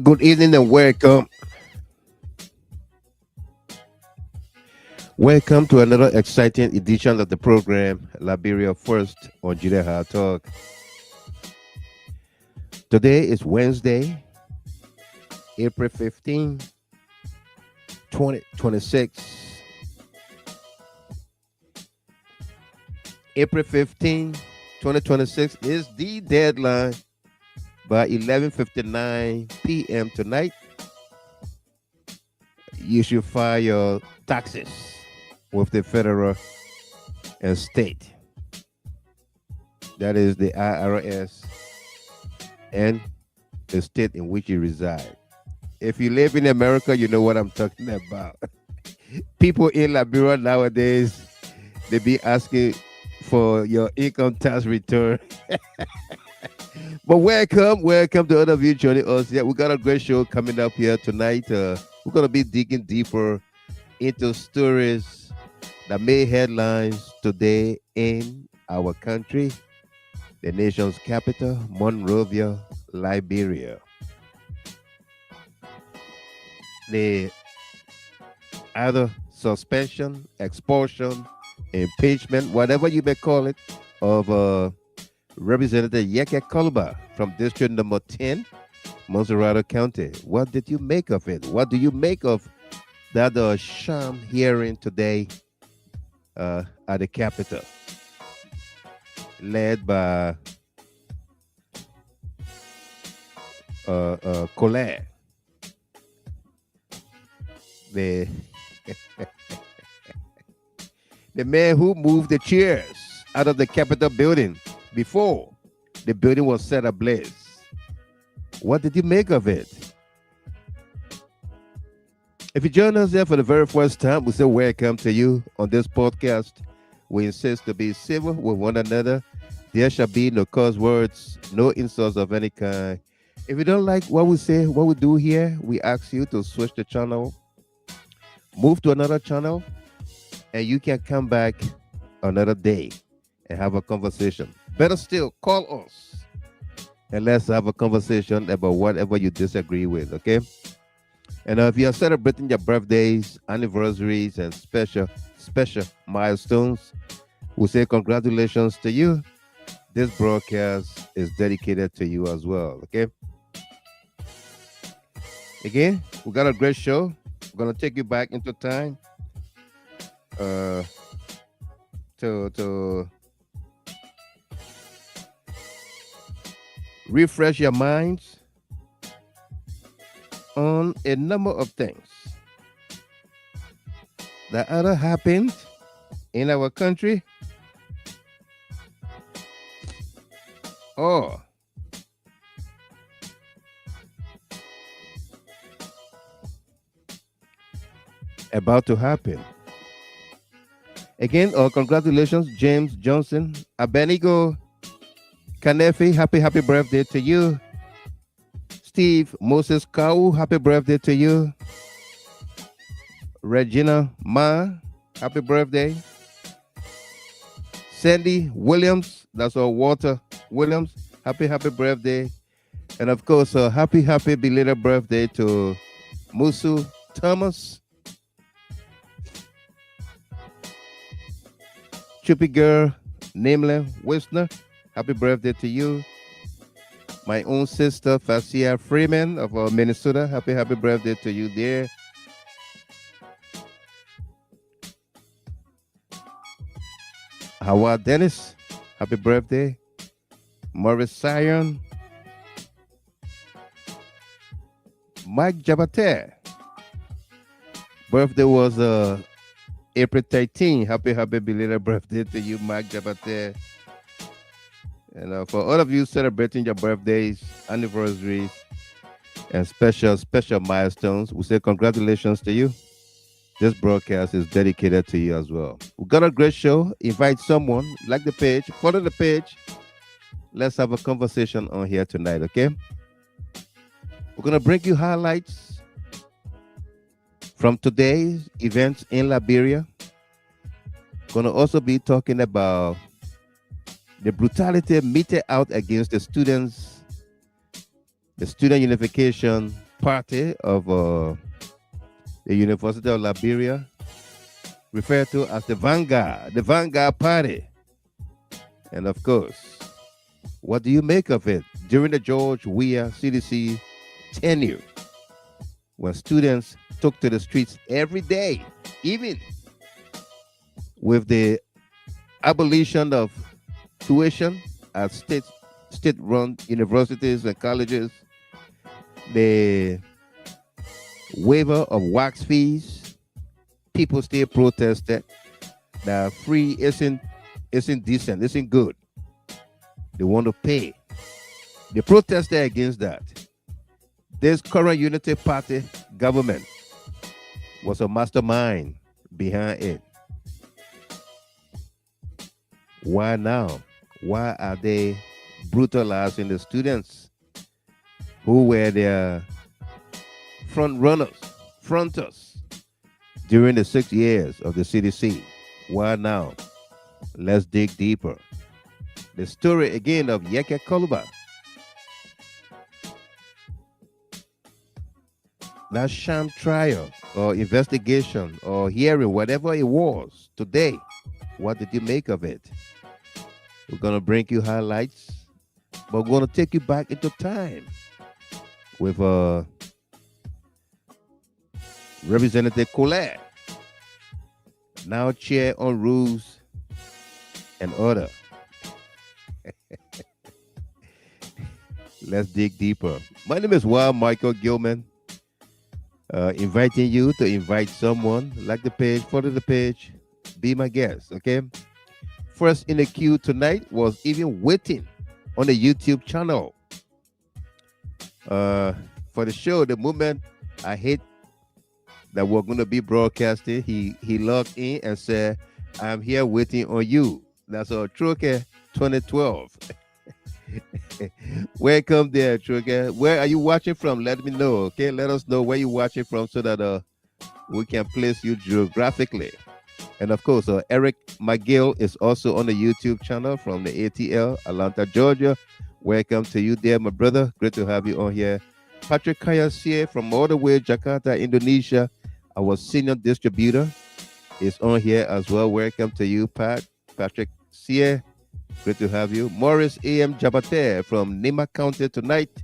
Good evening and welcome. Welcome to another exciting edition of the program, Liberia First on GHT Talk. Today is Wednesday, April 15, 2026. April 15, 2026 is the deadline. By 11:59 p.m. tonight, you should file your taxes with the federal and state. That is the IRS and the state in which you reside. If you live in America, you know what I'm talking about. People in Liberia nowadays, they be asking for your income tax return. But welcome to all of you joining us. Yeah, we got a great show coming up here tonight. We're gonna be digging deeper into stories that made headlines today in our country, the nation's capital, Monrovia, Liberia. The either suspension, expulsion, impeachment, whatever you may call it, of Representative Yekeh Kolubah from District Number 10, Monserrate County. What did you make of it? What do you make of that sham hearing today at the Capitol, led by Kolleh, the the man who moved the chairs out of the Capitol building before the building was set ablaze? What did you make of it? If you join us here for the very first time, we say welcome to you on this podcast. We insist to be civil with one another. There shall be no curse words, no insults of any kind. If you don't like what we say, what we do here, we ask you to switch the channel, move to another channel, and you can come back another day and have a conversation. Better still, call us and let's have a conversation about whatever you disagree with, okay? And if you are celebrating your birthdays, anniversaries, and special milestones, we say congratulations to you. This broadcast is dedicated to you as well, okay? Again, we got a great show. We're gonna take you back into time to refresh your minds on a number of things that either happened in our country or about to happen. Again, congratulations, James Johnson, Abenigo Kanefi, happy birthday to you. Steve Moses Kau, happy birthday to you. Regina Ma, happy birthday. Sandy Williams, that's our Walter Williams, happy birthday. And of course, happy belated birthday to Musu Thomas. Chippy girl, Namely Wisner, happy birthday to you. My own sister, Fasia Freeman of Minnesota, happy birthday to you there. Howard Dennis, happy birthday. Morris Sion. Mike Jabate, birthday was April 13. Happy belated birthday to you, Mike Jabate. And for all of you celebrating your birthdays, anniversaries, and special milestones, we say congratulations to you. This broadcast is dedicated to you as well. We got a great show. Invite someone, like the page, follow the page. Let's have a conversation on here tonight, okay? We're going to bring you highlights from today's events in Liberia. Going to also be talking about The brutality meted out against the Student Unification Party of the University of Liberia, referred to as the Vanguard Party. And of course, what do you make of it? During the George Weah CDC tenure, when students took to the streets every day, even with the abolition of tuition at state-run universities and colleges, the waiver of wax fees, people still protested that free isn't decent, isn't good. They want to pay. They protested against that. This current Unity Party government was a mastermind behind it. Why now? Why are they brutalizing the students who were their fronters during the 6 years of the CDC? Why now? Let's dig deeper. The story again of Yekeh Kolubah. That sham trial or investigation or hearing, whatever it was today, what did you make of it? We're going to bring you highlights, but we're going to take you back into time with Representative Kolleh, now chair on rules and order. Let's dig deeper. My name is Wild Michael Gilman. Inviting you to invite someone, like the page, follow the page, be my guest, okay? First in the queue tonight was even waiting on the YouTube channel for the show. The moment I hit that we're going to be broadcasting, he logged in and said, "I'm here waiting on you." That's our Truke 2012. Welcome there, Truke. Where are you watching from? Let me know, okay? Let us know where you're watching from so that we can place you geographically. And of course, Eric McGill is also on the YouTube channel from the ATL, Atlanta, Georgia. Welcome to you there, my brother. Great to have you on here. Patrick Kayasier from all the way Jakarta, Indonesia, our senior distributor, is on here as well. Welcome to you, Patrick Sier. Great to have you. Morris A.M. Jabate from Nima County tonight,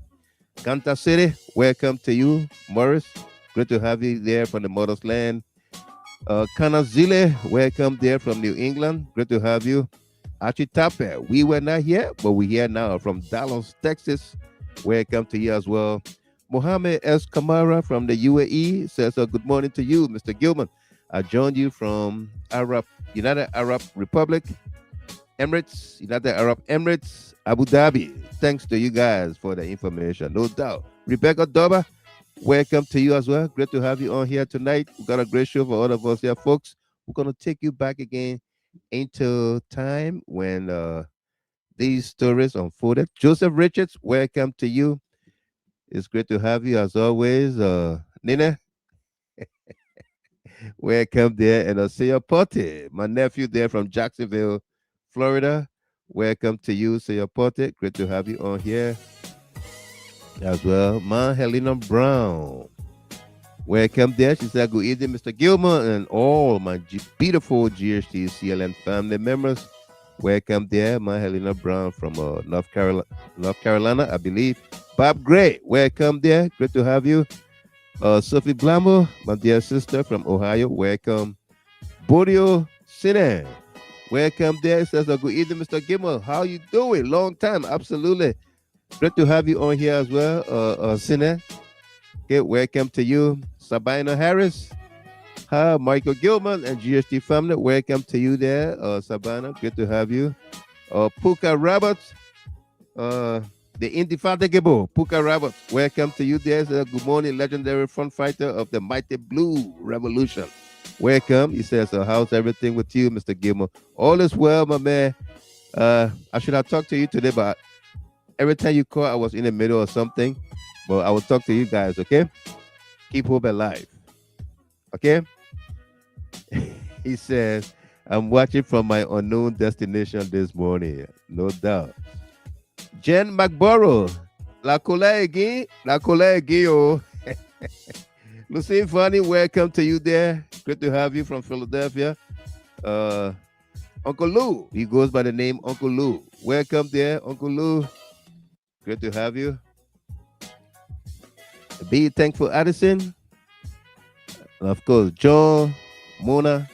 Kanta City. Welcome to you, Morris. Great to have you there from the mother's land. Kana Zile, welcome there from New England. Great to have you. Achitape, we were not here, but we're here now from Dallas, Texas. Welcome to you as well. Mohammed S. Kamara from the UAE says, good morning to you, Mr. Gilman. I joined you from United Arab Republic, United Arab Emirates, Abu Dhabi. Thanks to you guys for the information, no doubt. Rebecca Doba, welcome to you as well. Great to have you on here tonight. We got a great show for all of us here, folks. We're going to take you back again into time when these stories unfolded. Joseph Richards, welcome to you. It's great to have you as always. Nina, welcome there. And Seya Pote, my nephew there from Jacksonville, Florida. Welcome to you, Seya Pote. Great to have you on here as well. Ma Helena Brown, welcome there. She said, good evening, Mr. Gilman, and all my beautiful GHT CLN family members. Welcome there, Ma Helena Brown from North Carolina, I believe. Bob Gray, welcome there. Great to have you. Sophie Blamo, my dear sister from Ohio, welcome. Bodio Sine, welcome there. It says, good evening, Mr. Gilman. How you doing? Long time, absolutely. Great to have you on here as well, Sine. Okay, welcome to you. Sabina Harris. Hi, Michael Gilman and GHT family. Welcome to you there, Sabina. Good to have you. Puka Roberts, the indefatigable Puka Roberts. Welcome to you there. Good morning, legendary front fighter of the mighty Blue Revolution. Welcome. He says, how's everything with you, Mr. Gilman? All is well, my man. I should have talked to you today, but every time you call, I was in the middle of something. But I will talk to you guys, okay? Keep hope alive. Okay? He says, I'm watching from my unknown destination this morning, no doubt. Jen McBorough, La Kolleh again, oh. Lucy Funny, welcome to you there. Great to have you from Philadelphia. Uncle Lou, he goes by the name Uncle Lou. Welcome there, Uncle Lou. Great to have you. Be thankful, Addison. And of course, John Mona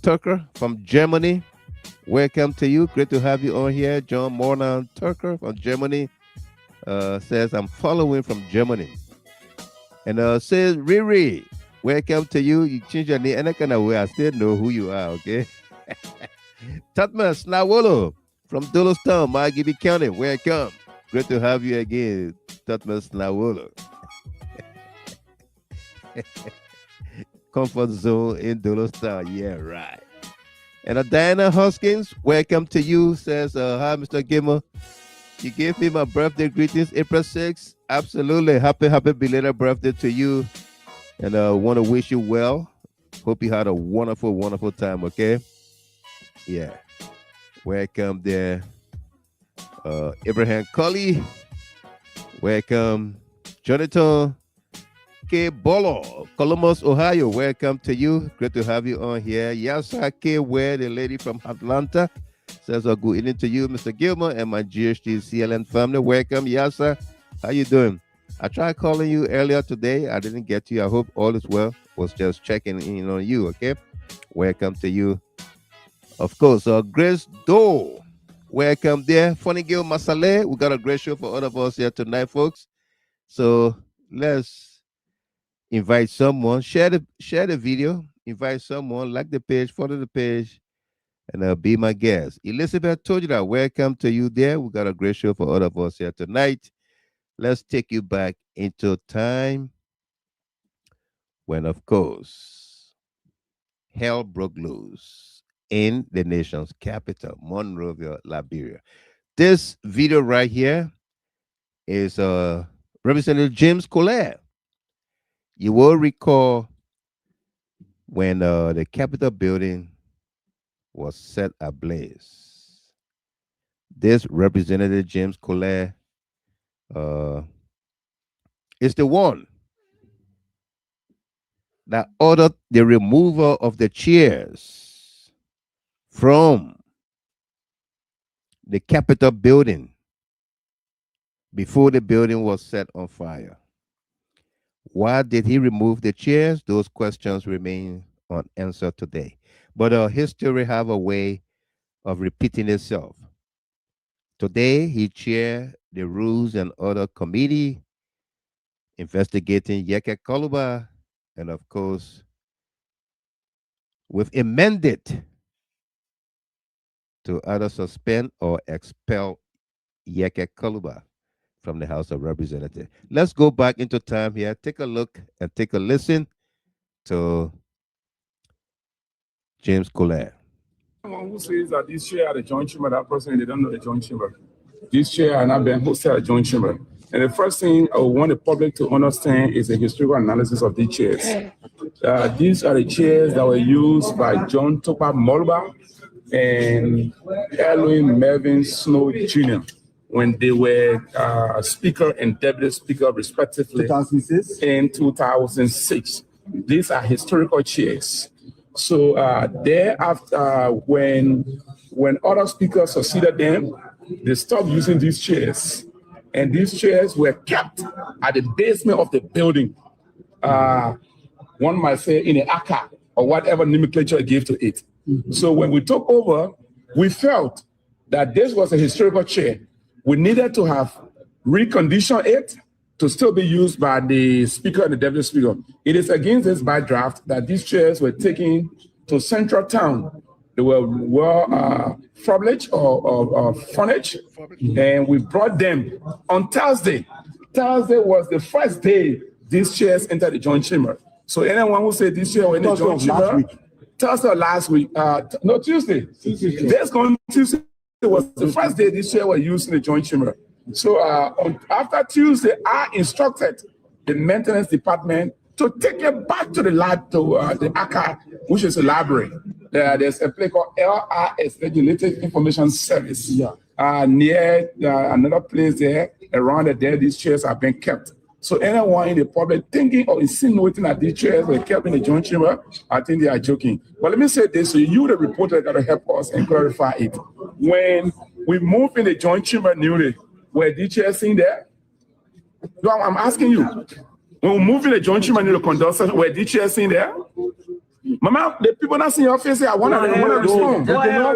Tucker from Germany. Welcome to you. Great to have you on here. John Mona Tucker from Germany says, I'm following from Germany. And says, Riri, welcome to you. You change your name any kind of way. I still know who you are, okay? Tatman Snawolo from Dolostown, Margidi County. Welcome. Great to have you again, Tatman Snawolo. Comfort zone in Dolostown. Yeah, right. And Diana Hoskins, welcome to you. Says, hi, Mr. Gimmer. You gave me my birthday greetings, April 6th. Absolutely. Happy belated birthday to you. And I want to wish you well. Hope you had a wonderful, wonderful time, okay? Yeah. Welcome there. Abraham Kolleh. Welcome. Jonathan K. Bolo, Columbus, Ohio. Welcome to you. Great to have you on here. Yasa K. Ware, the lady from Atlanta, says good evening to you, Mr. Gilmer, and my GHT CLN family. Welcome, Yasa. How you doing? I tried calling you earlier today. I didn't get you. I hope all is well. Was just checking in on you, okay? Welcome to you. Of course, Grace Doe. Welcome there. Funny Girl Masale. We got a great show for all of us here tonight, folks. So let's invite someone. Share the video. Invite someone. Like the page. Follow the page. And be my guest. Elizabeth told you that. Welcome to you there. We got a great show for all of us here tonight. Let's take you back into time when, of course, hell broke loose in the nation's capital, Monrovia, Liberia. This video right here is Representative James Kolleh. You will recall when the Capitol building was set ablaze. This Representative James Kolleh is the one that ordered the removal of the chairs from the Capitol building before the building was set on fire. Why did he remove the chairs? Those questions remain unanswered today. But history have a way of repeating itself. Today, he chaired the Rules and Order Committee investigating Yekeh Kolubah, and of course, we've amended to either suspend or expel Yekeh Kolubah from the House of Representatives. Let's go back into time here. Take a look and take a listen to James Kolleh. Someone who says that this chair at the joint chamber, that person, they don't know the joint chamber. This chair and I've been hosted at the joint chamber. And the first thing I want the public to understand is the historical analysis of these chairs. These are the chairs that were used by John Topa Molba and Elohim Melvin Snow Jr. when they were Speaker and Deputy Speaker, respectively, 2006? In 2006. These are historical chairs. So thereafter, when other speakers succeeded them, they stopped using these chairs. And these chairs were kept at the basement of the building. One might say in an archive or whatever nomenclature gave to it. Mm-hmm. So when we took over, we felt that this was a historical chair. We needed to have reconditioned it to still be used by the speaker and the deputy speaker. It is against this by draft that these chairs were taken to Central Town. They were furnished or furnished, and we brought them on Thursday. Thursday was the first day these chairs entered the joint chamber. So anyone who said this chair were in the joint chamber, Thursday or last week, no, Tuesday. This coming Tuesday was the first day this chair were used in the joint chamber. So after Tuesday, I instructed the maintenance department to take it back to the lab, to the archive, which is a library. There's a place called LIS, Legislative Information Service. Near another place there, around there, these chairs have been kept. So anyone in the public thinking or insinuating that these chairs were kept in the joint chamber, I think they are joking. But let me say this, so you, the reporter, got to help us and clarify it. When we moved in the joint chamber newly, were these chairs in there? No, I'm asking you. When we moved in the joint chamber newly conduct session, were these chairs in there? Mama, the people not seeing your face, I want to respond.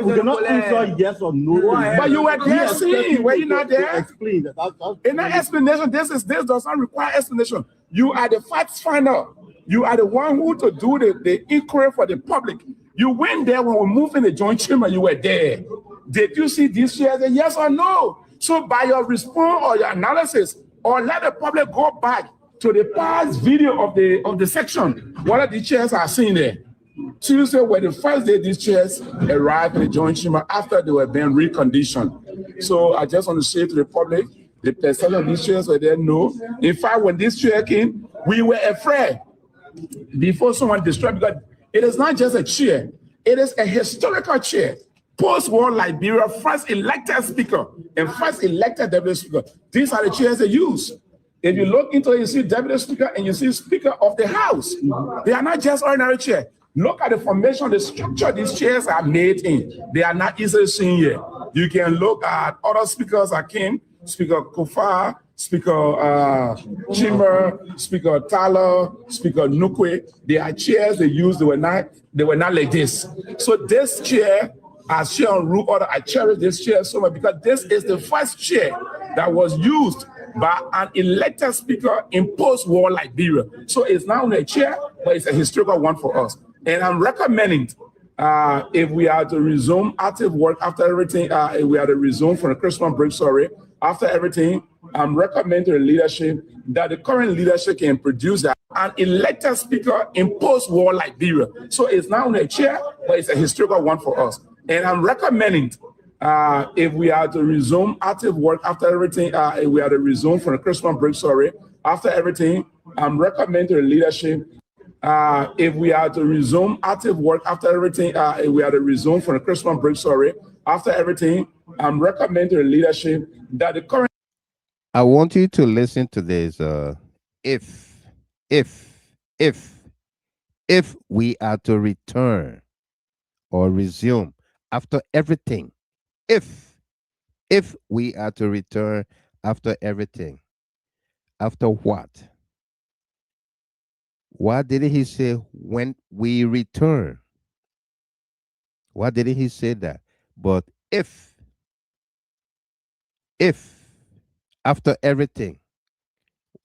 We cannot answer yes or no. But you were there seeing, were you not there? Explain that. In that explanation, this does not require explanation. You are the facts finder. You are the one who to do the inquiry for the public. You went there when we moved in the joint chamber, you were there. Did you see these chairs? Yes or no? So by your response or your analysis, or let the public go back to the past video of the section, what are the chairs are seen there? Tuesday were the first day these chairs arrived in the joint chamber after they were being reconditioned. So I just want to say to the public, the percentage of these chairs were there, no. In fact, when this chair came, we were afraid before someone destroyed, because it is not just a chair, it is a historical chair. Post-war Liberia, first elected speaker and first elected deputy speaker. These are the chairs they use. If you look into it, you see deputy speaker and you see speaker of the house. They are not just ordinary chairs. Look at the formation, the structure these chairs are made in. They are not easily seen here. You can look at other speakers that came, Speaker Kofa, Speaker Chimber, Speaker Tyler, Speaker Nukwe. They are chairs they used, they were not like this. So this chair, as Sharon Rook order, I cherish this chair so much because this is the first chair that was used by an elected speaker in post-war Liberia. So it's not only a chair, but it's a historical one for us. And I'm recommending, if we are to resume active work after everything, if we are to resume from the Christmas break, after everything, I'm recommending the leadership that the current leadership can produce an elected speaker in post-war Liberia. So it's not only a chair, but it's a historical one for us. And I'm recommending, if we are to resume active work after everything, if we are to resume from the Christmas break, after everything, I'm recommending the leadership, if we are to resume active work after everything, if we are to resume from the Christmas break, after everything, I'm recommending the leadership that the current. I want you to listen to this. If we are to return or resume after everything, if we are to return after everything, after what? Why didn't he say when we return? Why didn't he say that? But if after everything,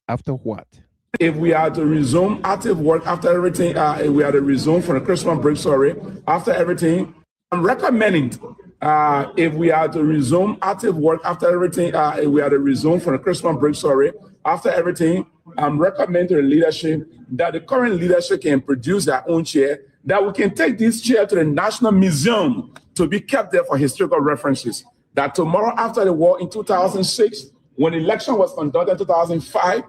after what? If we are to resume active work after everything, if we are to resume from the Christmas break, after everything, I'm recommending, if we are to resume active work after everything, if we are to resume from the Christmas break, after everything, I'm recommending the leadership that the current leadership can produce their own chair, that we can take this chair to the National Museum to be kept there for historical references. That tomorrow after the war in 2006, when election was conducted in 2005,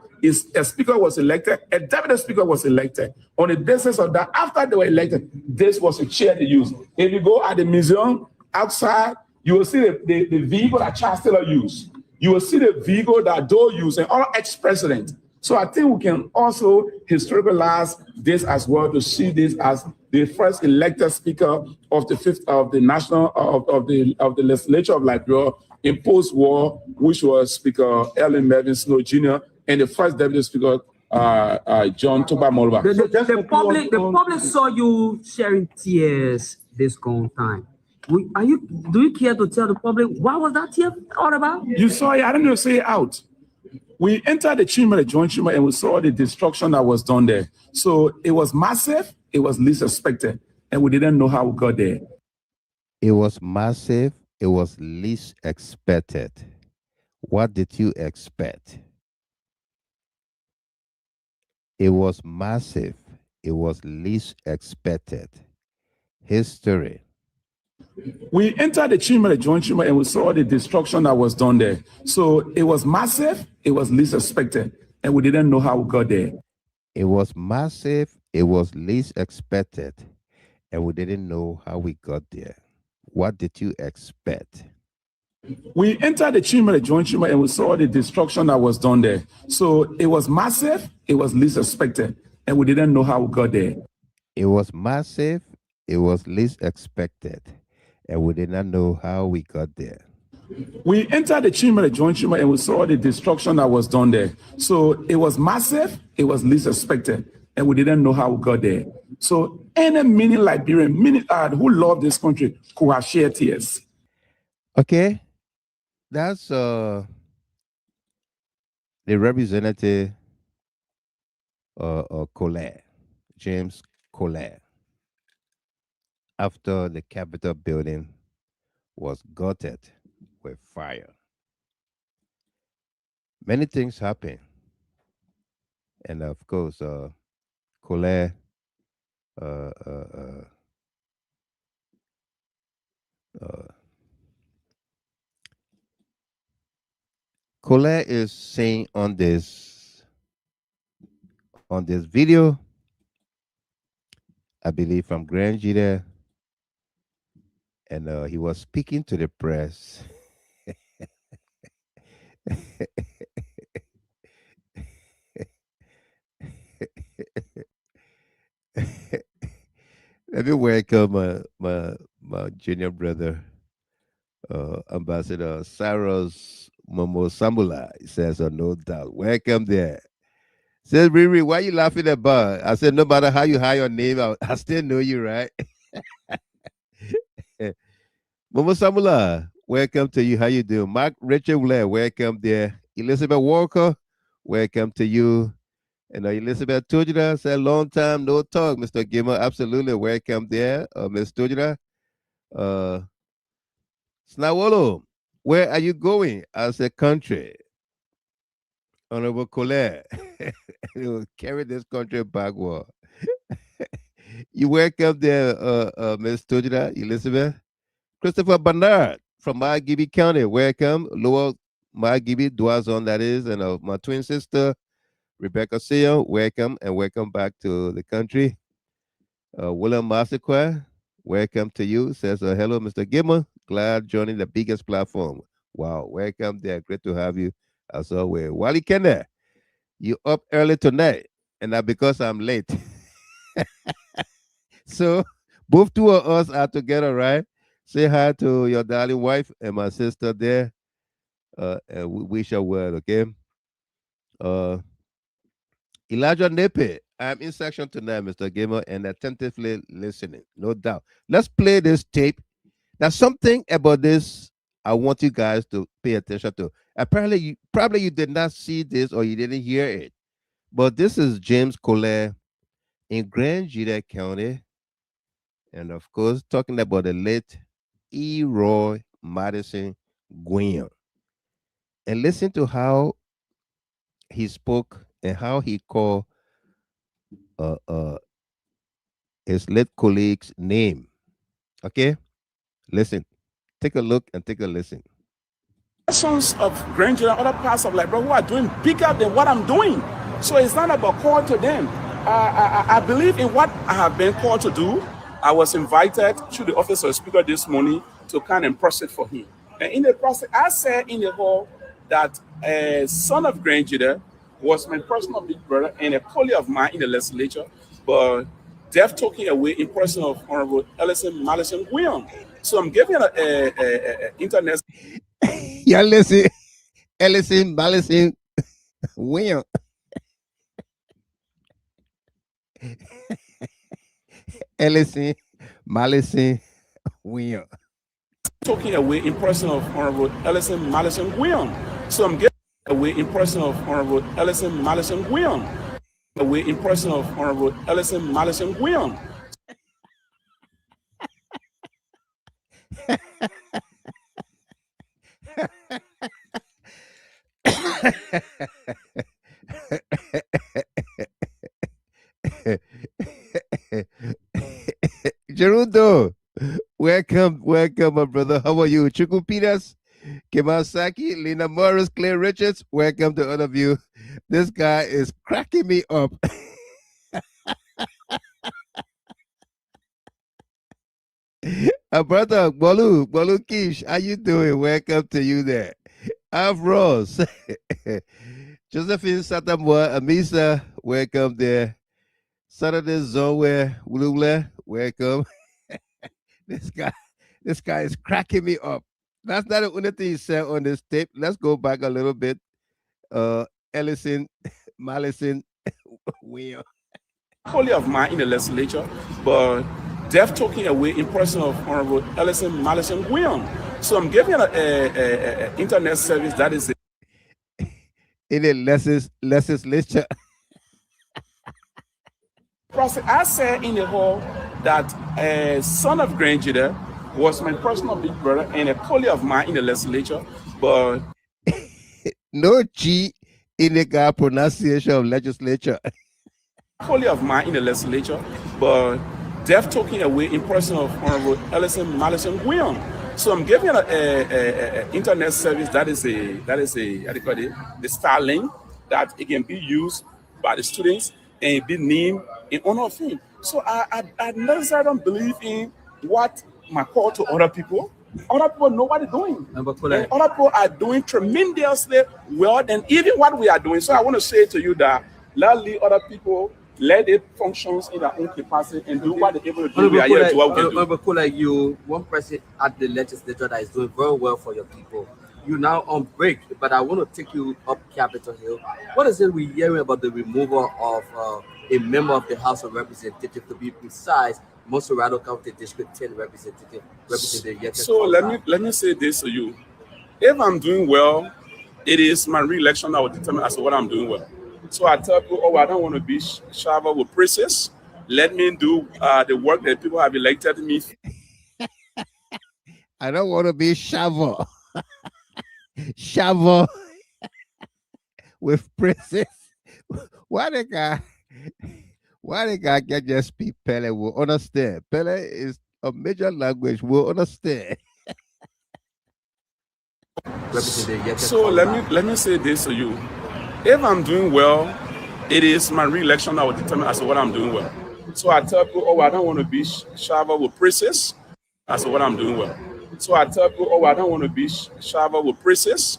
a speaker was elected, a deputy speaker was elected. On the basis of that, after they were elected, this was a chair they used. If you go at the museum outside, you will see the vehicle that Charles Taylor used. You will see the vehicle that Doe used and other ex-presidents. So I think we can also historicalize this as well, to see this as the first elected speaker of the national of the legislature of Liberia in post-war, which was Speaker Ellen Melvin Snow Jr. and the first deputy speaker John Toba Molba. The public saw you sharing tears this gone time. Do you care to tell the public what was that tear all about? You saw it. I didn't say it out. We entered the chamber, the joint chamber, and we saw the destruction that was done there. So it was massive, it was least expected, and we didn't know how we got there. It was massive, it was least expected. What did you expect? It was massive, it was least expected. History. We entered the chamber, the joint chamber, and we saw the destruction that was done there. So it was massive, it was least expected, and we didn't know how we got there. It was massive, it was least expected, and we didn't know how we got there. What did you expect? We entered the chamber, the joint chamber, and we saw the destruction that was done there. So it was massive, it was least expected, and we didn't know how we got there. It was massive, it was least expected, and we did not know how we got there. We entered the chamber, the joint chamber, and we saw the destruction that was done there. So it was massive, it was least expected, and we didn't know how we got there. So any mini Liberian, mini who love this country could have shed tears. Okay, that's the representative Kolleh, James Kolleh, after the Capitol building was gutted with fire. Many things happened, and of course, Kolleh uh, uh, uh, uh, Kolleh is saying on this video, I believe from Grand Gita, and he was speaking to the press. Let me welcome my junior brother, Ambassador Saros Momo Samula. He says, no doubt. Welcome there. Says, Riri, why you laughing about? I said, no matter how you hide your name, I still know you, right? Momo Samula, welcome to you. How you doing? Mark Richard Blair, welcome there. Elizabeth Walker, welcome to you. And Elizabeth Tujira said, long time no talk, Mr. Gimmer. Absolutely, welcome there, Ms. Tujira. Snawolo, where are you going as a country? Honorable Kolleh, you will carry this country backward. You welcome there, Ms. Tujira, Elizabeth. Christopher Bernard from Margibi County, welcome. Lower Margibi, Duazon, that is, and my twin sister, Rebecca Seo, welcome, and welcome back to the country. William Masterquare, welcome to you. Says, hello, Mr. Gimmer. Glad joining the biggest platform. Wow, welcome there. Great to have you as always. Wally Kenne, you up early tonight, and not because I'm late. So, both two of us are together, right? Say hi to your darling wife and my sister there. And we wish her well, okay? Uh, Elijah Nepe, I'm in section tonight, Mr. Gamer, and attentively listening, no doubt. Let's play this tape. Now, something about this I want you guys to pay attention to. Apparently, you did not see this or you didn't hear it, but this is James Kolleh in Grand Gita County, and of course, talking about the late E. Roy Madison Guion. And listen to how he spoke and how he called uh, uh, his late colleague's name. Okay? Listen. Take a look and take a listen. Sons of Granger and other parts of Liberia who are doing bigger than what I'm doing. So it's not about call to them. I believe in what I have been called to do. I was invited to the office of the speaker this morning to kind of process for him. And in the process, I said in the hall that a son of Granger was my personal big brother and a colleague of mine in the legislature, but death took him away in person of Honorable Madison William. So I'm giving an internet. Yeah, listen. Ellison, Ballison, William. Ellison, Malison, William. Talking away in person of Honorable Madison William. So I'm getting away in person of Honorable Madison William. Away in person of Honorable Madison William. Gerudo, welcome, my brother. How are you? Chuku Peters, Kemasaki, Lena Morris, Claire Richards, welcome to all of you. This guy is cracking me up. Brother Bolu Kish, how you doing? Welcome to you there. I'm Ross. Josephine Satamwa, Amisa, welcome there. Saturday Zoe Wulule, welcome. This guy, this guy is cracking me up. That's not the only thing he said on this tape. Let's go back a little bit. Ellison, Malison, Will. Wholly of mine in the legislature, but they've taken away in person of Honorable Ellison Madison William. So I'm giving a internet service that is In the legislature. process. I said in the hall that a son of Granger was my personal big brother and a colleague of mine in the legislature, but No G in the guy pronunciation of legislature. colleague of mine in the legislature, but they've taken away in person of Honorable Ellison Madison William. So I'm giving a internet service that is a how do you call it, the Starlink, that it can be used by the students and be named in honor of him. So I necessarily don't believe in what my call to other people. Other people know what they're doing. And other people are doing tremendously well than even what we are doing. So I want to say to you that let leave other people, let it functions in their own capacity and do what they're able to do. We are here to what we can do. Like you, one person at the legislature that is doing very well for your people. You now on break, but I want to take you up Capitol Hill. What is it we're hearing about the removal of a member of the House of Representatives, to be precise, Monserrado County District 10 representative, Yekeh So Kolubah? let me say this to you. If I'm doing well, it is my re-election that will determine as to what I'm doing well. So I tell people, oh, I don't want to be showered with praises. Let me do the work that people have elected me. I don't want to be shovel. Shovel with princess. Why the guy? Why the guy can just speak Pele will understand? Pele is a major language. Will understand. So let me say this to you. If I'm doing well, it is my re-election that will determine as to what I'm doing well. So I tell people, oh, I don't want to be showered with praises as to what I'm doing well. So I tell people, oh, I don't want to be showered with praises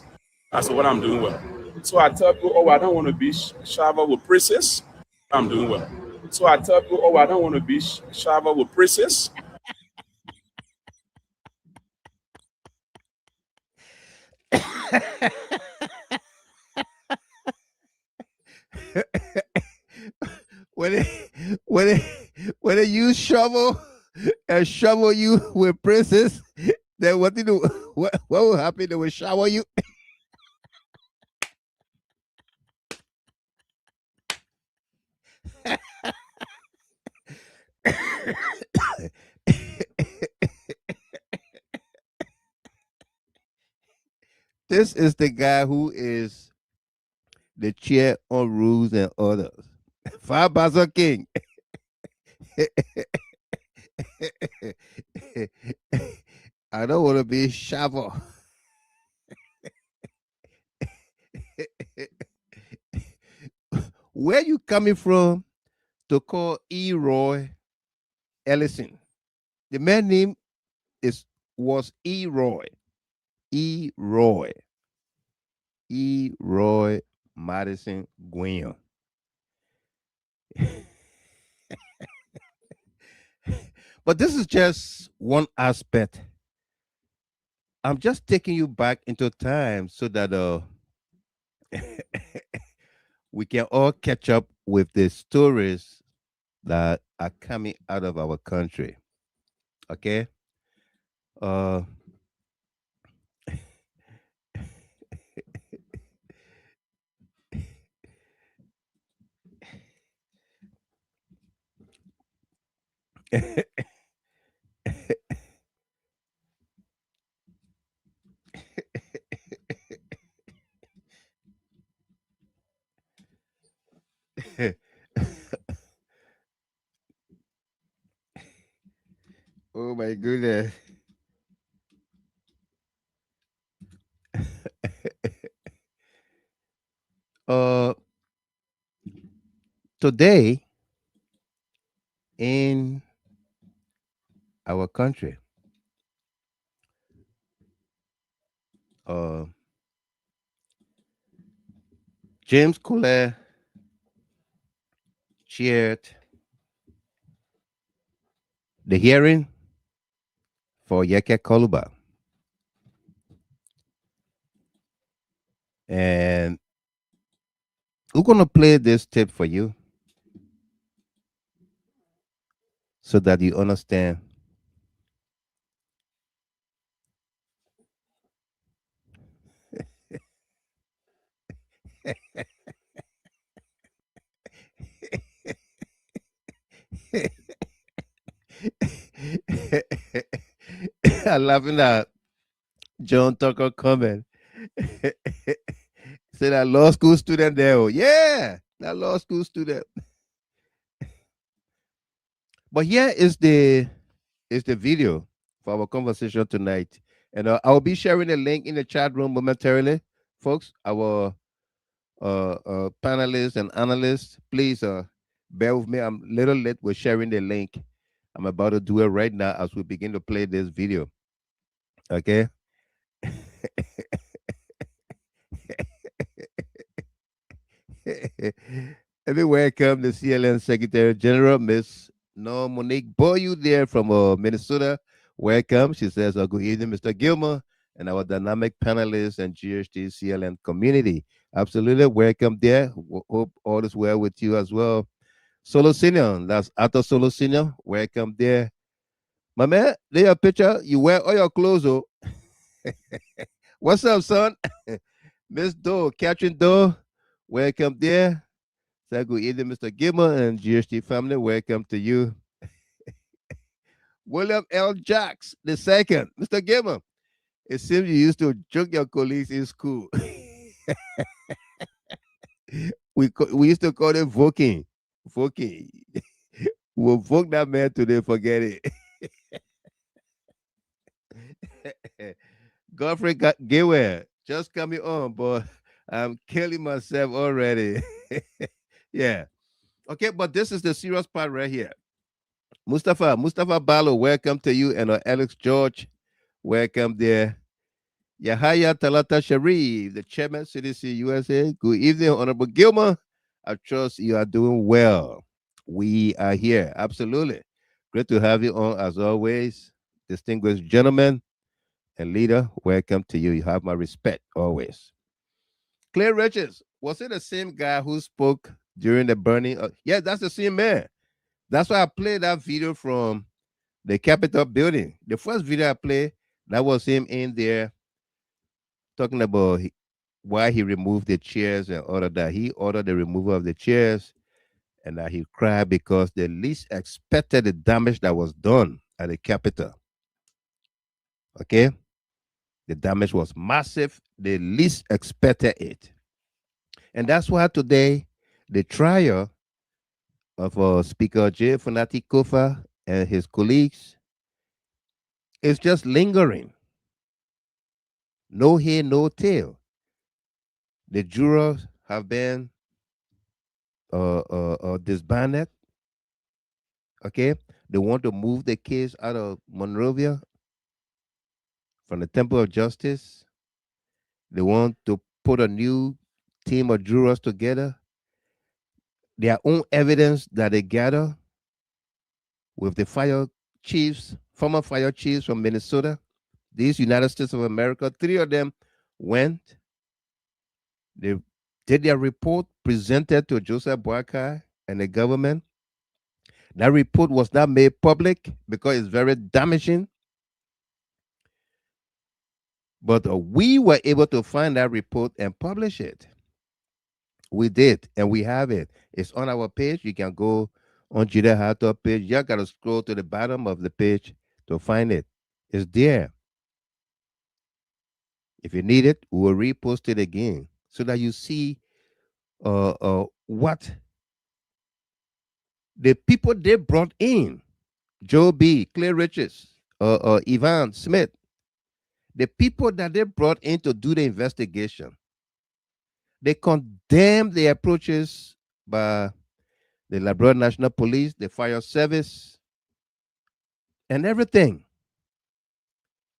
as to what I'm doing well. So I tell people, oh, I don't want to be showered with praises. I'm doing well. So I tell people, oh, I don't want to be showered with praises. when they when they use shovel and shovel you with princess, then what they do? What will happen? They will shower you. This is the guy who is the chair on rules and orders. Fabazo King. I don't want to be shovel. Where you coming from to call Eroy Ellison? The man name was Eroy. Eroy. Eroy Madison Guion. But this is just one aspect. I'm just taking you back into time so that we can all catch up with the stories that are coming out of our country. Okay? Uh oh my goodness. uh Today in our country, uh, James Kolleh chaired the hearing for Yekeh Kolubah. And we're going to play this tape for you so that you understand. I'm laughing at John Tucker comment. Say that law school student there. Oh, yeah, that law school student. But here is the video for our conversation tonight, and I'll be sharing a link in the chat room momentarily, folks. Our panelists and analysts, please bear with me. I'm a little late with sharing the link. I'm about to do it right now as we begin to play this video. Okay. Let me welcome the CLN Secretary General, Miss No Monique Boyu there from Minnesota. Welcome. She says, good evening, Mr. Gilmer, and our dynamic panelists and GHT CLN community. Absolutely. Welcome there. Hope all is well with you as well. Solo Senior, that's Ato Solo Senior. Welcome there. My man, there your picture. You wear all your clothes, oh. What's up, son? Miss Doe, Catherine Doe. Welcome there. Say good evening, Mr. Gilmer and GHT family. Welcome to you. William L. Jacks, the second. Mr. Gilmer, it seems you used to joke your colleagues in school. We used to call it voking. Voking. We'll vote that man today, forget it. Godfrey Gayware, just coming on, but I'm killing myself already. Yeah. Okay, but this is the serious part right here. Mustafa Balo, welcome to you, and Alex George, welcome there. Yahaya Talata Sharif, the chairman, CDC USA. Good evening, Honorable Gilmer. I trust you are doing well. We are here, absolutely. Great to have you on as always. Distinguished gentleman and leader, welcome to you. You have my respect always. Clay Richards, was it the same guy who spoke during the burning? Yeah, that's the same man. That's why I played that video from the Capitol building. The first video I played, that was him in there talking about why he removed the chairs and all of that. He ordered the removal of the chairs, and that he cried because they least expected the damage that was done at the Capitol. Okay? The damage was massive. They least expected it. And that's why today, the trial of Speaker J. Funati Kofa and his colleagues is just lingering. No hair, no tail. The jurors have been disbanded. Okay, they want to move the case out of Monrovia from the Temple of Justice. They want to put a new team of jurors together. Their own evidence that they gather with the fire chiefs, former fire chiefs from Minnesota, these United States of America, three of them went. They did their report, presented to Joseph Boakai and the government. That report was not made public because it's very damaging. But we were able to find that report and publish it. We did, and we have it. It's on our page. You can go on Jida Hato page. You got to scroll to the bottom of the page to find it. It's there. If you need it, we'll repost it again so that you see what the people they brought in. Joe B., Clay Richards, Ivan Smith, the people that they brought in to do the investigation, they condemned the approaches by the Liberia National Police, the fire service, and everything.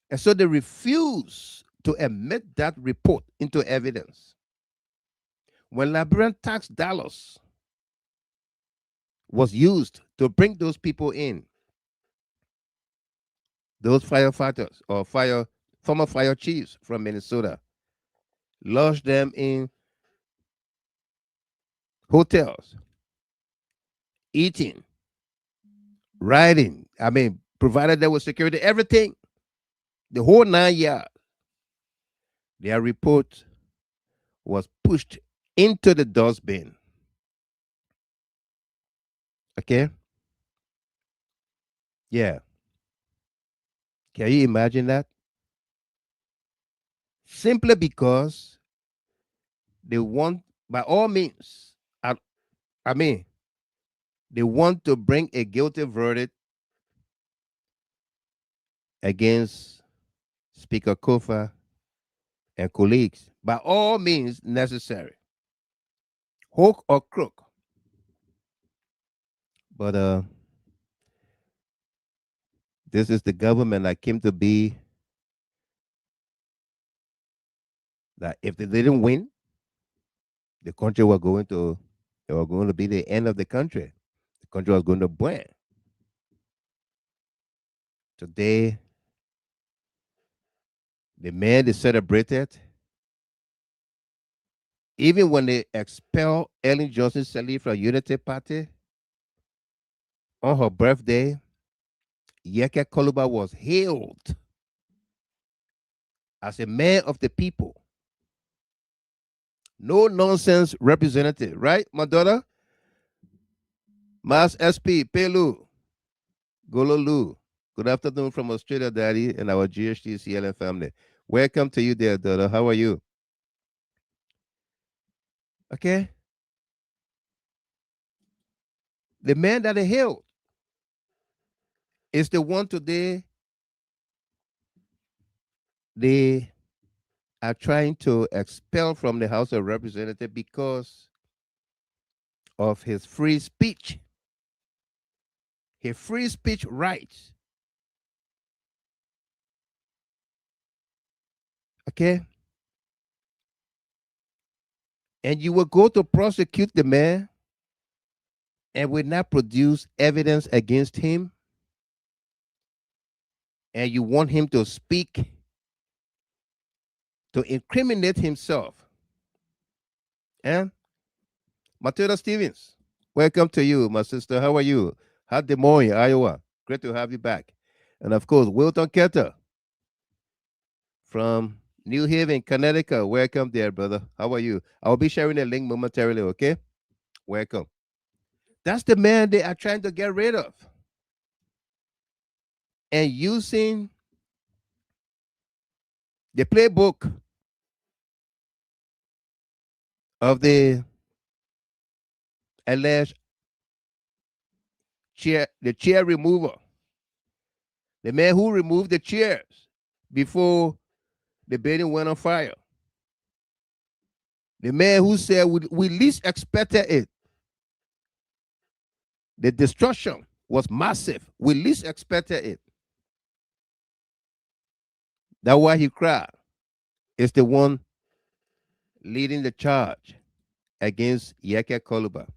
And so they refuse to admit that report into evidence. When Liberian tax dollars was used to bring those people in, those firefighters or former fire chiefs from Minnesota, lodged them in hotels, eating, riding. Provided them with security, everything, the whole 9 yards. Their report was pushed into the dustbin. Okay? Yeah. Can you imagine that? Simply because they want, by all means, I, I mean, they want to bring a guilty verdict against Speaker Kofa and colleagues. By all means necessary, hook or crook. But this is the government that came to be, that if they didn't win, the country was going to, it was going to be the end of the country. The country was going to burn. Today, the man they celebrated, even when they expelled Ellen Johnson Sirleaf from Unity Party on her birthday, Yekeh Kolubah was hailed as a man of the people. No nonsense representative, right, my daughter? Mas SP, Pelu, Gololu. Good afternoon from Australia, Daddy, and our GHT CLN family. Welcome to you there, daughter. How are you? Okay? The man that they hailed is the one today they are trying to expel from the House of Representatives because of his free speech. His free speech rights. Okay? And you will go to prosecute the man and will not produce evidence against him, and you want him to speak to incriminate himself. And Matilda Stevens, welcome to you, my sister. How are you? Hot Des Moines, Iowa. Great to have you back. And of course, Wilton Ketter from New Haven, Connecticut. Welcome there, brother. How are you? I'll be sharing a link momentarily, okay? Welcome. That's the man they are trying to get rid of. And using the playbook of the alleged the chair remover, the man who removed the chairs before the building went on fire, the man who said we least expected it. The destruction was massive. We least expected it. That's why he cried. It's the one leading the charge against Yekeh Kolubah.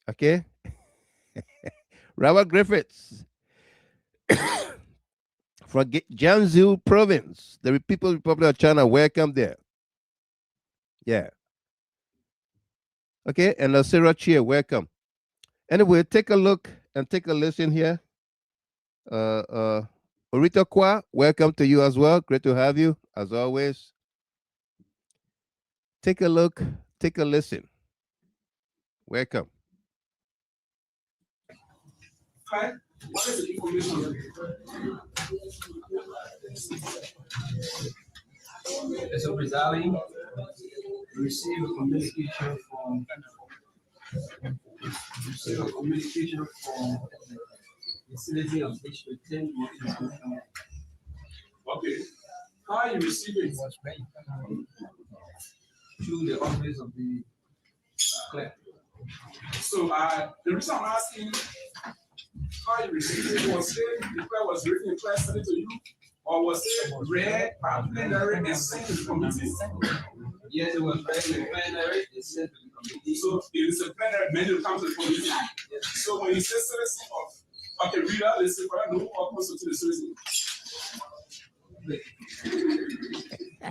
Okay? Robert Griffiths from Jiangsu province, the People's Republic of China. Welcome there. Yeah. Okay, and Sarah Chia, welcome. Anyway, take a look and take a listen here. Orita Kwa, welcome to you as well. Great to have you, as always. Take a look, take a listen. Welcome. Hi. What is the information? So precisely, we receive a communication from the citizen of which the 10 Okay. How you receive it? was made through the office of the clerk. So the reason I'm asking how you received it was saying the prayer was written in class, sent it to you. or was it read by plenary and sent to the committee? Yes, it was read in plenary and sent to the committee. So it is a plenary amendment comes to the committee. So when you say citizen of okay, reader, listen for no opposed to the citizen.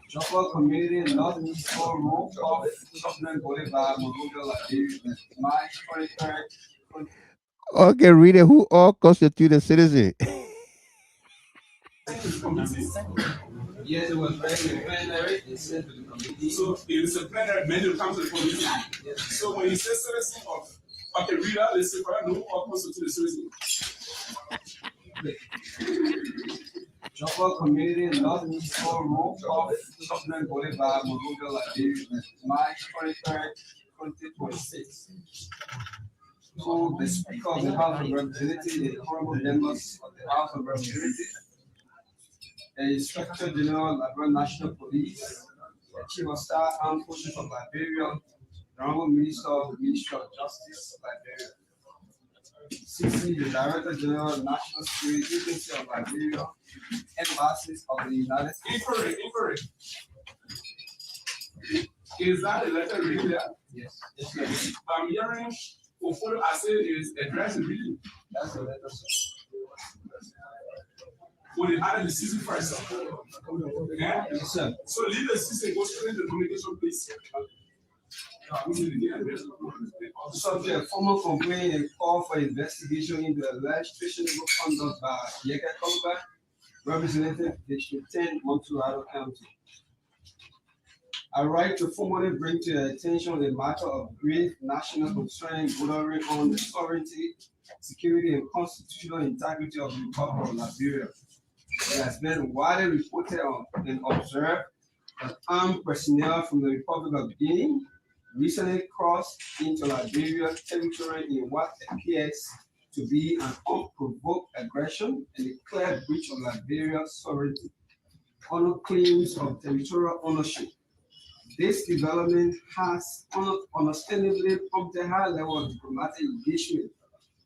Joppa community not for rule of Governor Koleh, Liberia, March 23rd. Okay, read it. Who all constitute a citizen? Yes, it was read in plenary and sent to the committee. So it is a plenary amendment comes to the committee. So when you say citizen of okay, reader, listen for no opposed to the citizen. Joppa community not for rule of Governor Koleh, Liberia, March 23rd, 2026. To the Speaker of the House of Representatives, the honorable members of the House of Representatives, the Inspector General, Liberia National Police, the Chief of Staff, Armed Forces of Liberia, the Honorable Minister of the Ministry of Justice, Liberia, CC, the Director General, National Security Agency of Liberia, embassies of the United States. Inquiry. Is that a letter really? Yes. Yes, I'm hearing Ofolo I say is addressed really. that's a letter, sir. When they added the season first. Yeah? Yes, sir. So leave the season, go straight into the communication, please. Subject, a formal complaint and call for investigation into alleged treasonable conduct by Yekeh Kolubah, representative District 10, Montreal County. I write to formally bring to your attention the matter of grave national concern bordering on the sovereignty, security, and constitutional integrity of the Republic of Liberia. It has been widely reported on and observed that armed personnel from the Republic of Guinea recently crossed into Liberia territory in what appears to be an unprovoked aggression and a clear breach of Liberia's sovereignty on claims of territorial ownership. This development has understandably prompted a high level of diplomatic engagement,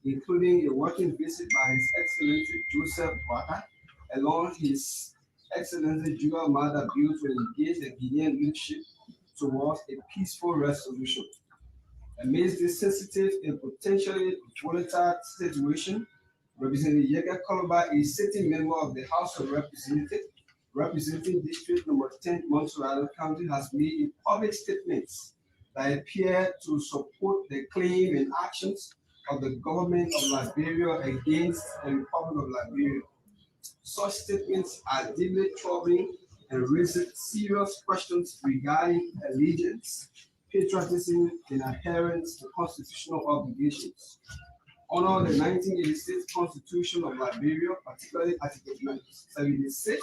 including a working visit by His Excellency Joseph Boakai, along His Excellency Jules Maada Bio to engage the Guinean leadership towards a peaceful resolution. Amidst this sensitive and potentially volatile situation, Representative Yekeh Kolubah, a sitting member of the House of Representatives, representing District Number 10, Montreal County, has made a public statement that appear to support the claim and actions of the government of Liberia against the Republic of Liberia. Such statements are deeply troubling and raise serious questions regarding allegiance, patriotism, and adherence to constitutional obligations. Honor the 1986 Constitution of Liberia, particularly Article 76,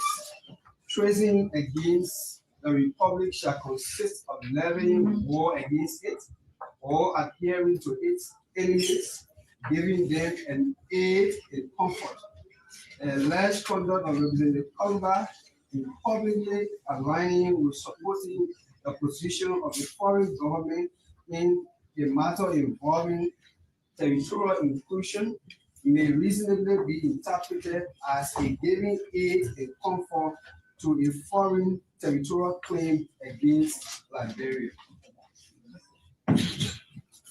treason against the Republic shall consist of levying war against it or adhering to its enemies, giving them an aid and comfort. Alleged conduct of Representative Kolubah in publicly aligning with supporting the position of the foreign government in a matter involving territorial inclusion may reasonably be interpreted as a giving aid and comfort to a foreign territorial claim against Liberia.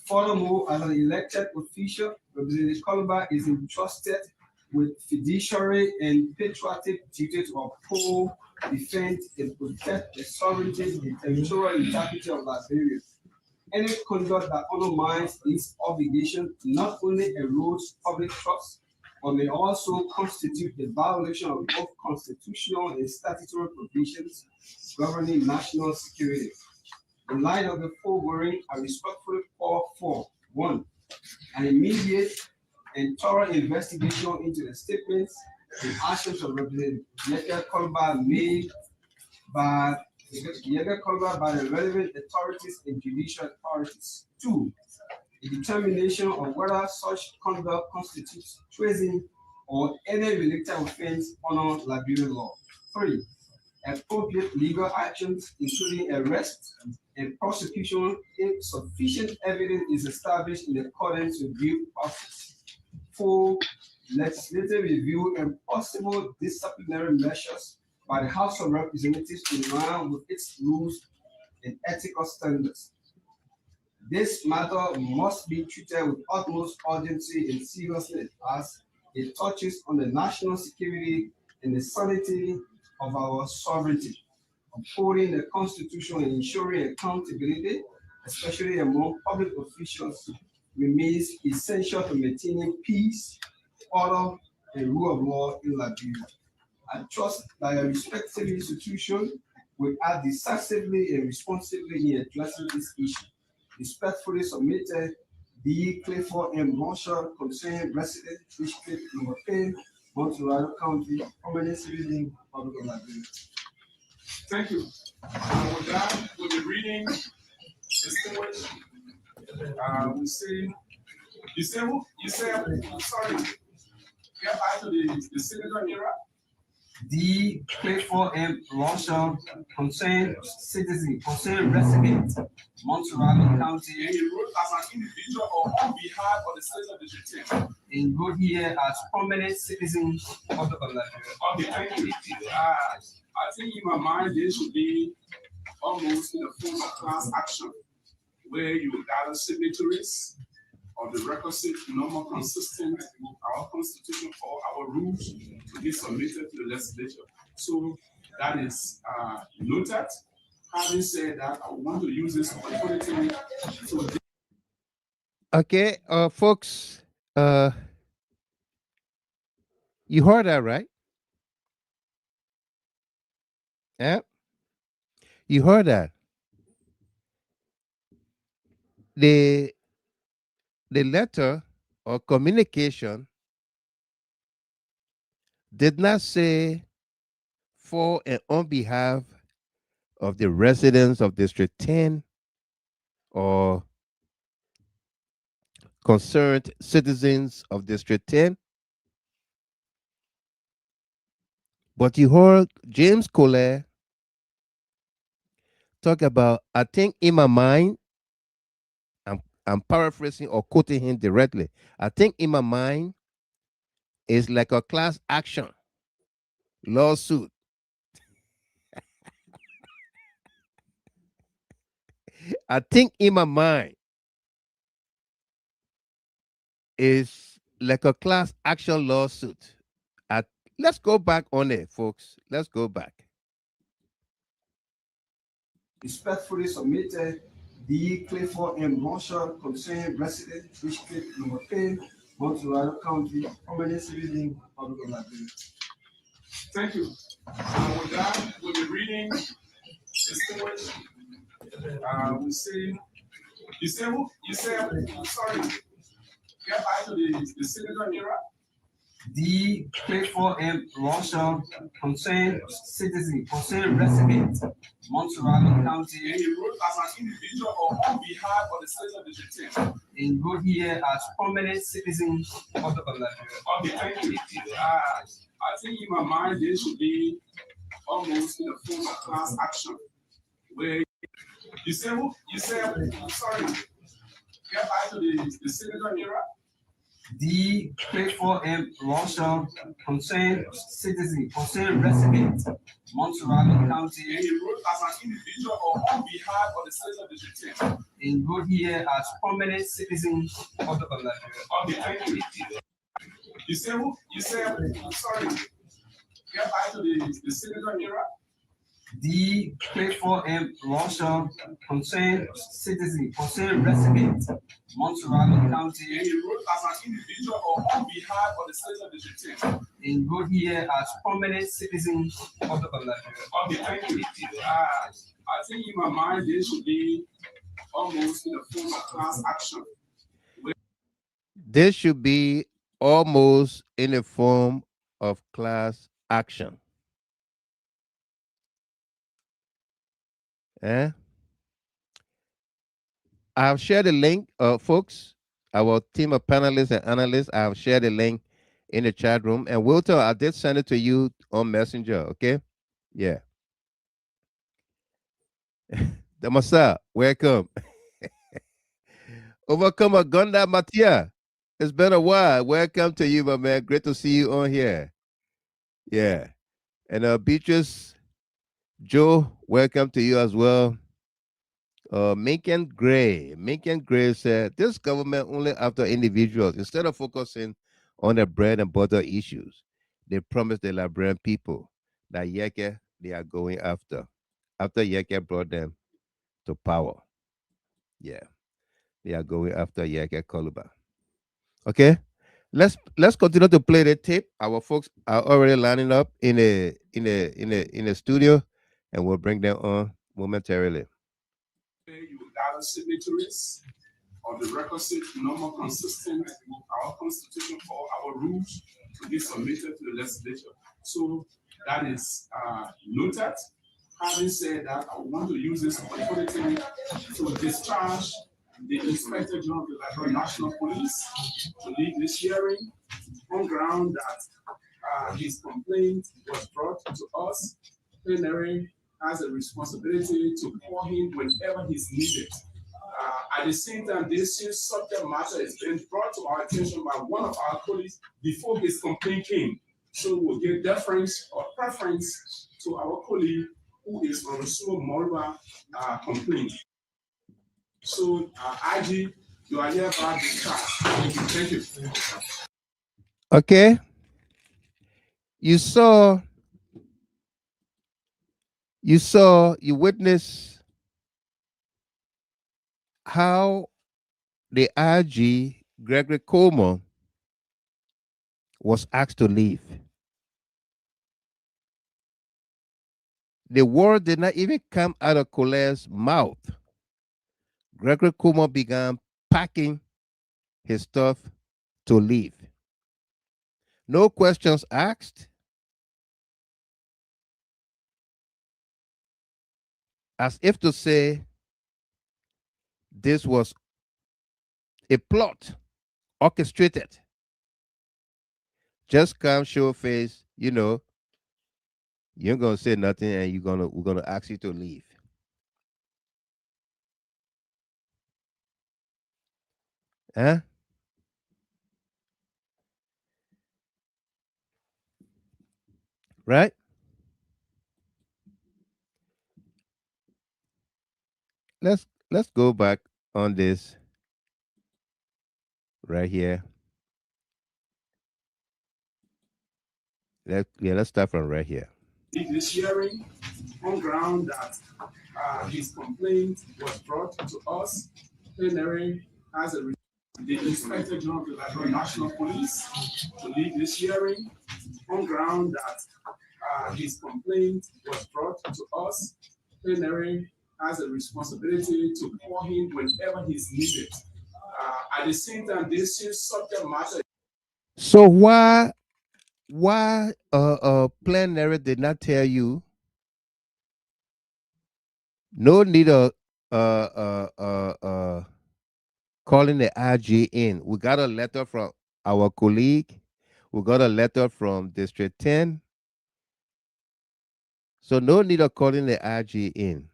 Furthermore, as an elected official, Representative Kolubah is entrusted with fiduciary and patriotic duty to uphold, defend, and protect the sovereignty and territorial integrity of Liberia. Any conduct that undermines this obligation not only erodes public trust, but may also constitute a violation of both constitutional and statutory provisions governing national security. In light of the foregoing, I respectfully call for 1. An immediate and thorough investigation into the statements and actions of Representative Yekeh Kolubah made by the relevant authorities and judicial authorities. 2. A determination of whether such conduct constitutes treason or any related offense under Liberian law. 3. Appropriate legal actions, including arrest and prosecution, if sufficient evidence is established in accordance with due process. 4. legislative review, and possible disciplinary measures by the House of Representatives in line with its rules and ethical standards. This matter must be treated with utmost urgency and seriousness as it touches on the national security and the sanity of our sovereignty. Upholding the Constitution and ensuring accountability, especially among public officials, remains essential to maintaining peace, order, and rule of law in Liberia. I trust that your respective institutions will act decisively and responsibly in addressing this issue. Respectfully submitted, D. Clifford M. Marshall, concerning resident district number 10, Montserrat County, permanent citizen, Republic of Liberia. Thank you. With that, we'll be reading distinguished. We say, sorry, get back to the senator era. D. Clifford M. Marshall, concerned citizen, concerned resident, Montserrat County. And he wrote as an individual or on behalf of the state of the District. And wrote here as permanent citizen of the Liberia. Okay, thank you. I think in my mind, this should be almost in the form of class action, where you will gather signatories of the requisite number consistent with our constitution or our rules to be submitted to the legislature. So that is noted. Having said that, I want to use this opportunity to. Okay, folks, you heard that, right? Yeah, you heard that. The letter or communication did not say for and on behalf of the residents of District 10 or concerned citizens of District 10. But you heard James Kolleh talk about, I think in my mind, I'm paraphrasing or quoting him directly. I think in my mind is like a class action lawsuit. I think in my mind is like a class action lawsuit. Let's go back on it, folks. Let's go back. Respectfully submitted, D. Clifford M. Marshall, concerning resident district number 10, Montserrat County, permanent citizen, Republic of Liberia. Thank you. With that, we'll be reading distinguished. We say, sorry, get back to the senator era. D. Clifford M. Marshall, concerned citizen, concerned resident, Montserrat County. And he wrote as an individual or on behalf of the state of the District. And wrote here as permanent citizen of the Liberia. Okay, thank you. I think in my mind, this should be almost in the form of class action, where sorry, get back to the senator era. D. Clifford M. Marshall, concerned citizen, concerned resident, Montserrat County. And he wrote as an individual or on behalf of the state of the District. And wrote here as permanent citizen of the Liberia. Okay, thank you. Sorry, get back to the senator era. D. Clifford M. Marshall, concerned citizen, concerned resident, Montserrat County. And he wrote as an individual or on behalf of the state of the District. And wrote here as permanent citizen of the Liberia. Okay, thank you. I think in my mind, this should be almost in the form of class action. This should be almost in the form of class action. I've shared the link, folks. Our team of panelists and analysts, I've shared the link in the chat room. And Wilton, I did send it to you on Messenger, okay? Yeah. Damasa, welcome. Overcomer Gonda Matia. It's been a while. Welcome to you, my man. Great to see you on here. Yeah. And Beatrice, Joe, welcome to you as well. Minkin Gray. Minkin Gray said this government only after individuals instead of focusing on the bread and butter issues. They promised the Liberian people that Yekeh they are going after. After Yekeh brought them to power. Yeah. They are going after Yekeh Kolubah. Okay? Let's continue to play the tape. Our folks are already lining up in a studio, and we'll bring them on momentarily. You will gather signatories of the requisite number consistent with our constitution or our rules to be submitted to the legislature. So that is noted. Having said that, I want to use this opportunity to discharge the Inspector General of the Liberia National Police to lead this hearing on ground that his complaint was brought to us. Plenary has a responsibility to call him whenever he's needed. At the same time, this subject matter is being brought to our attention by one of our colleagues before his complaint came. So we'll give deference or preference to our colleague who is on a slow Moruba complaint. So, IG, you are hereby discharged. Thank you. Okay. You you witnessed how the IG Gregory Coleman was asked to leave. The word did not even come out of Kolleh's mouth. Gregory Coleman began packing his stuff to leave. No questions asked, as if to say this was a plot orchestrated. Just come, show face, you ain't gonna say nothing, and we're gonna ask you to leave. Huh? Right? Let's go back on this right here. Let's start from right here. This hearing on ground that his complaint was brought to us. Plenary has a the Inspector General of the Liberia National Police to lead this hearing on ground that his complaint was brought to us. Plenary has a responsibility to call him whenever he's needed. At the same time, this subject matter. So why plenary did not tell you no need of calling the IG in? We got a letter from our colleague. We got a letter from District 10. So no need of calling the IG in.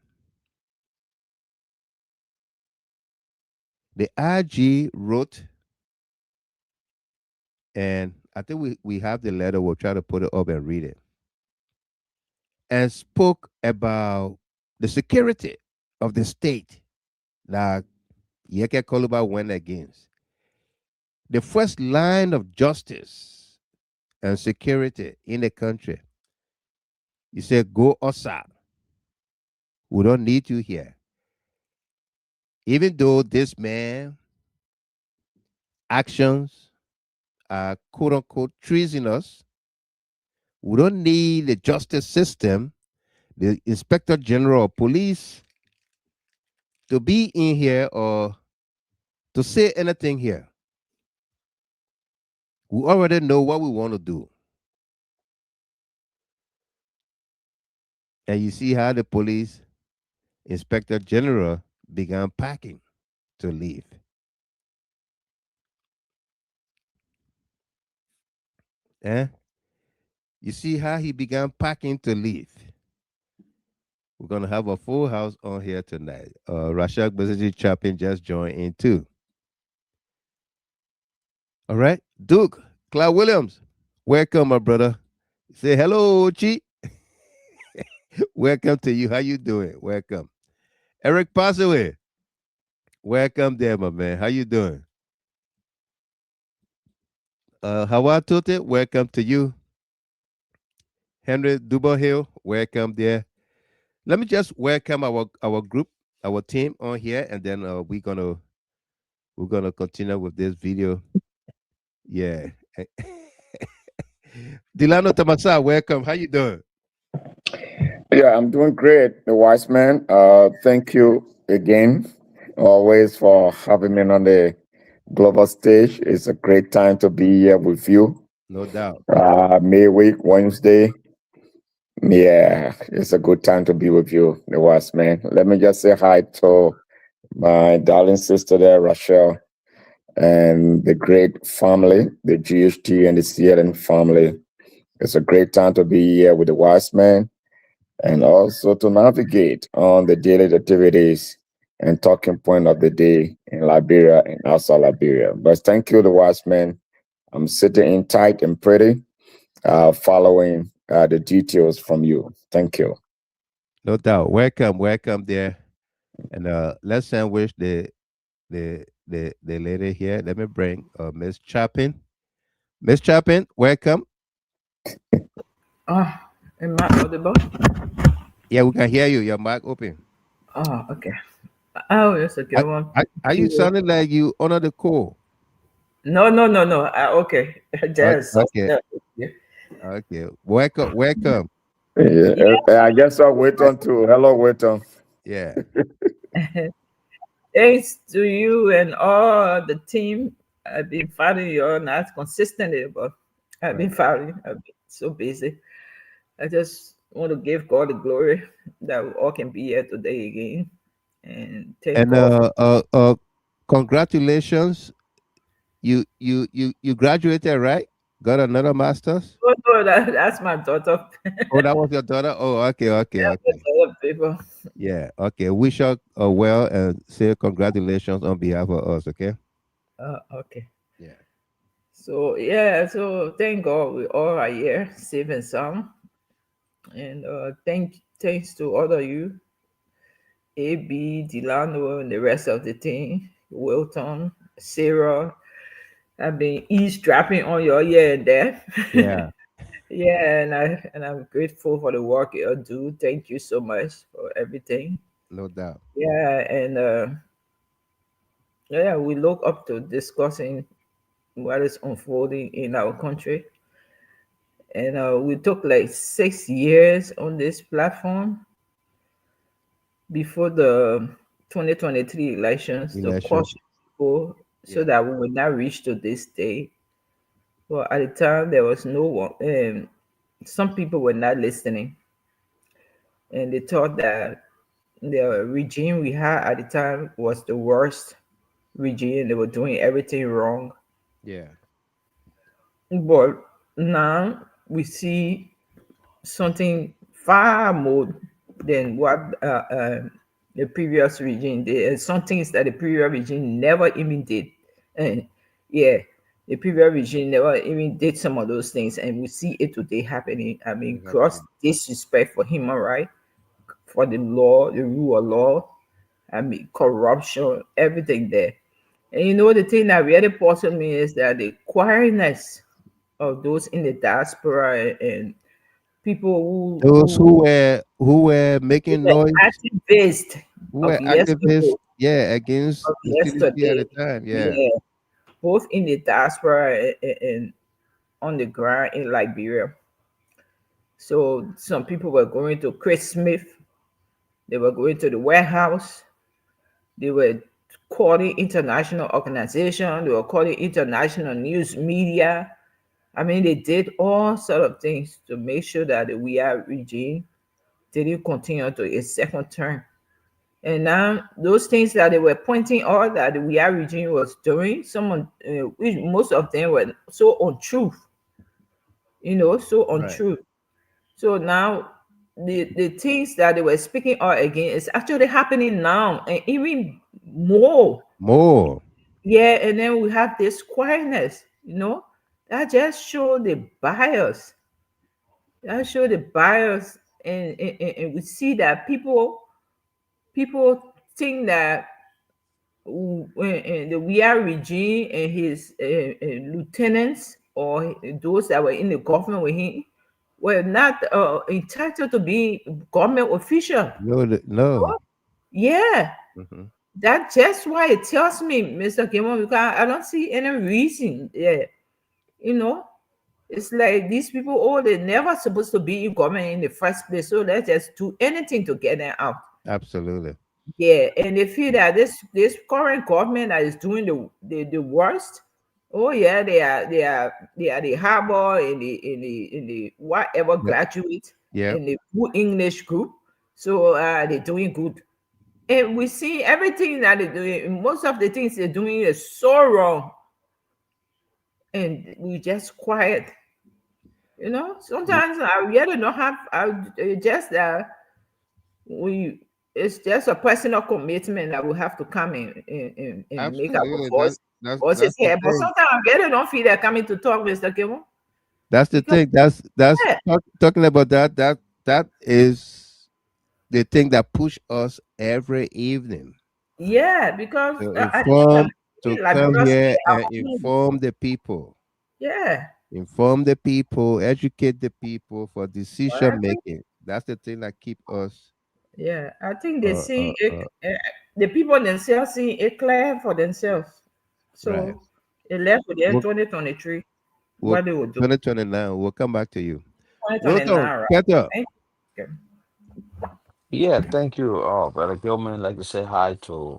The IG wrote, and I think we have the letter. We'll try to put it up and read it. And spoke about the security of the state that Yekeh Kolubah went against. The first line of justice and security in the country. You said, go outside. We don't need you here. Even though this man actions are quote unquote treasonous, we don't need the justice system, the inspector general of police, to be in here or to say anything here. We already know what we want to do. And you see how the police inspector general began packing to leave. Eh? You see how he began packing to leave. We're going to have a full house on here tonight. Rashad Bazaji Chapin just joined in too. All right. Duke, Clyde Williams, welcome, my brother. Say hello, Chi. Welcome to you. How you doing? Welcome. Eric Passaway, welcome there, my man. How you doing? Hawa Tote, welcome to you. Henry Dubohill, welcome there. Let me just welcome our group, our team on here, and then we're gonna continue with this video. Yeah. Delano Tamasa, welcome. How you doing? Yeah, I'm doing great, the wise man. Thank you again, always for having me on the global stage. It's a great time to be here with you. No doubt. May week, Wednesday. Yeah, it's a good time to be with you, the wise man. Let me just say hi to my darling sister there, Rachel, and the great family, the GHT and the CLN family. It's a great time to be here with the wise man and also to navigate on the daily activities and talking point of the day in Liberia and outside Liberia. But thank you, the wise man. I'm sitting in tight and pretty, following the details from you. Thank you. No doubt. Welcome there. And let's sandwich the lady here. Let me bring Miss Chapin. Miss Chapin, welcome. Oh, am I audible? Yeah, we can hear you. Your mic open. Oh, okay. Oh, yes, okay. Are, One. are you sounding like you honor the call? No. Okay. Just Okay. Okay. Welcome. Yeah, I guess I'll wait on too. Hello, wait on. Yeah. thanks to you and all the team. I've been following you all not consistently, but I've been Right. following. I've been so busy. I just want to give God the glory that we all can be here today again, and thank And God for. congratulations. You graduated, right? Got another master's? Oh, no, that's my daughter. Oh, that was your daughter? Oh, okay. Other people. Yeah, okay. Wish her well and say congratulations on behalf of us, okay? Okay. Yeah. So yeah, so thank God we all are here, safe and sound. And thanks to all of you, AB, Delano, and the rest of the team, Wilton, Sarah. I've been eavesdropping on your here and there. Yeah, Yeah, and I'm grateful for the work you do. Thank you so much for everything. no doubt. Yeah, and yeah, we look up to discussing what is unfolding in our country. And we took like 6 years on this platform before the 2023 elections to Elections. caution people so Yeah. that we would not reach to this day. Well, at the time, there was no one, some people were not listening, and they thought that the regime we had at the time was the worst regime. They were doing everything wrong. Yeah. But now we see something far more than what the previous regime did, and some things that the previous regime never even did. And yeah, the previous regime never even did some of those things, and we see it today happening. I mean, It's gross happening. disrespect for human right, for the law, the rule of law. I mean, corruption, everything there. And you know, the thing that really puzzles me is that the quietness of those in the diaspora and people Those who were who making were noise, activists who of were activists, yesterday, yeah, against of stupidity at yesterday, the time. Yeah. yeah, both in the diaspora and on the ground in Liberia. So some people were going to Chris Smith, they were going to the warehouse, they were calling international organization, they were calling international news media. I mean, they did all sort of things to make sure that the we are regime didn't continue to a second term. And now those things that they were pointing out that the Weah regime was doing, which most of them were so untrue, so Right. untrue. So now the things that they were speaking out again is actually happening now, and even more. More. Yeah, and then we have this quietness. You know, that just show the bias. That show the bias, and we see that people think that when the Weah regime and his lieutenants or those that were in the government with him were not entitled to be government official. No, no. Yeah, Mhm. that's just why it tells me, Mr. Kimon, because I don't see any reason. Yeah, you know, it's like these people, oh, they're never supposed to be in government in the first place. So let's just do anything to get them out. Absolutely. Yeah, and they feel that this current government that is doing the worst. Oh yeah, they are the harbor in the whatever Yep. graduate Yep. in the good English group. So they're doing good. And we see everything that they're doing, most of the things they're doing is so wrong. And we just quiet. Yep. Sometimes I really don't have I just we it's just a personal commitment that we have to come and make our Absolutely. voices That's the heard. But thing. sometimes I really don't feel like coming to talk, Mr. Kimo. That's the Because thing. yeah, Talking about that. That is the thing that push us every evening yeah, because to at the end of inform, the to day, like come brother say, here and our home. inform the people, Yeah, educate the people for I decision think, making. That's the thing that keep us. yeah, I think they Uh, uh, see it, uh, the people themselves see it clear for themselves. right. So they left with their We'll, 2023, we'll, what they will do. 2029. We'll come back to you. Wilton, 2029, right? get up. Thank you. Yeah, thank you, Brother Gilman. Like to say hi to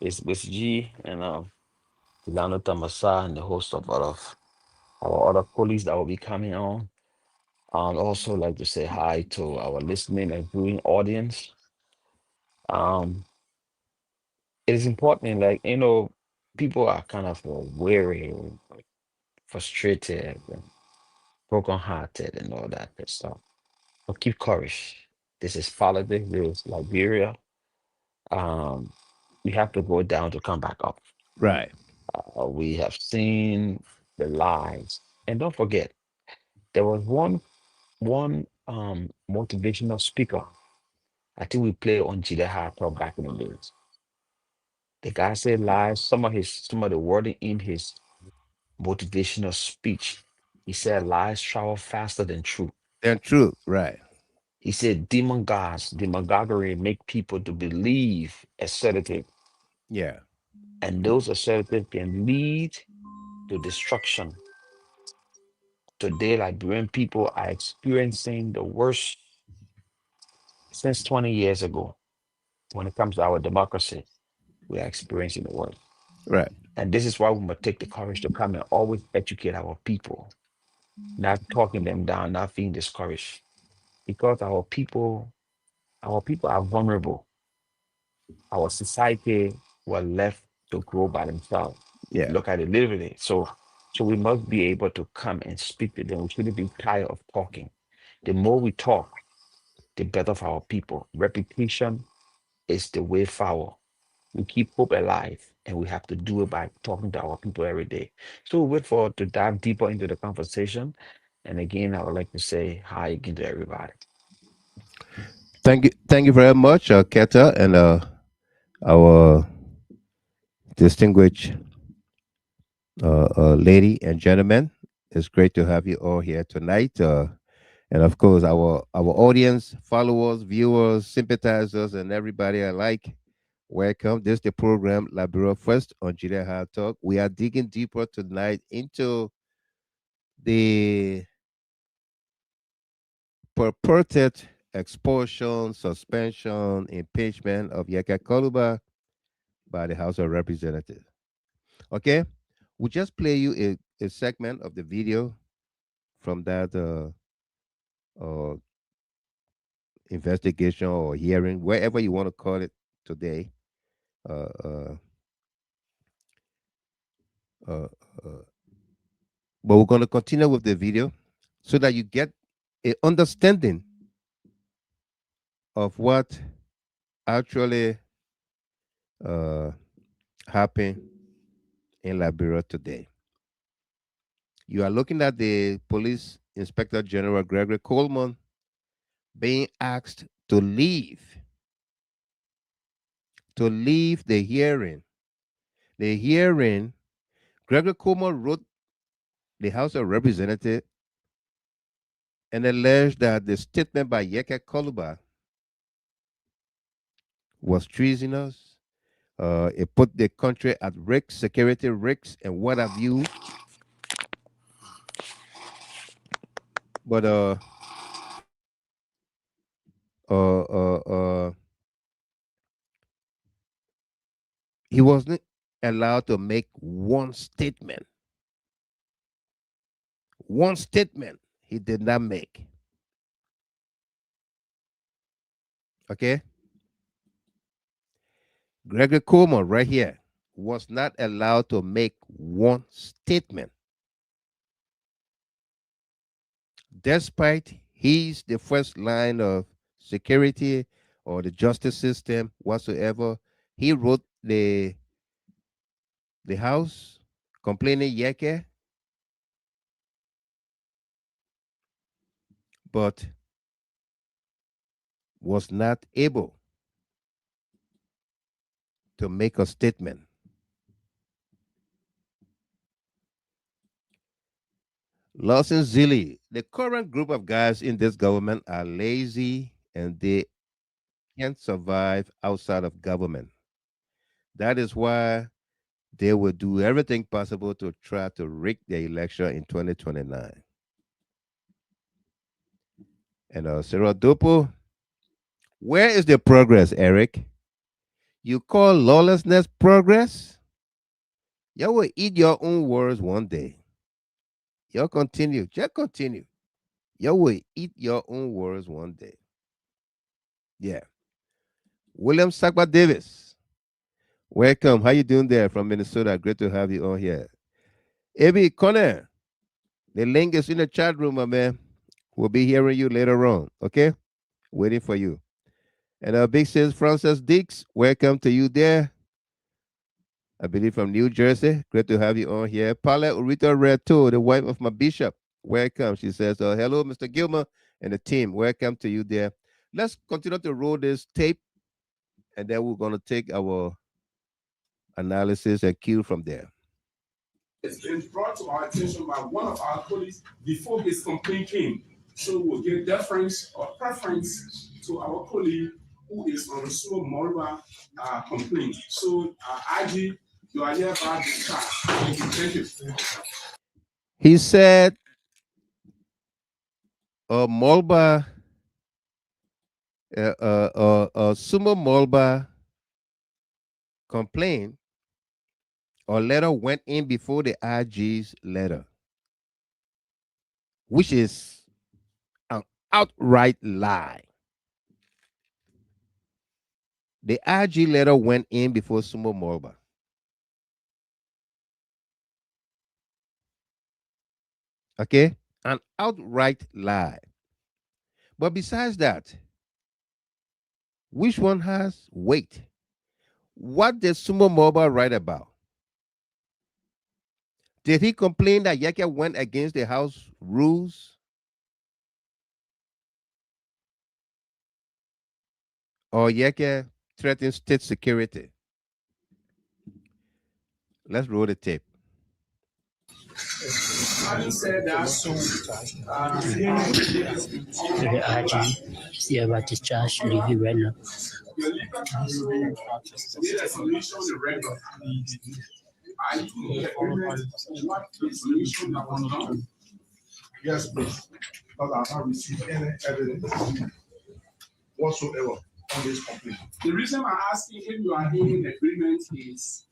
Miss G and Lano Tamasa and the host of our other colleagues that will be coming on. Also like to say hi to our listening and viewing audience. Um, it is important, like people are kind of weary, frustrated, and broken-hearted, and all that good stuff. But keep courage. This is politics. This is Liberia. Um, we have to go down to come back up. Right. We have seen the lies, and don't forget there was one motivational speaker. I think we played on Jide Talk back in the days. The guy said lies. Some of the wording in his motivational speech. He said lies travel faster than truth. And truth. Right. He said demon gods, demagoguery make people to believe assertive, Yeah. and those assertive can lead to destruction. Today, Liberian people are experiencing the worst since 20 years ago. When it comes to our democracy, we are experiencing the worst. Right. And this is why we must take the courage to come and always educate our people, not talking them down, not being discouraged. Because our people are vulnerable. Our society were left to grow by themselves. Yeah. Look at it literally. So we must be able to come and speak to them. We shouldn't be tired of talking. The more we talk, the better for our people. Reputation is the way forward. We keep hope alive, and we have to do it by talking to our people every day. So we wait for to dive deeper into the conversation. And again, I would like to say hi again to everybody. Thank you very much, Keta, and our distinguished lady and gentlemen. It's great to have you all here tonight. And of course, our audience, followers, viewers, sympathizers, and everybody alike. Welcome. This is the program Liberia First on Judea High Talk. We are digging deeper tonight into the purported expulsion, suspension, impeachment of Yekeh Kolubah by the House of Representatives. Okay, we just play you a segment of the video from that uh, investigation or hearing, wherever you want to call it today. Uh, uh, uh, uh, but we're going to continue with the video so that you get a understanding of what actually uh, happened in Liberia today. You are looking at the police inspector general Gregory Coleman being asked to leave the hearing. The hearing, Gregory Coleman wrote the House of Representatives and alleged that the statement by Yekeh Kolubah was treasonous. It put the country at risk, security risks, and what have you. But uh, uh, uh, he wasn't allowed to make one statement. One statement he did not make. Okay? Gregory Coleman, right here, was not allowed to make one statement. Despite he's the first line of security or the justice system whatsoever, he wrote the House complaining Yekeh, but was not able to make a statement. Lawson Zilli, the current group of guys in this government are lazy and they can't survive outside of government. That is why they will do everything possible to try to rig the election in 2029. And Sarah Dopo, where is the progress, Eric? You call lawlessness progress? You will eat your own words one day. You continue, just continue. You will eat your own words one day. Yeah. William Sakba Davis, welcome. How you doing there from Minnesota? Great to have you on here. Abby Connor, the link is in the chat room, my man. We'll be hearing you later on. Okay, waiting for you. And our big sis Frances Dix, welcome to you there. I believe from New Jersey. Great to have you on here. Paula Urita Reto, the wife of my bishop. Welcome. She says, hello, Mr. Gilmer and the team. Welcome to you there. Let's continue to roll this tape, and then we're going to take our analysis and cue from there. It's been brought to our attention by one of our colleagues before his complaint came. So we'll give deference or preference to our colleague who is on the slow Morba complaint. So, IG, you are hereby discharged. Thank you. He said, Molba, Sumo Molba complaint or letter went in before the IG's letter, which is an outright lie. The IG letter went in before Sumo Molba. Okay? An outright lie. But besides that, which one has weight? What did Sumo Molba write about? Did he complain that Yekeh went against the house rules? Or Yekeh threatened state security? Let's roll the tape. Having said that, The RG is hereby discharged. Leave you right now. your legal counsel made a submission on the record. Are you in agreement with what the submission that was done? Yes, please. But I have not received any evidence whatsoever on this complaint. The reason I'm asking if you are in agreement is,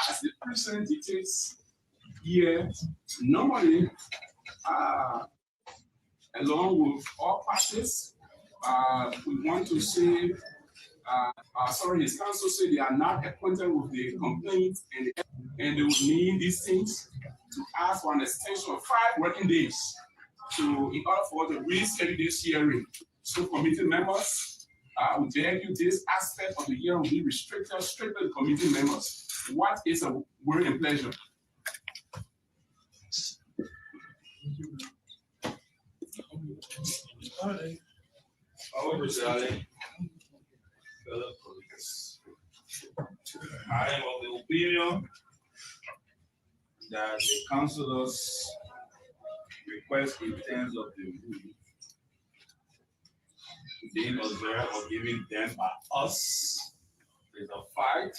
as the present dictates here, normally, along with all parties, we want to say, his counsel say they are not acquainted with the complaint and they would need these things to ask for an extension of 5 working days in order for to reschedule this hearing. So committee members, we beg you, this aspect of the hearing will be restricted strictly to committee members. What is a word and pleasure? Fellow colleagues, I am of the opinion that the councillors' request in terms of the rule being observed or given them by us is a fight.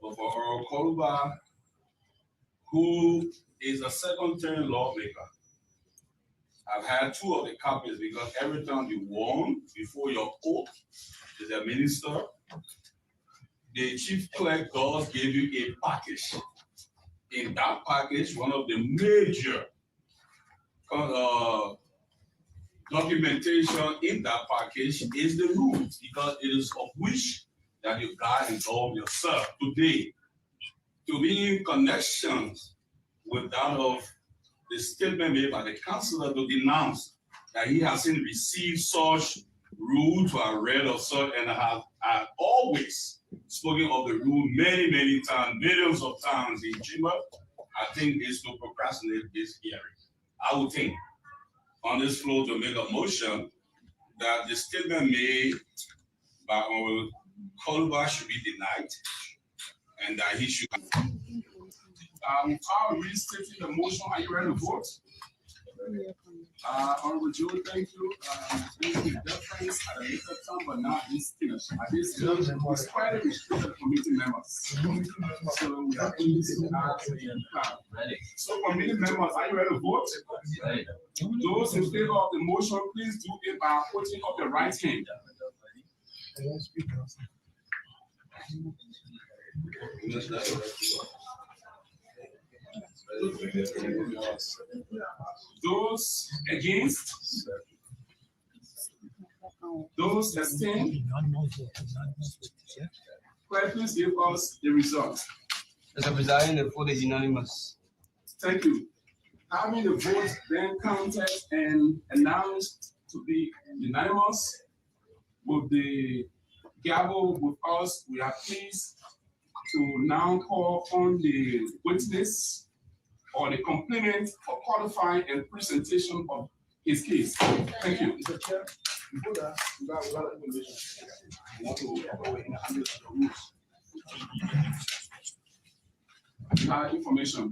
But for Yekeh Kolubah, who is a second-term lawmaker, I've had two of the copies because every time you won before your oath as a minister, the chief clerk does give you a package. In that package, one of the major documentation in that package is the rules, because it is of which that you got involved yourself today. To be in connections with that of the statement made by the councillor to denounce that he hasn't received such rule to have read of such, and I have always spoken of the rule many, many times, millions of times in Jima. I think is to procrastinate this hearing. I would think on this floor to make a motion that the statement made by Yekeh Kolubah should be denied, and that he should. I'll restate the motion. Are you ready to vote? Honorable Joe, thank you. The difference at a later time, but not this stage. At this stage, it's quite a restricted committee members. So we are in this So committee members, are you ready to vote? Those in favor of the motion, please do it by putting up your right hand. Those against? Those abstain? Please give us the result. Mr. President, the vote is unanimous. Thank you. Having the vote then counted and announced to be unanimous, with the gavel with us, we are pleased to now call on the witness or the complainant for qualifying and presentation of his case. Thank you. Mr. Chair, before that, we got information. I want to go in under the rules. Information.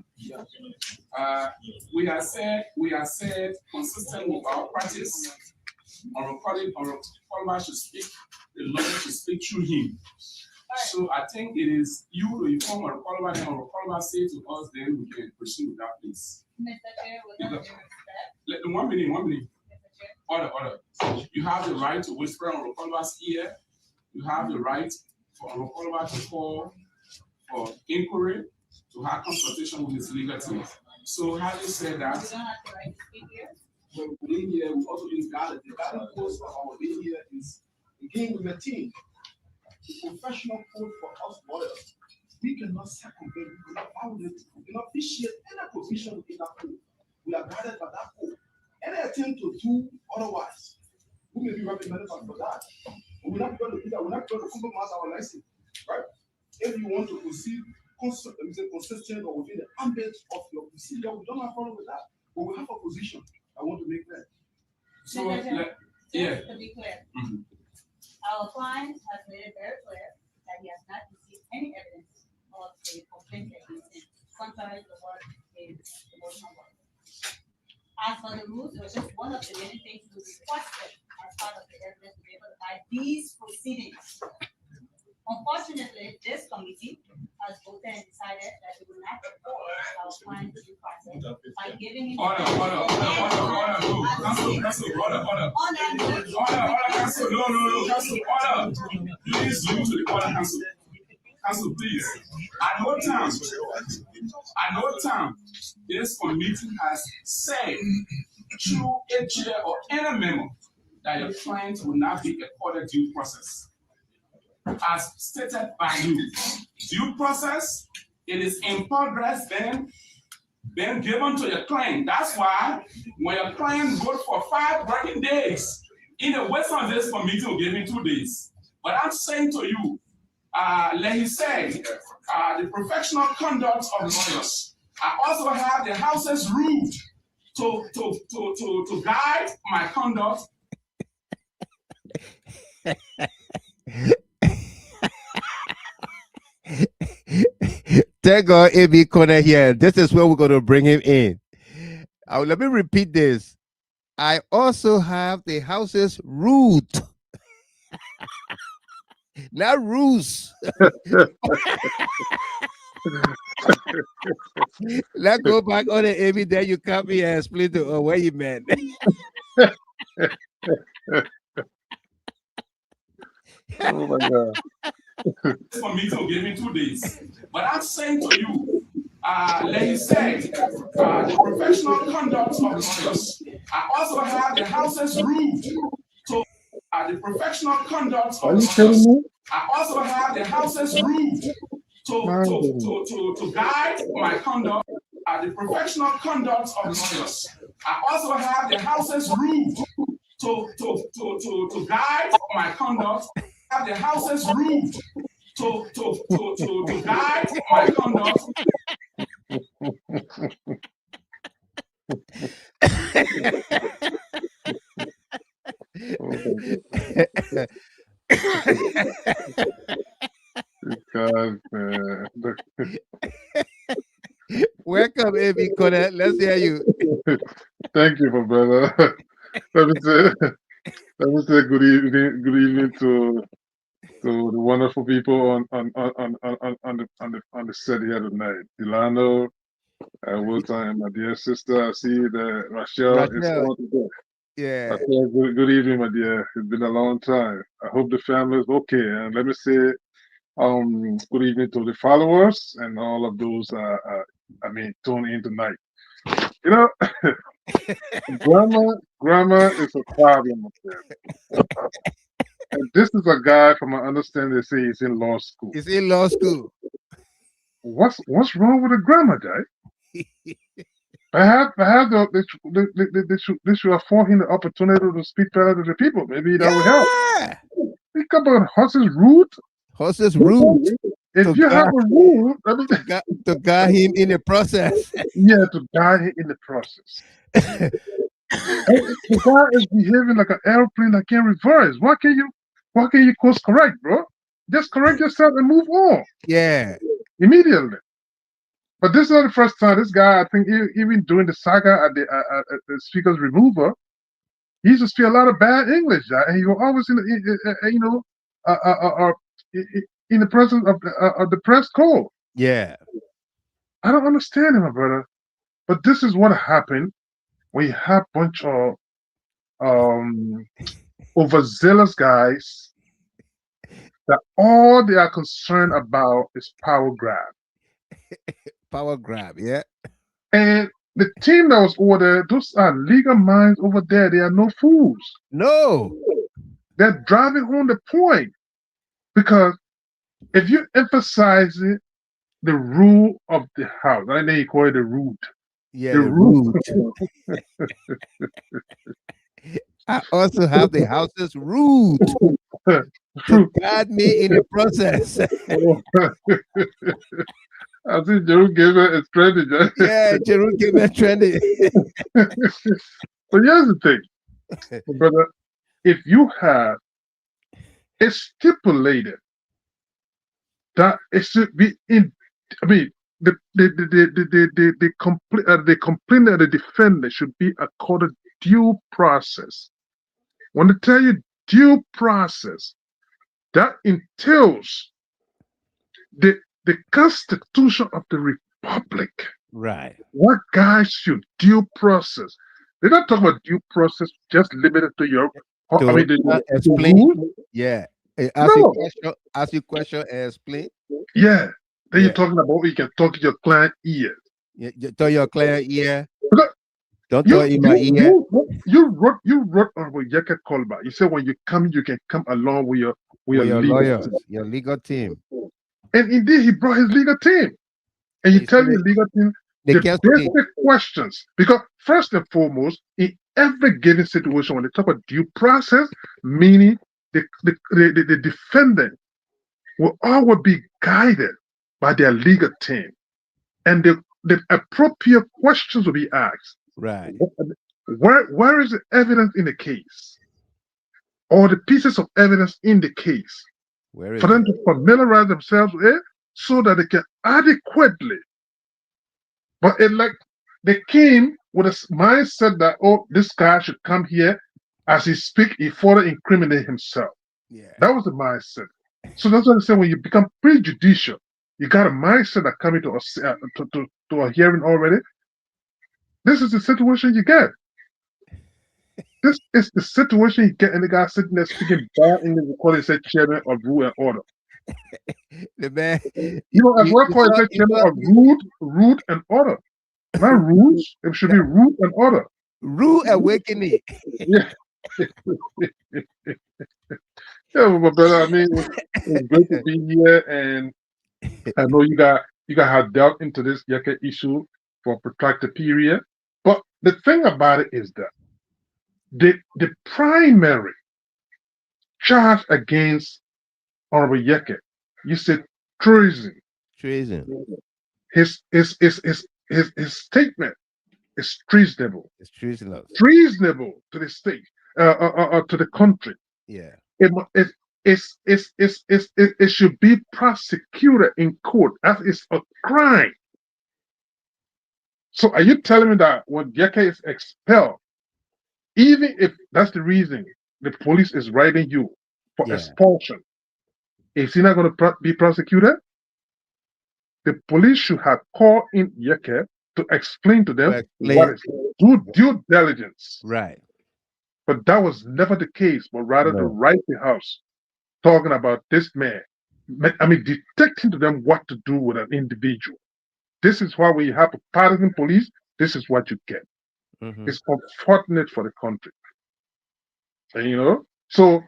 We are said consistent with our practice. On recording, Kolleh should speak, the lawyer should speak through him. So I think it is you to inform Yekeh Kolubah, and Yekeh Kolubah say to us, then we can proceed with that, please. Mr. Chair, with all due respect. 1 minute, 1 minute. Mr. Chair. Order. You have the right to whisper on Yekeh Kolubah's ear. You have the right for Yekeh Kolubah to call for inquiry, to have consultation with his legal team. So having said that, You don't have the right to speak here. when we in here, we also use guidance. The guidance course for our being here is again with a team. The professional code for us lawyers. We cannot circumvent, we cannot violate, we cannot vitiate any provision within that code. We are guided by that code. Any attempt to do otherwise, we may be reprimanded for that. But we're not going to do that. We're not going to compromise our license, right? If you want to proceed consistent or within the ambit of your procedure, we don't have a problem with that. But we have a position I want to make that. So, Just to be clear, our client has made it very clear that he has not received any evidence of a complaint against him, contrary to what is the motion was. As for the rules, it was just one of the many things we requested as part of the evidence to be able to guide these proceedings. Unfortunately, this committee has voted and decided that it will not support our client's due process by giving him. Order. Please use the order, council. Council, please. At no time, this committee has said through a chair or any member that your client will not be accorded due process. As stated by you, due process, it is in progress then given to your client. That's why when your client vote for 5 working days, in the Western this committee will give him 2 days. But I'm saying to you, let me say, the professional conduct of lawyers. I also have the House's rule to guide my conduct. Thank God, AB Kolleh here. This is where we're going to bring him in. Let me repeat this. I also have the house's root, not rules. Let's go back on the AB. Then you come here and explain to what you meant. Oh my God. For me to give me 2 days. But I'm saying to you, like you said, the professional conduct of lawyers. I also have the house's root. So the professional conduct Are of you kidding lawyers. me? I also have the house's root to guide my conduct. The professional conduct of lawyers. I also have the house's root to guide my conduct. I have the house's root to guide my conduct. God, man. Welcome, AB Kolleh. Let's hear you. Thank you, my brother. Let me say good evening to the wonderful people on the set here tonight. Delano, Wilton, and my dear sister. I see that Rachel is Rachel. on today. Yeah. Rachel, good evening, my dear. It's been a long time. I hope the family is okay. And let me say good evening to the followers and all of those tuning in tonight. You know, grammar is a problem up there. And this is a guy, from my understanding, they say he's in law school. He's in law school. What's wrong with the grammar guy? Perhaps they should afford him the opportunity to speak better to the people. Maybe that will help. Think about horse's root. Horse's root. If you have a root, to guide him in the process. Yeah, to guide him in the process. The guy is behaving like an airplane that can't reverse. Why can't you course correct, bro? Just correct yourself and move on. Yeah. Immediately. But this is not the first time. This guy, I think, even during the saga at the speaker's removal, he used to speak a lot of bad English, and he was always in the presence of the press corps. Yeah. I don't understand him, my brother. But this is what happened when you have a bunch of overzealous guys that all they are concerned about is power grab. Power grab, yeah. And the team that was over there, those are legal minds over there. They are no fools. No. They're driving home the point. Because if you emphasize it, the rule of the house, I know you call it the root. Yeah, the root. I also have the house's root to guide me in the process. I think Jeru gave it a trending. Yeah, Jeru gave it trending. But here's the thing, brother. If you have it stipulated that it should be in, I mean, the complaint of the defendant should be accorded due process. When they tell you due process, that entails the Constitution of the Republic. Right. What guides you? Due process. They're not talking about due process just limited to your. Explain. Yeah. Ask you question and explain. Yeah. Then you're talking about you can talk to your client ear. Yeah, tell your client ear. Don't talk in my ear. You wrote on Yekeh Kolubah. You said when you come, you can come along with your lawyers, your legal team. And indeed, he brought his legal team. And you tell your legal team the basic questions. Because first and foremost, in every given situation, when they talk about due process, meaning the defendant will always be guided by their legal team. And the appropriate questions will be asked. Right. Where is the evidence in the case, or the pieces of evidence in the case, Where for is them it? to familiarize themselves with it, so that they can adequately. But it like they came with a mindset that, oh, this guy should come here as he speak, he further incriminate himself. Yeah. That was the mindset. So that's what I'm saying. When you become prejudicial, you got a mindset that coming to a hearing already. This is the situation you get. This is the situation you get, and the guy sitting there speaking bad English, we call it say chairman of rule and order. The man, You know, as well you call it saw, say chairman of rude and order. Not rules. It should be rude and order. rude awakening. Yeah. Yeah, but brother, I mean, it's great to be here, and I know you got have delved into this Yekeh issue for a protracted period. But the thing about it is that the primary charge against Honorable Yekeh, you said treason. Treason. His statement is treasonable. It's treasonous. Treasonable to the state, to the country. Yeah. It, mu- it should be prosecuted in court. That is a crime. So are you telling me that when Yekeh is expelled, even if that's the reason the police is writing you for Yeah. expulsion, is he not going to be prosecuted? The police should have called in Yekeh to explain to them what is due diligence. Right. But that was never the case, but rather to No. write the house talking about this man. I mean, dictating to them what to do with an individual. This is why when you have a partisan police, this is what you get. Mhm. It's unfortunate for the country. And, you know, so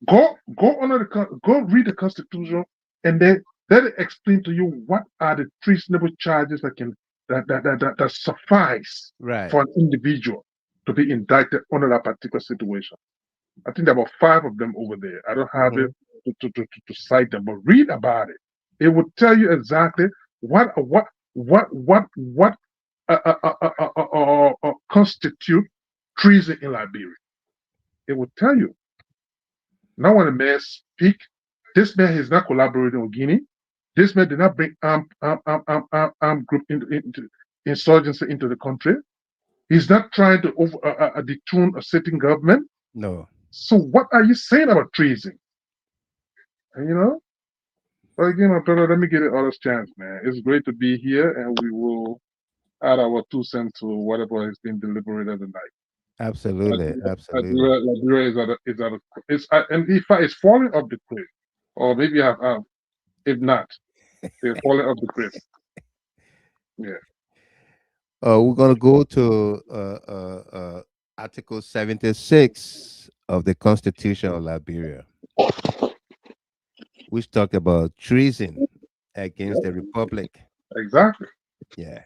go read the Constitution, and then let it explain to you what are the treasonable charges that suffice Right. for an individual to be indicted under that particular situation. I think there are about 5 of them over there. I don't have it to cite them, but read about it. It will tell you exactly what constitute treason in Liberia. It will tell you. Now, when a man speak, this man is not collaborating with Guinea. This man did not bring armed group into insurgency into the country. He's not trying to dethrone a sitting government. No. So what are you saying about treason? And, you know, but again, my brother, let me give it all this chance, man. It's great to be here, and we will add our 2 cents to whatever has been deliberated tonight. Absolutely. Absolutely. Liberia and if it's falling off the cliff, or maybe if not, they're falling off the cliff. Yeah. We're gonna go to Article 76 of the Constitution of Liberia, which talk about treason against the republic. Exactly. Yeah.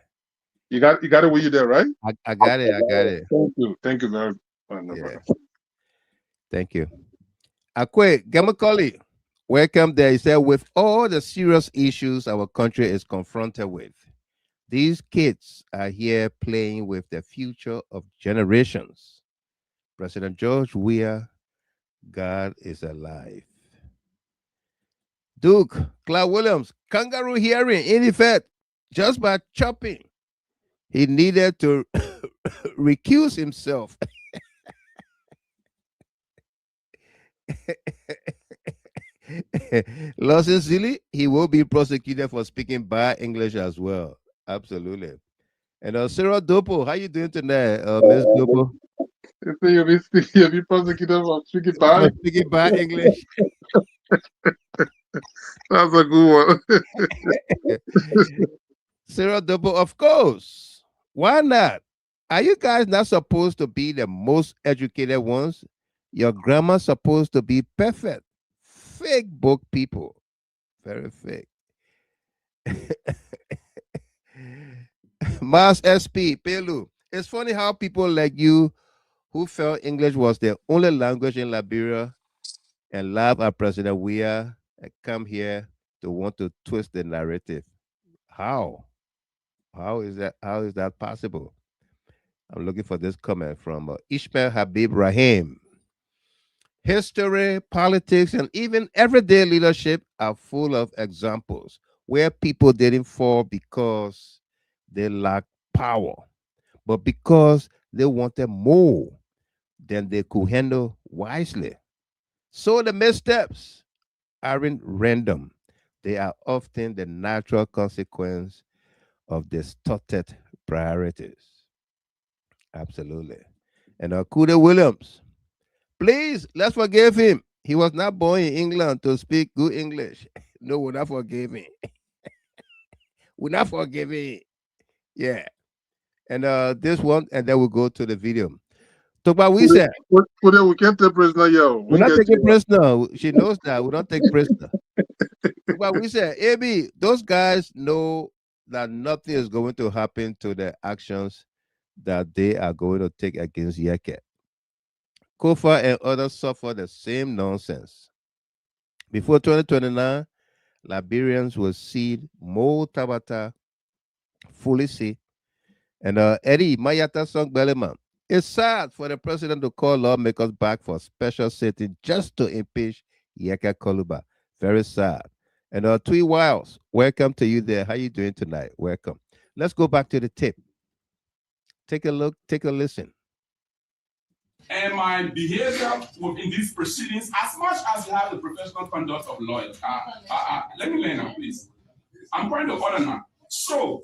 You got it with you there, right? I got it. I got it. Thank you. Thank you very much. Yeah. Thank you. Akwe Gamakoli, welcome there. He said, with all the serious issues our country is confronted with, these kids are here playing with the future of generations. President George Weah, God is alive. Duke, Clark Williams, kangaroo hearing in effect, just by chopping. He needed to recuse himself. Lawson Zilly, he will be prosecuted for speaking bad English as well. Absolutely. And Sarah Dopo, how you doing tonight, Miss Dopo? You say you'll be prosecuted for speaking For bad? speaking bad English. That's a good one. Sarah Dopo, of course. Why not? Are you guys not supposed to be the most educated ones? Your grammar's supposed to be perfect. Fake book people. Very fake. Mars SP, Pelu. It's funny how people like you who felt English was the only language in Liberia and laugh at President Weah and come here to want to twist the narrative. How? How is that possible? I'm looking for this comment from Ishmael Habib Rahim. History, politics, and even everyday leadership are full of examples where people didn't fall because they lacked power, but because they wanted more than they could handle wisely. So the missteps aren't random, they are often the natural consequence of distorted priorities. Absolutely. And Kuda Williams, please, let's forgive him. He was not born in England to speak good English. No, we're not forgiving. We're not forgiving. Yeah. And this one, and then we'll go to the video. Talk about we said. We can't take prisoner, yo. We're not taking prisoner. She knows that. We don't take prisoner. But we said, AB, those guys know that nothing is going to happen to the actions that they are going to take against Yekeh. Kofa and others suffer the same nonsense. Before 2029, Liberians will see Mo Tabata fully see. And Eddie Mayata Song Belleman. It's sad for the president to call lawmakers back for special sitting just to impeach Yekeh Kolubah. Very sad. And Twee Wiles, welcome to you there. How you doing tonight? Welcome. Let's go back to the tip. Take a look, take a listen. And my behavior in these proceedings, as much as you have the professional conduct of lawyers. Let me learn now, please. I'm going to order now. So,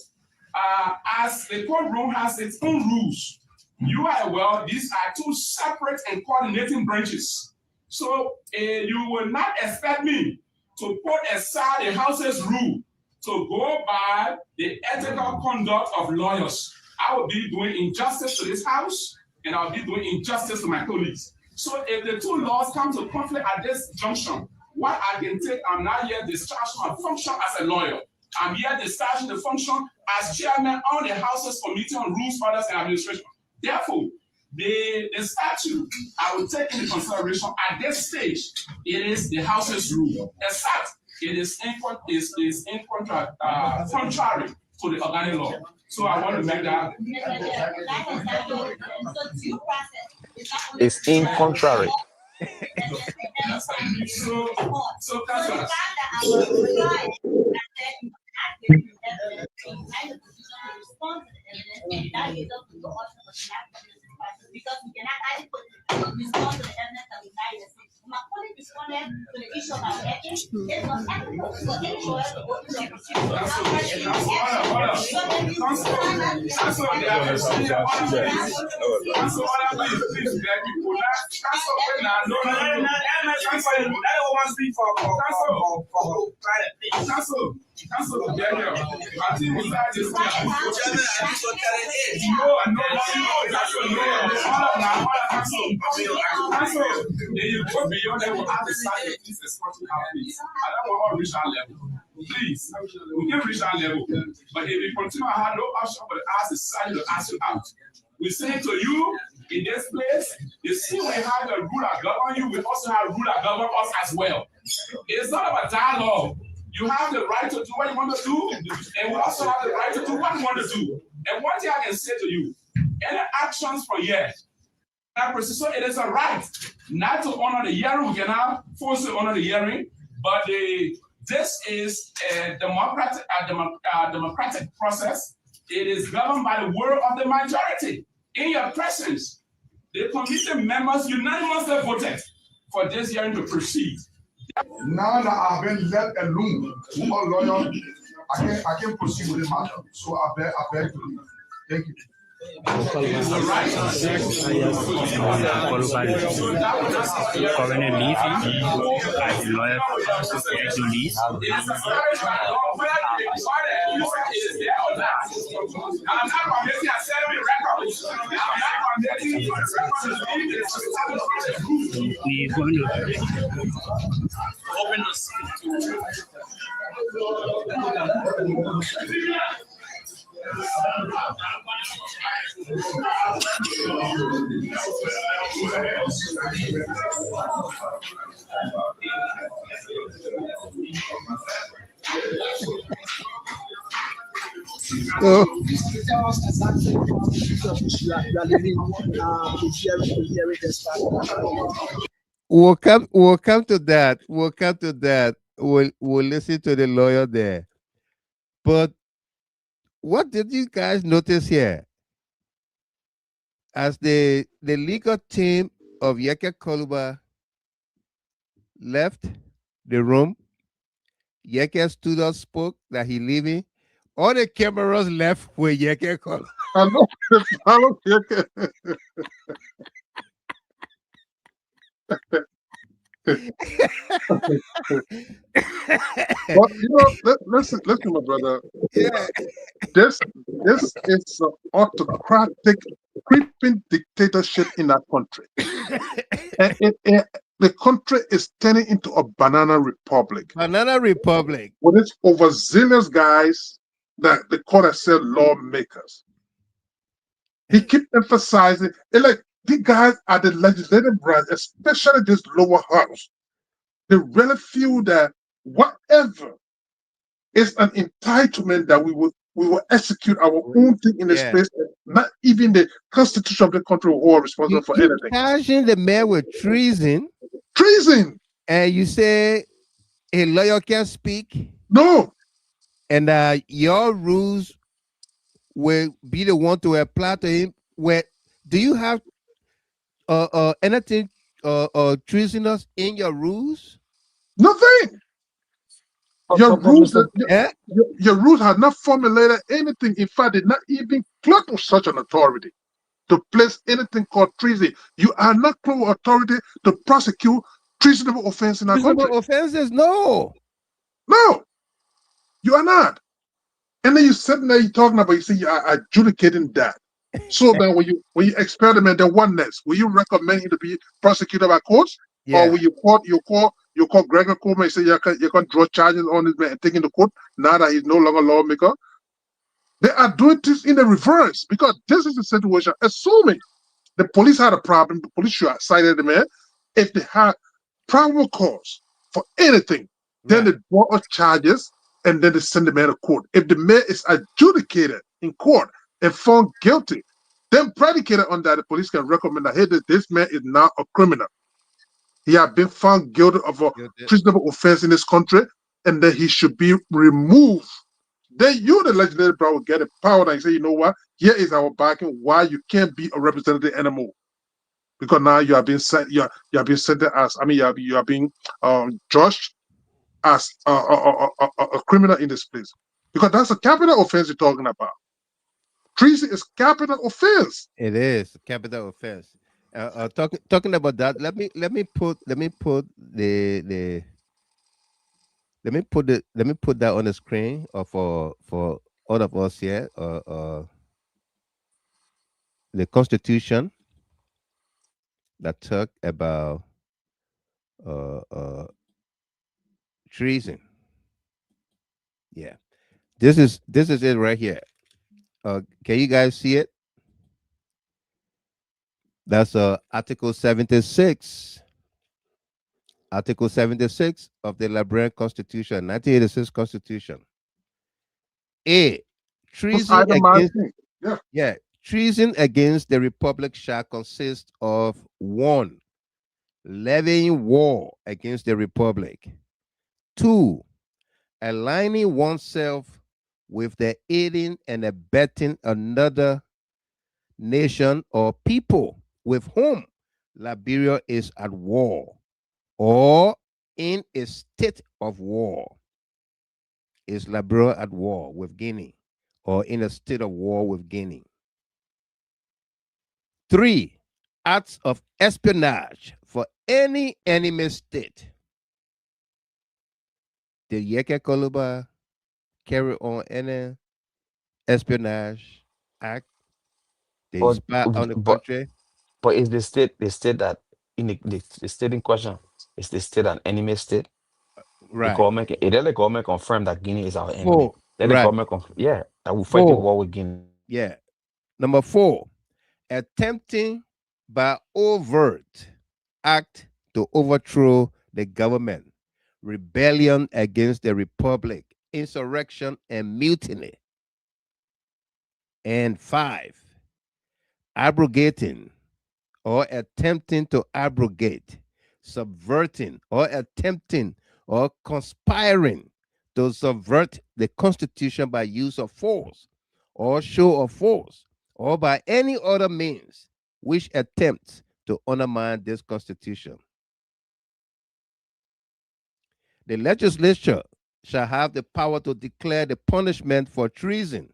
as the courtroom has its own rules, you are aware these are two separate and coordinating branches. So, you will not expect me to put aside the House's rule to go by the ethical conduct of lawyers. I will be doing injustice to this House, and I'll be doing injustice to my colleagues. So if the two laws come to conflict at this junction, what I can take, I'm now here discharging my function as a lawyer. I'm here discharging the function as chairman on the House's Committee on Rules, Orders, and Administration. Therefore, the statute I will take into consideration at this stage, it is the House's rule, except it is contrary to the organic law. So I want to make that. It's in contrary. So that's what because we cannot respond to the evidence that we might receive. My colleague responded to the issue of our ethics. It was ethical for any lawyer to go to the proceedings. You go beyond that, we'll have to start the police escorting our police. I don't want to reach that level. Please, we can reach that level. But if we continue, I have no option but to ask the side to ask you out. We say to you, in this place, the same way we have a rule that govern you, we also have a rule that govern us as well. It's not about dialogue. You have the right to do what you want to do, and we also have the right to do what we want to do. And one thing I can say to you, any actions from here, so it is a right not to honor the hearing. We cannot force to honor the hearing, but this is a democratic process. It is governed by the will of the majority. In your presence, the committee members unanimously voted for this hearing to proceed. Now that I've been left alone, lawyer, I can proceed with the matter. So I beg to leave. Thank you. Currently leaving as a lawyer prepared to leave. We're going to open So we'll come to that. We'll come to that. We'll listen to the lawyer there. But what did you guys notice here? As the legal team of Yekeh Kolubah left the room, Yekeh stood up, spoke that he leaving. All the cameras left with Yekeh Kolubah. I know. I don't Yekeh. But listen, my brother. Yeah. This is an autocratic, creeping dictatorship in that country, and the country is turning into a banana republic. Banana Republic. With its overzealous guys that the court has said lawmakers. He keep emphasizing it, like the guys at the legislative branch, especially this lower house. They really feel that whatever is an entitlement that we will execute our own thing in the space, not even the constitution of the country who are responsible for anything. Charging the man with treason. Treason. And you say a lawyer can't speak? No. And your rules will be the one to apply to him. Where do you have anything treasonous in your rules? Nothing. Your rules have not formulated anything. In fact, did not even clock with such an authority to place anything called treason. You are not clothed with authority to prosecute treasonable offense in our country. Treasonable offenses? No. No. You are not. And then you sitting there, you talking about, you say you are adjudicating that. So then when you experiment the oneness, will you recommend him to be prosecuted by courts? Yeah. Or will you call Gregor Coleman and say you can draw charges on this man and take him to court now that he's no longer lawmaker? They are doing this in the reverse because this is the situation. Assuming the police had a problem, the police should have cited the man. If they had probable cause for anything, then they draw up charges and then they send the man to court. If the man is adjudicated in court and found guilty, then predicated on that, the police can recommend that, hey, this man is now a criminal. He has been found guilty of a treasonable offense in this country, and then he should be removed. Then you, the legislative branch, will get the power and say, you know what? Here is our backing why you can't be a representative anymore. Because now you are being sent, you are being sentenced as, you are being judged as a criminal in this place. Because that's a capital offense you're talking about. Treason is capital offense. It is capital offense. Talking about that, let me put that on the screen for all of us here. The Constitution that talk about treason. Yeah, this is it right here. Can you guys see it? That's Article 76. Article 76 of the Liberian Constitution, 1986 Constitution. A. Treason against, treason against the Republic shall consist of 1. Levying war against the Republic. 2. Aligning oneself with the aiding and abetting another nation or people with whom Liberia is at war or in a state of war. Is Liberia at war with Guinea or in a state of war with Guinea? 3. Acts of espionage for any enemy state. Did Yekeh Kolubah carry on any espionage act? Did he spy on the country? But is the state that in the state in question, is the state an enemy state? Right. The government confirmed that Guinea is our enemy. Then the government that we fight war with Guinea. Yeah. Number 4, attempting by overt act to overthrow the government, rebellion against the republic, insurrection and mutiny. And 5, abrogating or attempting to abrogate, subverting or attempting or conspiring to subvert the Constitution by use of force or show of force or by any other means which attempts to undermine this Constitution. The legislature shall have the power to declare the punishment for treason,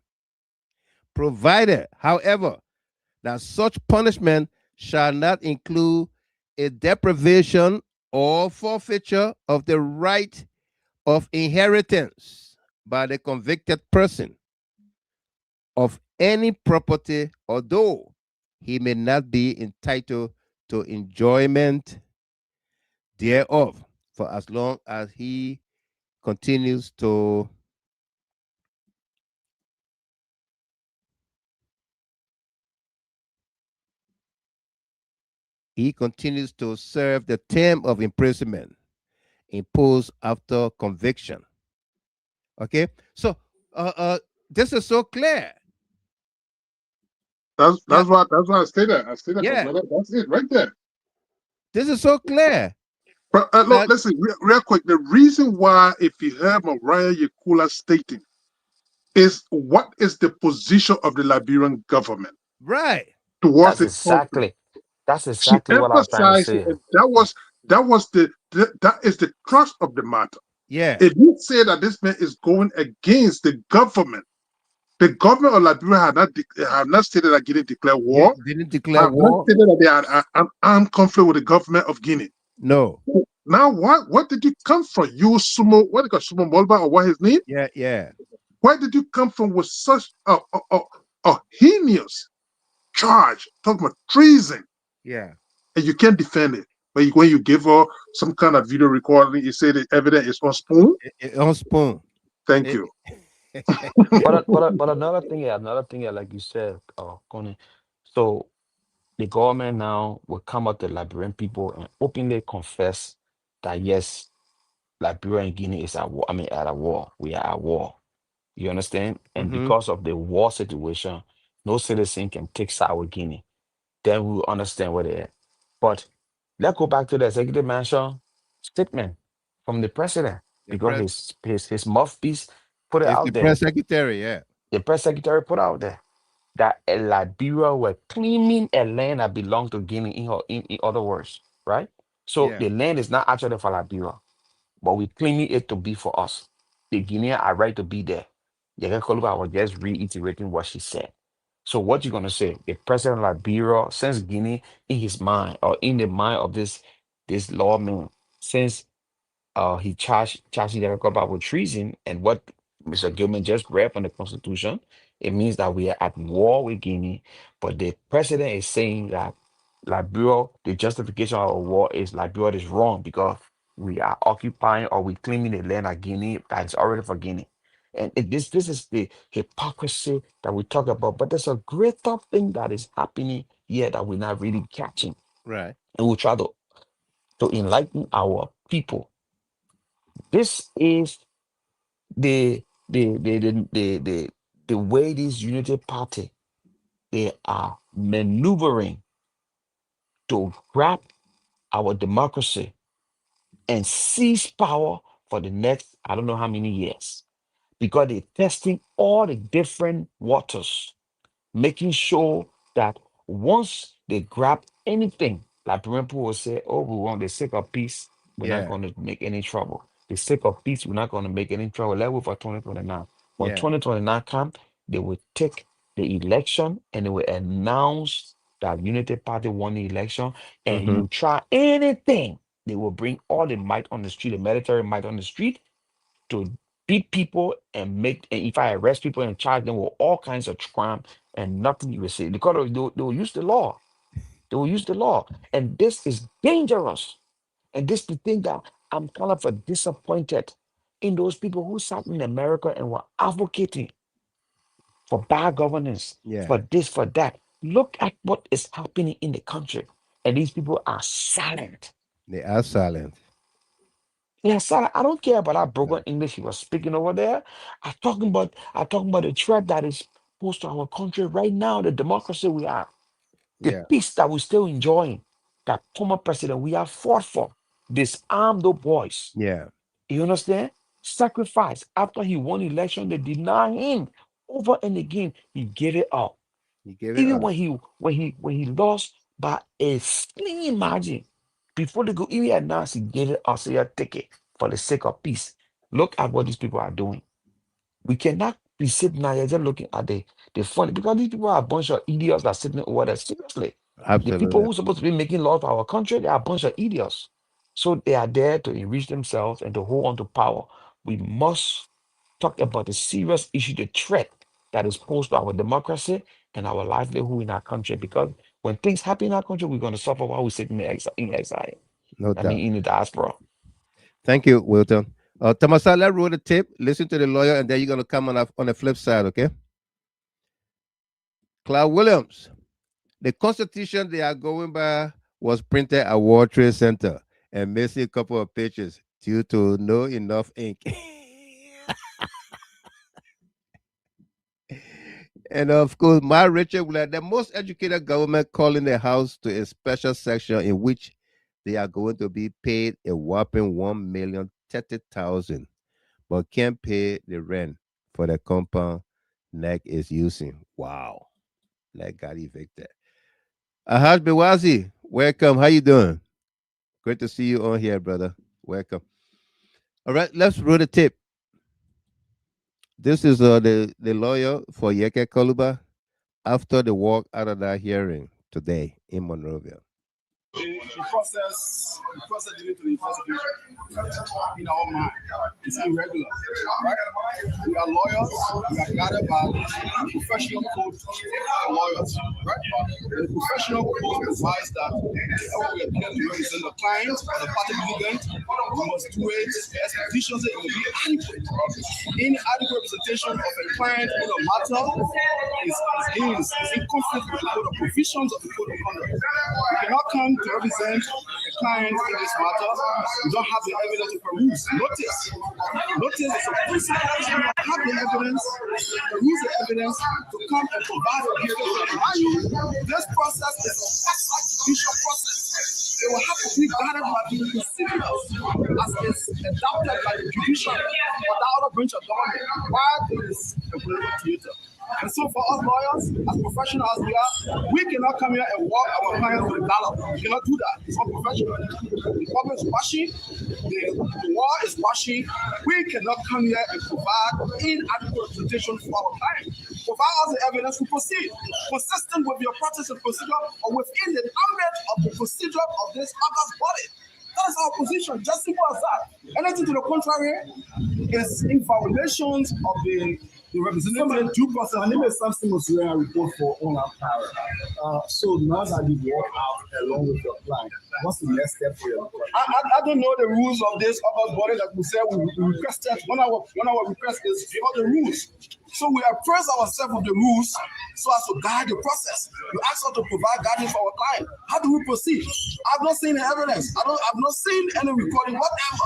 provided, however, that such punishment shall not include a deprivation or forfeiture of the right of inheritance by the convicted person of any property, although he may not be entitled to enjoyment thereof for as long as continues to serve the term of imprisonment imposed after conviction. Okay, so this is so clear. That's why I stay there. I stay there, Yeah, brother. That's it right there. this is so clear. But look, listen, real quick. The reason why, if you heard Mariah Yakula stating, is what is the position of the Liberian government Right. towards That's the conflict? exactly that's She exactly what I'm trying to emphasized it, say. and that is the crux of the matter. Yeah. If you say that this man is going against the government of Liberia have not stated that Guinea declared war. Didn't declare Have not war. stated that they had an armed conflict with the government of Guinea. No. Now, what did you come from? You Sumo, what they call Sumo Molba, or what his name? Yeah, yeah. Where did you come from with such a heinous charge, talking about treason, Yeah. and you can't defend it? When you give her some kind of video recording, you say the evidence is on spoon. On spoon. Thank you. But another thing, like you said, Connie. So the government now will come out to Liberian people and openly confess that yes, Liberia and Guinea is at war. I mean, at a war. We are at war. You understand? And because of the war situation, no citizen can take side with Guinea. Then we will understand where they're at. But let's go back to the executive mansion statement from the president The because press his mouthpiece put it is the out there. press secretary. Yeah. The press secretary put out there that Liberia were claiming a land that belonged to Guinea in other words, right? So Yeah. the land is not actually for Liberia, but we claiming it to be for us. The Guinean are right to be there. Yekeh Kolubah was just reiterating what she said. So what you gonna say? The president of Liberia, since Guinea in his mind or in the mind of this lawman, since he charged Yekeh Kolubah with treason, and what Mr. Gilman just read from the Constitution, it means that we are at war with Guinea. But the president is saying that Liberia, the justification of a war is Liberia is wrong because we are occupying or we claiming the land of Guinea that is already for Guinea. And this is the hypocrisy that we talk about. But there's a greater thing that is happening here that we're not really catching. Right. And we try to enlighten our people. This is the way this unity party they are maneuvering to grab our democracy and seize power for the next I don't know how many years because they're testing all the different waters, making sure that once they grab anything, like people will say, oh, we want the sake of peace, we're not Yeah. going to make any trouble. The sake of peace, we're not going to make any trouble. Let's wait for 2029. When Yeah. 2029 comes, they will take the election and they will announce that Unity Party won the election. And you try anything, they will bring all the might on the street, the military might on the street to beat people and if I arrest people and charge them with all kinds of crime and nothing you will say because they will use the law. They will use the law. And this is dangerous. And this the thing that I'm kind of disappointed in those people who sat in America and were advocating for bad governance, Yeah. for this, for that. Look at what is happening in the country. And these people are silent. They are silent. Yeah, Sarah, I don't care about that broken English he was speaking over there. I'm talking about the threat that is posed to our country right now, the democracy we have, the Yeah. peace that we're still enjoying, that former president we have fought for, disarm those boys. Yeah. You understand? Sacrifice. After he won election, they deny him over and again. He gave it up. He gave it Even up. when he lost by a slim margin, before they go, even announced he gave it up. So you take it for the sake of peace. Look at what these people are doing. We cannot be sitting now here just looking at the funny, because these people are a bunch of idiots that are sitting over there. Seriously. The people Absolutely. who are supposed to be making laws for our country, they are a bunch of idiots. So they are there to enrich themselves and to hold on to power. We must talk about the serious issue, the threat that is posed to our democracy and our livelihood in our country. Because when things happen in our country, we're going to suffer while we sit in exile. No doubt. In the diaspora. Thank you, Wilton. Tomasa, let's roll the tape, listen to the lawyer, and then you're going to come on the flip side, okay? Cloud Williams, the Constitution they are going by was printed at World Trade Center and missing a couple of pages due to no enough ink. And of course, my Richard Willard, the most educated government calling the House to a special section in which they are going to be paid a whopping $1,030,000, but can't pay the rent for the compound NEC is using. Wow. That got evicted. Ahaj Bewazi, welcome. How you doing? Great to see you on here, brother. Welcome. All right, let's roll the tape. This is the lawyer for Yekeh Kolubah after the walk out of that hearing today in Monrovia. The process leading to the investigation in our mind is irregular, right? We are lawyers, we are guided by a professional code for lawyers, right? The professional code provides that whenever we appear to represent the client or the party litigant, we must do it expeditiously. It will be adequate. Inadequate representation of a client in a matter is in conflict with the code of provisions of the code of conduct. We cannot come to represent a client in this matter. We don't have the evidence to peruse. Notice is supposed to have the evidence, peruse the evidence to come and provide a hearing. This process is a judicial process. It will have to be guided by the procedures as is adopted by the judiciary or the other branch of government, while it is a political theater. And so for us lawyers, as professional as we are, we cannot come here and walk our clients to the gallop. We cannot do that. It's unprofessional. The public is watching, the war is watching. We cannot come here and provide inadequate representation for our client. Provide us the evidence to proceed, consistent with your practice and procedure or within the ambit of the procedure of this August body. That is our position, just simple as that. Anything to the contrary is in violations of the representative due process. My name is Samson Mosue. I report for all our power. So now that you walk out along with your client, what's the next step for you? I don't know the rules of this August body that we said we requested. One of our request is for the rules. So we appraise ourselves with the rules so as to guide the process. You ask us to provide guidance for our client. How do we proceed? I've not seen the evidence. I've not seen any recording, whatever.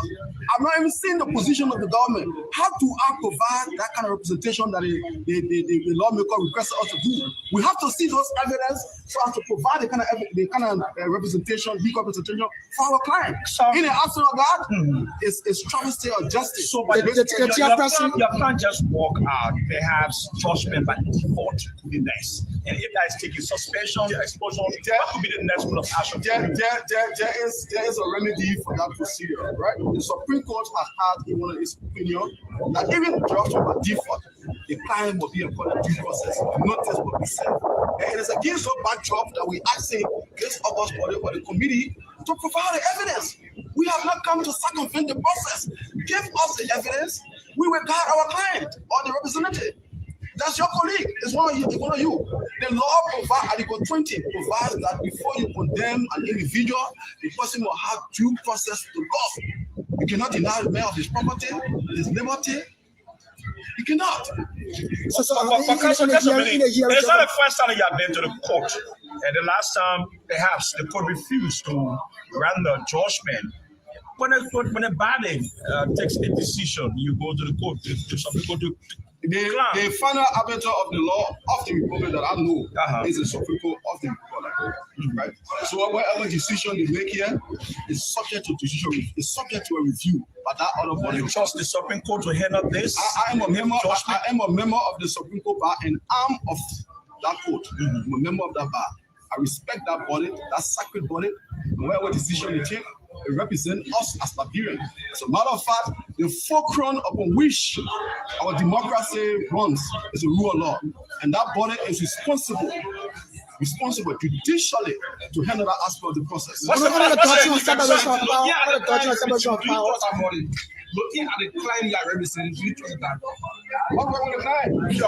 I've not even seen the position of the government. How do I provide that kind of representation that the lawmaker requested us to do? We have to see those evidence so as to provide the kind of representation, legal representation for our client. In the absence of that, it's travesty of justice. So, but you can't just walk out. Perhaps judgment by default could be next. And if that is taking suspension, expulsion, what could be the next course of action? There is a remedy for that procedure, right? The Supreme Court has had in one of its opinion that even judgment by default, the client will be a part of due process. Notice what we said. And it is against our backdrop that we asking this August body or the committee to provide the evidence. We have not come to circumvent the process. Give us the evidence. We will guide our client or the representative. That's your colleague. It's one of you. The law provides, Article 20 provides that before you condemn an individual, the person will have due process to law. You cannot deny the man of his property, his liberty. You cannot. It's not the first time you have been to the court. And the last time, perhaps, the court refused to render judgment. When a body takes a decision, you go to the court. Some people do. The final arbiter of the law of the republic that I know is the Supreme Court of the republic, right? So whatever decision they make here is subject to decision, is subject to a review by that other body. You trust the Supreme Court to handle this? I am a member. I am a member of the Supreme Court bar, and arm of that court. I'm a member of that bar. I respect that body, that sacred body, and whatever decision they take, it represents us as Liberians. As a matter of fact, the fulcrum upon which our democracy runs is the rule of law, and that body is responsible judicially to handle that aspect of the process. What's the looking at the client you are representing, do you trust that? What about the client? He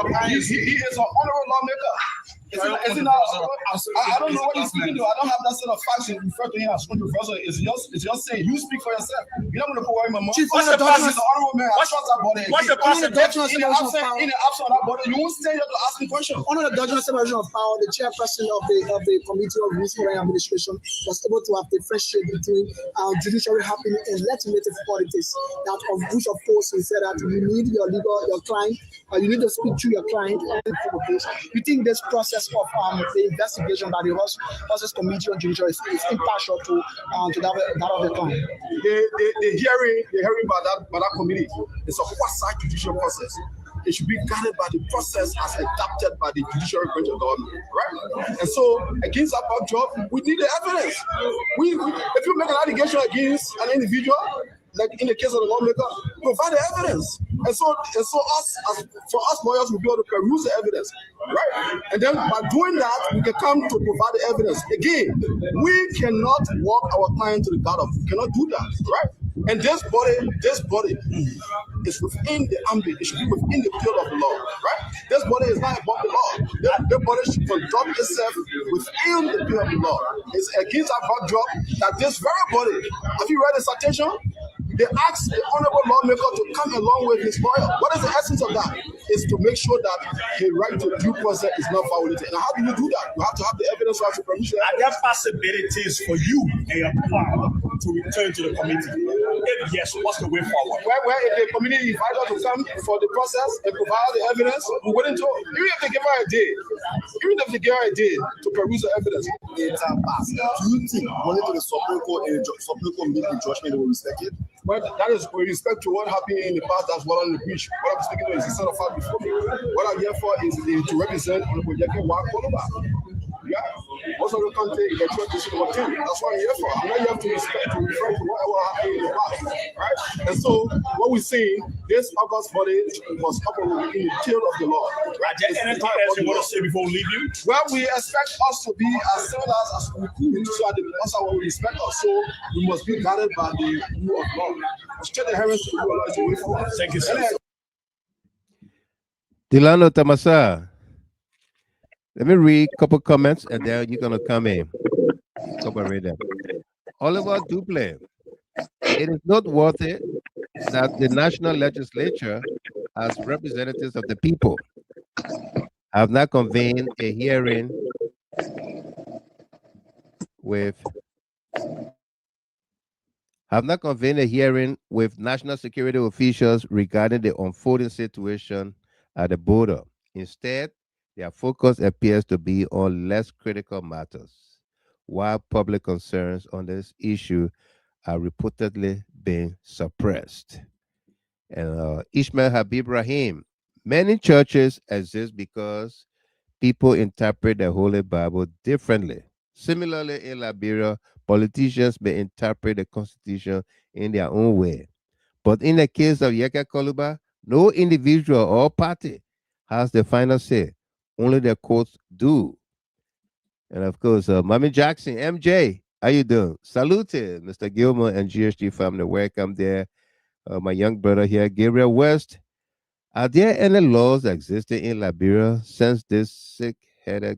is an honorable lawmaker. I don't know what you're speaking to. I don't have that set of facts to refer to him as controversial. It's just saying, you speak for yourself. You're not going to put away my mouth. What's the process? What's that body? What's the process? In the absence of that body, you won't stay here to ask me questions. Under the doctrine of separation of power, the chairperson of the Committee of Municipal Administration was able to have differentiate between judiciary happening and legislative politics. That of which, of course, he said that you need your client, you need to speak to your client. You think this process of the investigation by the process committee on judiciary is impartial to that of the client? The hearing by that committee is a quasi-judicial process. It should be guided by the process as adapted by the judiciary branch of government, right? And so, against that backdrop, we need the evidence. If you make an allegation against an individual, like in the case of the lawmaker, provide the evidence. And so for us lawyers, we'll be able to peruse the evidence, right? And then by doing that, we can come to provide the evidence. Again, we cannot walk our client to the guard of. We cannot do that, right? And this body is within the ambit. It should be within the field of the law, right? This body is not above the law. The body should conduct itself within the field of the law. It's against our backdrop that this very body, have you read the citation? They asked the honorable lawmaker to come along with his lawyer. What is the essence of that? Is to make sure that the right to due process is not violated. And how do you do that? You have to have the evidence, you have to permission. Are there possibilities for you and your partner to return to the committee? If yes, what's the way forward? Where if the community invite us to come for the process and provide the evidence, we're willing to, even if they give her a day to peruse the evidence. It's past. Do you think going to the Supreme Court and the Supreme Court make the judgment, they will respect it? Well, that is with respect to what happened in the past as well on the breach. What I'm speaking to is the son of fact before me. What I'm here for is to represent Yekeh Kolubah. Yeah. Most of the country is the church is what team. That's what I'm here for. I'm not here to refer to whatever happened in the past. Right? And so what we're seeing, this August body was operating in the field of the law. Right? Is there anything else you want to say before we leave you? Well, we expect us to be as civilized as we could, so that that's how we respect us. So we must be guided by the rule of law. Straight adherence to the rule of law is the way forward. Thank you, sir. Delano Tamasa. Let me read a couple comments and then you're going to come in. Oliver Duplay. It is noteworthy that the national legislature, as representatives of the people, have not convened a hearing with national security officials regarding the unfolding situation at the border. Instead, their focus appears to be on less critical matters, while public concerns on this issue are reportedly being suppressed. And Ishmael Habib Rahim, many churches exist because people interpret the Holy Bible differently. Similarly, in Liberia, politicians may interpret the Constitution in their own way. But in the case of Yekeh Kolubah, no individual or party has the final say. Only the courts do. And of course, Mommy Jackson, MJ, how you doing? Salute, Mr. Gilmer and GHT family. Welcome there. My young brother here, Gabriel West. Are there any laws existing in Liberia since this sick-headed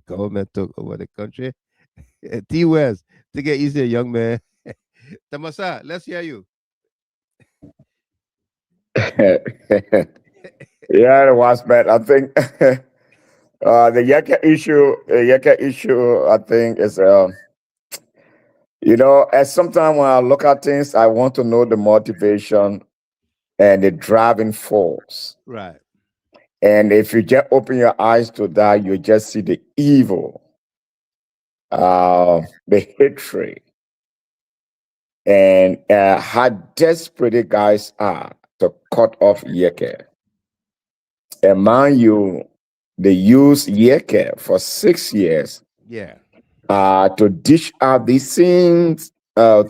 government took over the country? T. West, take it easy, young man. Tamasa, let's hear you. Yeah, it was bad. I think the Yekeh issue, I think is, as sometimes when I look at things, I want to know the motivation and the driving force. Right. And if you just open your eyes to that, you just see the evil, the hatred, and how desperate the guys are to cut off Yekeh. And mind you, they used Yekeh for 6 years Yeah. to dish out these things. I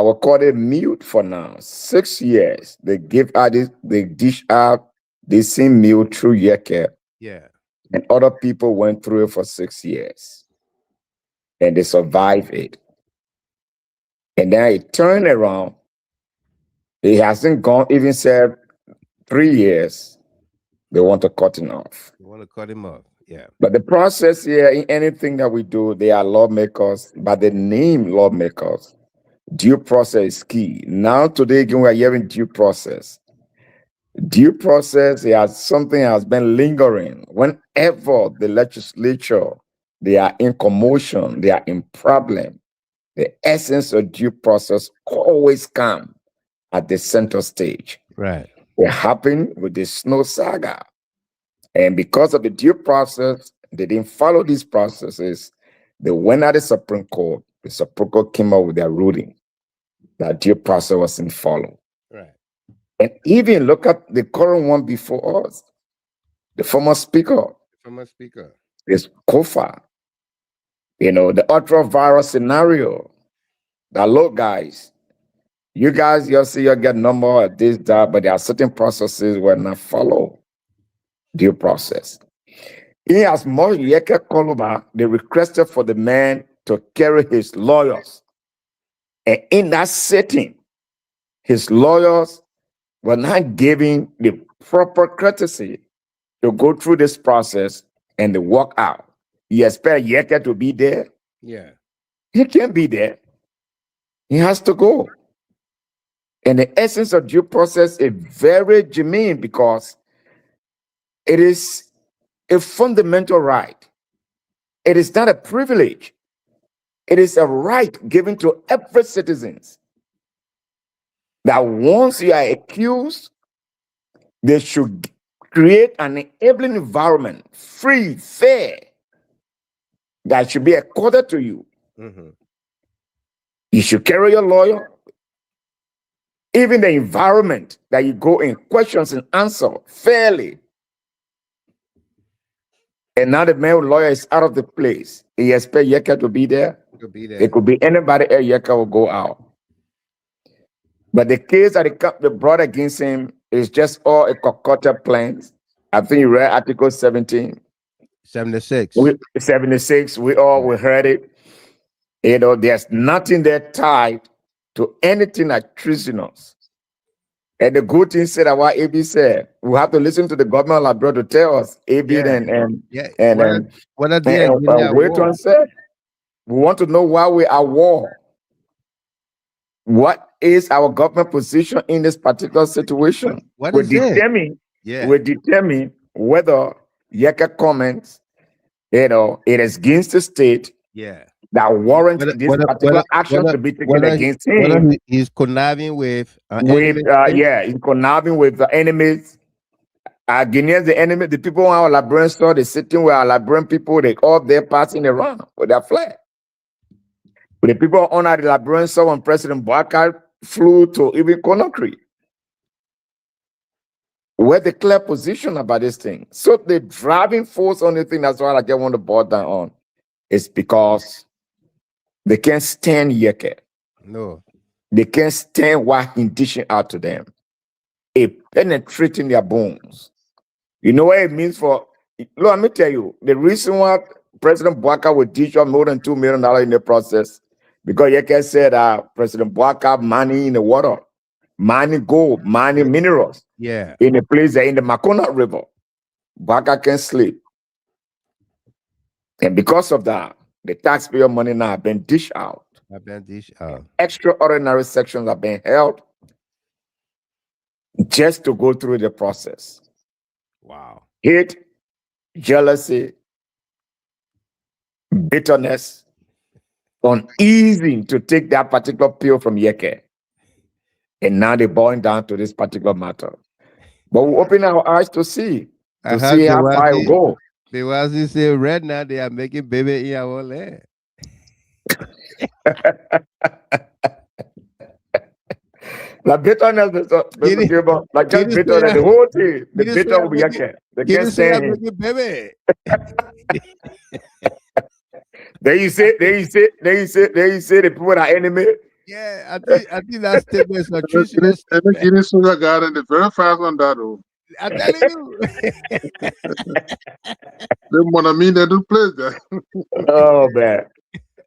will call it mute for now. 6 years they give out this, they dish out this same mute through Yekeh, Yeah. and other people went through it for 6 years, and they survived it. And then it turned around. It hasn't gone even said 3 years. They want to cut him off. You want to cut him off. Yeah. But the process here, in anything that we do, they are lawmakers, but the name lawmakers. Due process is key. Now, today, again, we are hearing due process. Due process is something that has been lingering. Whenever the legislature, they are in commotion, they are in problem, the essence of due process always come at the center stage. Right. It happened with the Snow Saga. And because of the due process, they didn't follow these processes. They went at the Supreme Court. The Supreme Court came up with their ruling that due process wasn't followed. Right. And even look at the current one before us, the former speaker, is Kofa. The ultra-virus scenario. That look, guys, you see, you get number of this, that, but there are certain processes were not followed. Due process. In as much Yekeh Kolubah, they requested for the man to carry his lawyers. And in that setting, his lawyers were not giving the proper courtesy to go through this process and to walk out. You expect Yekeh to be there? Yeah. He can't be there. He has to go. And the essence of due process is very germane because it is a fundamental right. It is not a privilege. It is a right given to every citizen that once you are accused, they should create an enabling environment, free, fair, that should be accorded to you. Mm-hmm. You should carry your lawyer. Even the environment that you go in, questions and answer fairly. And now the male lawyer is out of the place. He expects Yekeh to be there. It could be anybody else. Yekeh will go out. But the case that they brought against him is just all a concocted plan. I think you read Article 17. 76. 76. We heard it. There's nothing there tied to anything like treasonous. And the good thing said that what AB said, we have to listen to the government of Liberia to tell us. AB and Wayton said, we want to know why we are at war. What is our government position in this particular situation? We determine whether Yekeh comments, it is against the state that warrants this particular action to be taken against him. Whether he's conniving with he's conniving with the enemies. Guineans, the enemy, the people on our Liberian store, they're sitting with our Liberian people, they all there passing around with their flag. But the people on our Liberian store, when President Boakai flew to even Conakry, we're the clear position about this thing. So the driving force on the thing, that's what I just want to boil down on, is because they can't stand Yekeh. No. They can't stand what he's dishing out to them. It penetrating their bones. You know what it means for, let me tell you, the reason why President Boakai would dish out more than $2 million in the process, because Yekeh said President Boakai money in the water, mining gold, mining minerals. Yeah. In a place in the Makona River. Boakai can't sleep. And because of that, the taxpayer money now have been dished out. Extraordinary sections have been held just to go through the process. Wow. Hate, jealousy, bitterness, uneasy to take that particular pill from Yekeh. And now they're boiling down to this particular matter. But we open our eyes to see how far it will go. Bewazi say right now they are making baby in our land. La bitterness, Mr. Gilbert, like just bitterness, the whole thing, the bitter will be Yekeh. They can't stand him. Baby. Then you say the people are enemy. Yeah, I think that statement is a true And the Guinness Sugar Garden, they're very fast on that. I'm telling you. They want to mean they do play that. Oh man.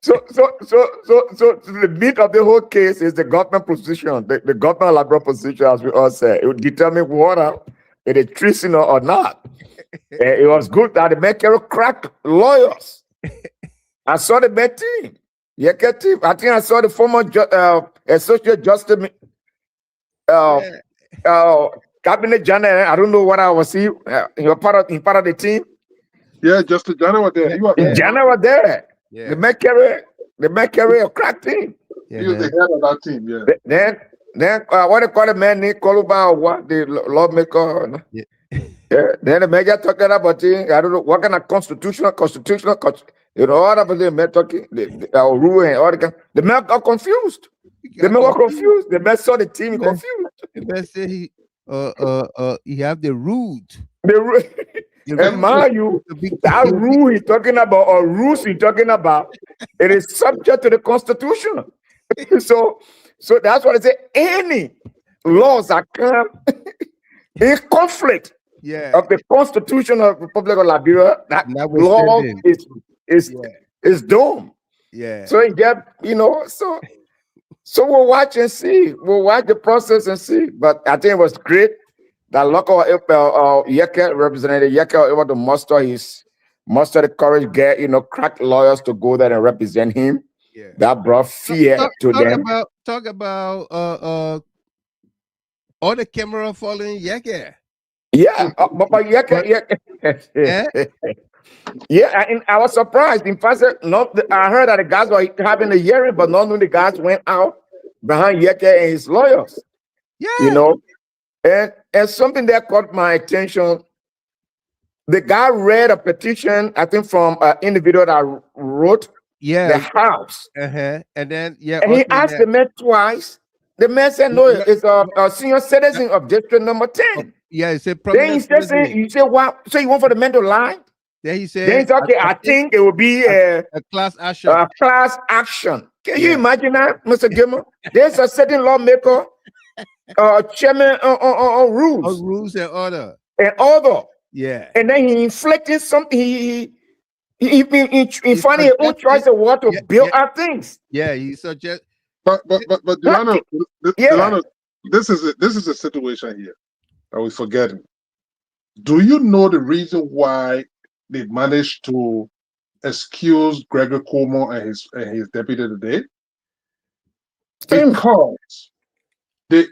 So the meat of the whole case is the government position, the government liberal position, as we all say. It would determine whether it is treason or not. It was good that the Mekere cracked lawyers. I saw the bad team. Yekeh team. I think I saw the former Associate Justice Cabinet General. I don't know what I was seeing. You were part of the team. Yeah, Justice Jana was there. Jana was there. Yeah. The Mekere cracked team. Yeah, he was the head of that team. Yeah. Then what they call the man named Kolubah or what, the lawmaker. Yeah. Then the major talking about thing. I don't know what kind of constitutional, you know, all of them talking the rule and all the kind. The man got confused. The man got confused. The man saw the team confused. The man said he have the root. The root. And mind you, that rule he's talking about, or rules he's talking about, it is subject to the Constitution. So that's what I say. Any laws that come in conflict of the Constitution of the Republic of Liberia, that law is doomed. Yeah. So it get, you know, so we'll watch and see. We'll watch the process and see. But I think it was great that local Yekeh representative Yekeh was able to muster the courage, get, you know, crack lawyers to go there and represent him. Yeah. That brought fear to them. Talk about all the camera following Yekeh. Yeah, but Yekeh. Yeah, and I was surprised. In fact, I heard that the guys were having a hearing, but none of the guys went out behind Yekeh and his lawyers. Yeah, you know. And something that caught my attention, the guy read a petition, I think from an individual that wrote the house. And then, and he asked the man twice. The man said, no, it's a senior citizen of district number 10. Yeah, he said, then he said, wow, so you want for the man to lie? Then he said, he said, okay, I think it will be a class action. A class action. Can you imagine that, Mr. Gilmer? There's a certain lawmaker, chairman on rules. On rules and order. And order. Yeah. And then he inflicted something. He finding his own choice of what to build out things. Yeah, he suggests. But Delano, Delano, this is a situation here that we're forgetting. Do you know the reason why they managed to excuse Gregory Cuomo and his deputy today? Because the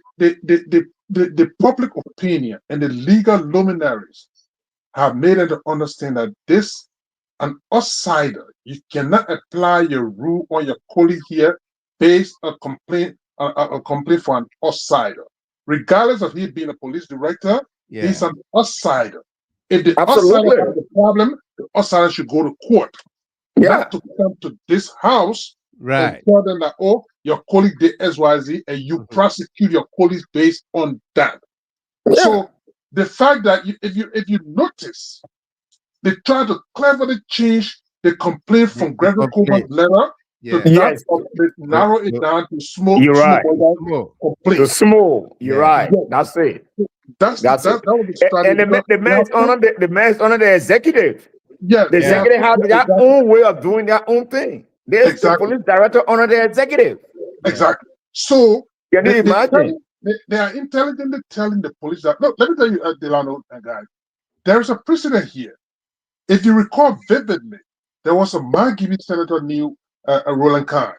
public opinion and the legal luminaries have made it to understand that this, an outsider, you cannot apply your rule on your colleague here based on a complaint for an outsider. Regardless of he being a police director, he's an outsider. If the outsider has a problem, the outsider should go to court. Not to come to this house and tell them that, oh, your colleague did XYZ and you prosecute your colleagues based on that. So the fact that if you notice, they try to cleverly change the complaint from Gregory Cuomo's letter to that, narrow it down to small. You're right. To small. You're right. That's it. That was the strategy. And the man is under the executive. Yeah, the executive has their own way of doing their own thing. There's the police director under the executive. Exactly. So can you imagine? They are intelligently telling the police that, look, let me tell you, Delano, guys, there's a precedent here. If you recall vividly, there was a Margibi senator named Roland Kine.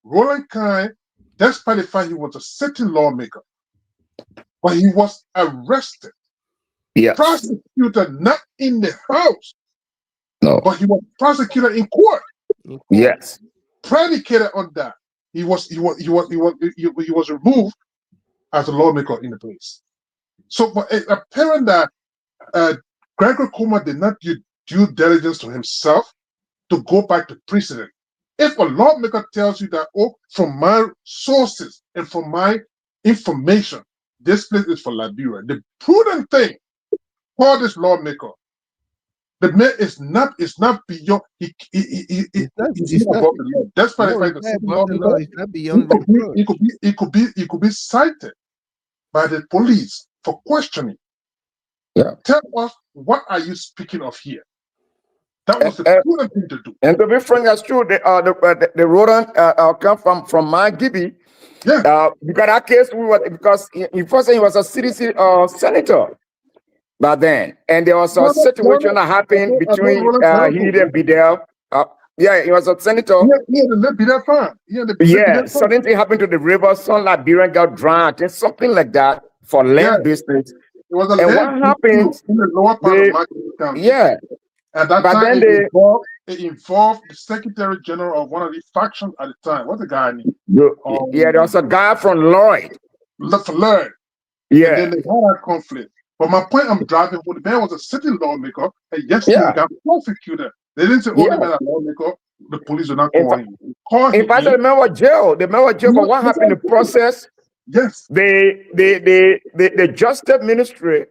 Roland Kine, despite the fact he was a sitting lawmaker, but he was arrested. Prosecuted not in the house, but he was prosecuted in court. Yes. Predicated on that, he was removed as a lawmaker in the place. So for apparent that Gregory Kuma did not do due diligence to himself to go back to precedent. If a lawmaker tells you that, oh, from my sources and from my information, this place is for Liberia, the prudent thing for this lawmaker, the man is not beyond. He's not above the law. That's why the fact that certain lawmaker, It's not beyond reproach. he could be cited by the police for questioning. Yeah. Tell us, what are you speaking of here? That was the prudent thing to do. And to be frank, that's true. The rodent come from my Gibby. Yeah. Because that case, because he first he was a citizen senator back then, and there was a situation that happened between he and Bidel. Yeah, he was a senator. Yeah, the Bidel farm. Yeah, something happened to the river. Some Liberian got drowned, and something like that for land business. It was and what happened in the lower part of Martin County. Yeah. At that but time, then it involved the Secretary General of one of the factions at the time. What's the guy name? Yeah, there was a guy from Lloyd. Lloyd. Yeah. And then they had that conflict. But my point I'm driving home, the man was a city lawmaker, and yesterday he got prosecuted. They didn't say, oh, the man a lawmaker, the police are not calling him. In fact, the man was jailed. The man was jailed, but what happened in the process? Yes. The Justice Ministry,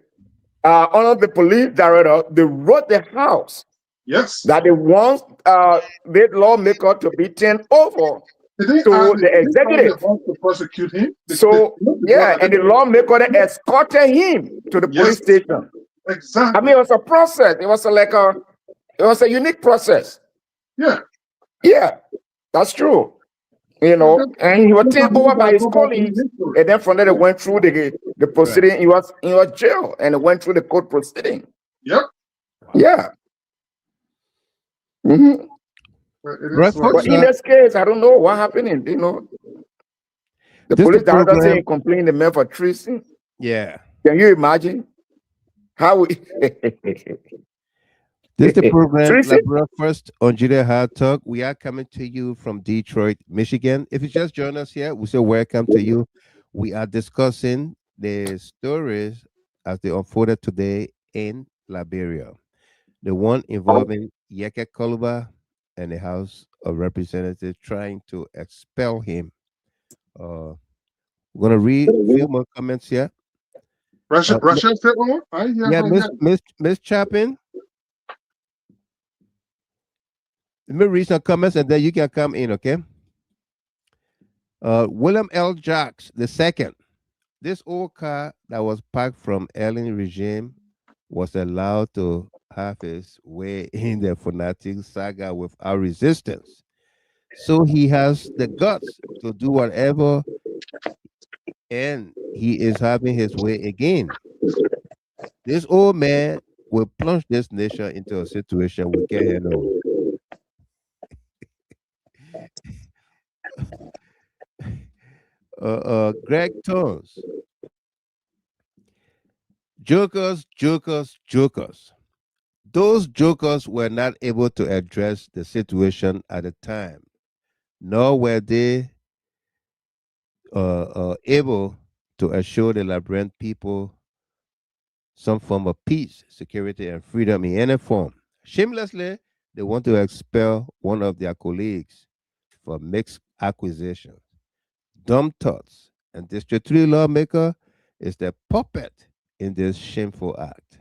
under the police director, they wrote the house. Yes. That they want the lawmaker to be turned over to the executive. To prosecute him. And the lawmaker escorted him to the police station. Exactly. I mean, it was a process. It was a unique process. Yeah. Yeah, that's true. You know, and he was taken over by his colleagues, and then from there they went through the proceeding. Right. He was jailed, and it went through the court proceeding. Yep. Yeah. Mm-hmm. But in this case, I don't know what happened. You know, the police director saying complained the man for treason. Yeah. Can you imagine how we? This is the program, Liberia First on Judea Hard Talk. We are coming to you from Detroit, Michigan. If you just joined us here, we say welcome to you. We are discussing the stories as they unfolded today in Liberia. The one involving Yekeh Kolubah and the House of Representatives trying to expel him. We're going to read a few more comments here. Russia said one? Yeah, Miss Chapin. Let me read some comments and then you can come in, okay? William L. Jacks II. This old car that was parked from Ellen regime was allowed to have his way in the fanatic saga without resistance. So he has the guts to do whatever, and he is having his way again. This old man will plunge this nation into a situation we can't handle. Greg Tones. Jokers. Those jokers were not able to address the situation at the time, nor were they able to assure the Liberian people some form of peace, security, and freedom in any form. Shamelessly, they want to expel one of their colleagues for mixed accusations. Dumb thoughts, and District 3 lawmaker is the puppet in this shameful act.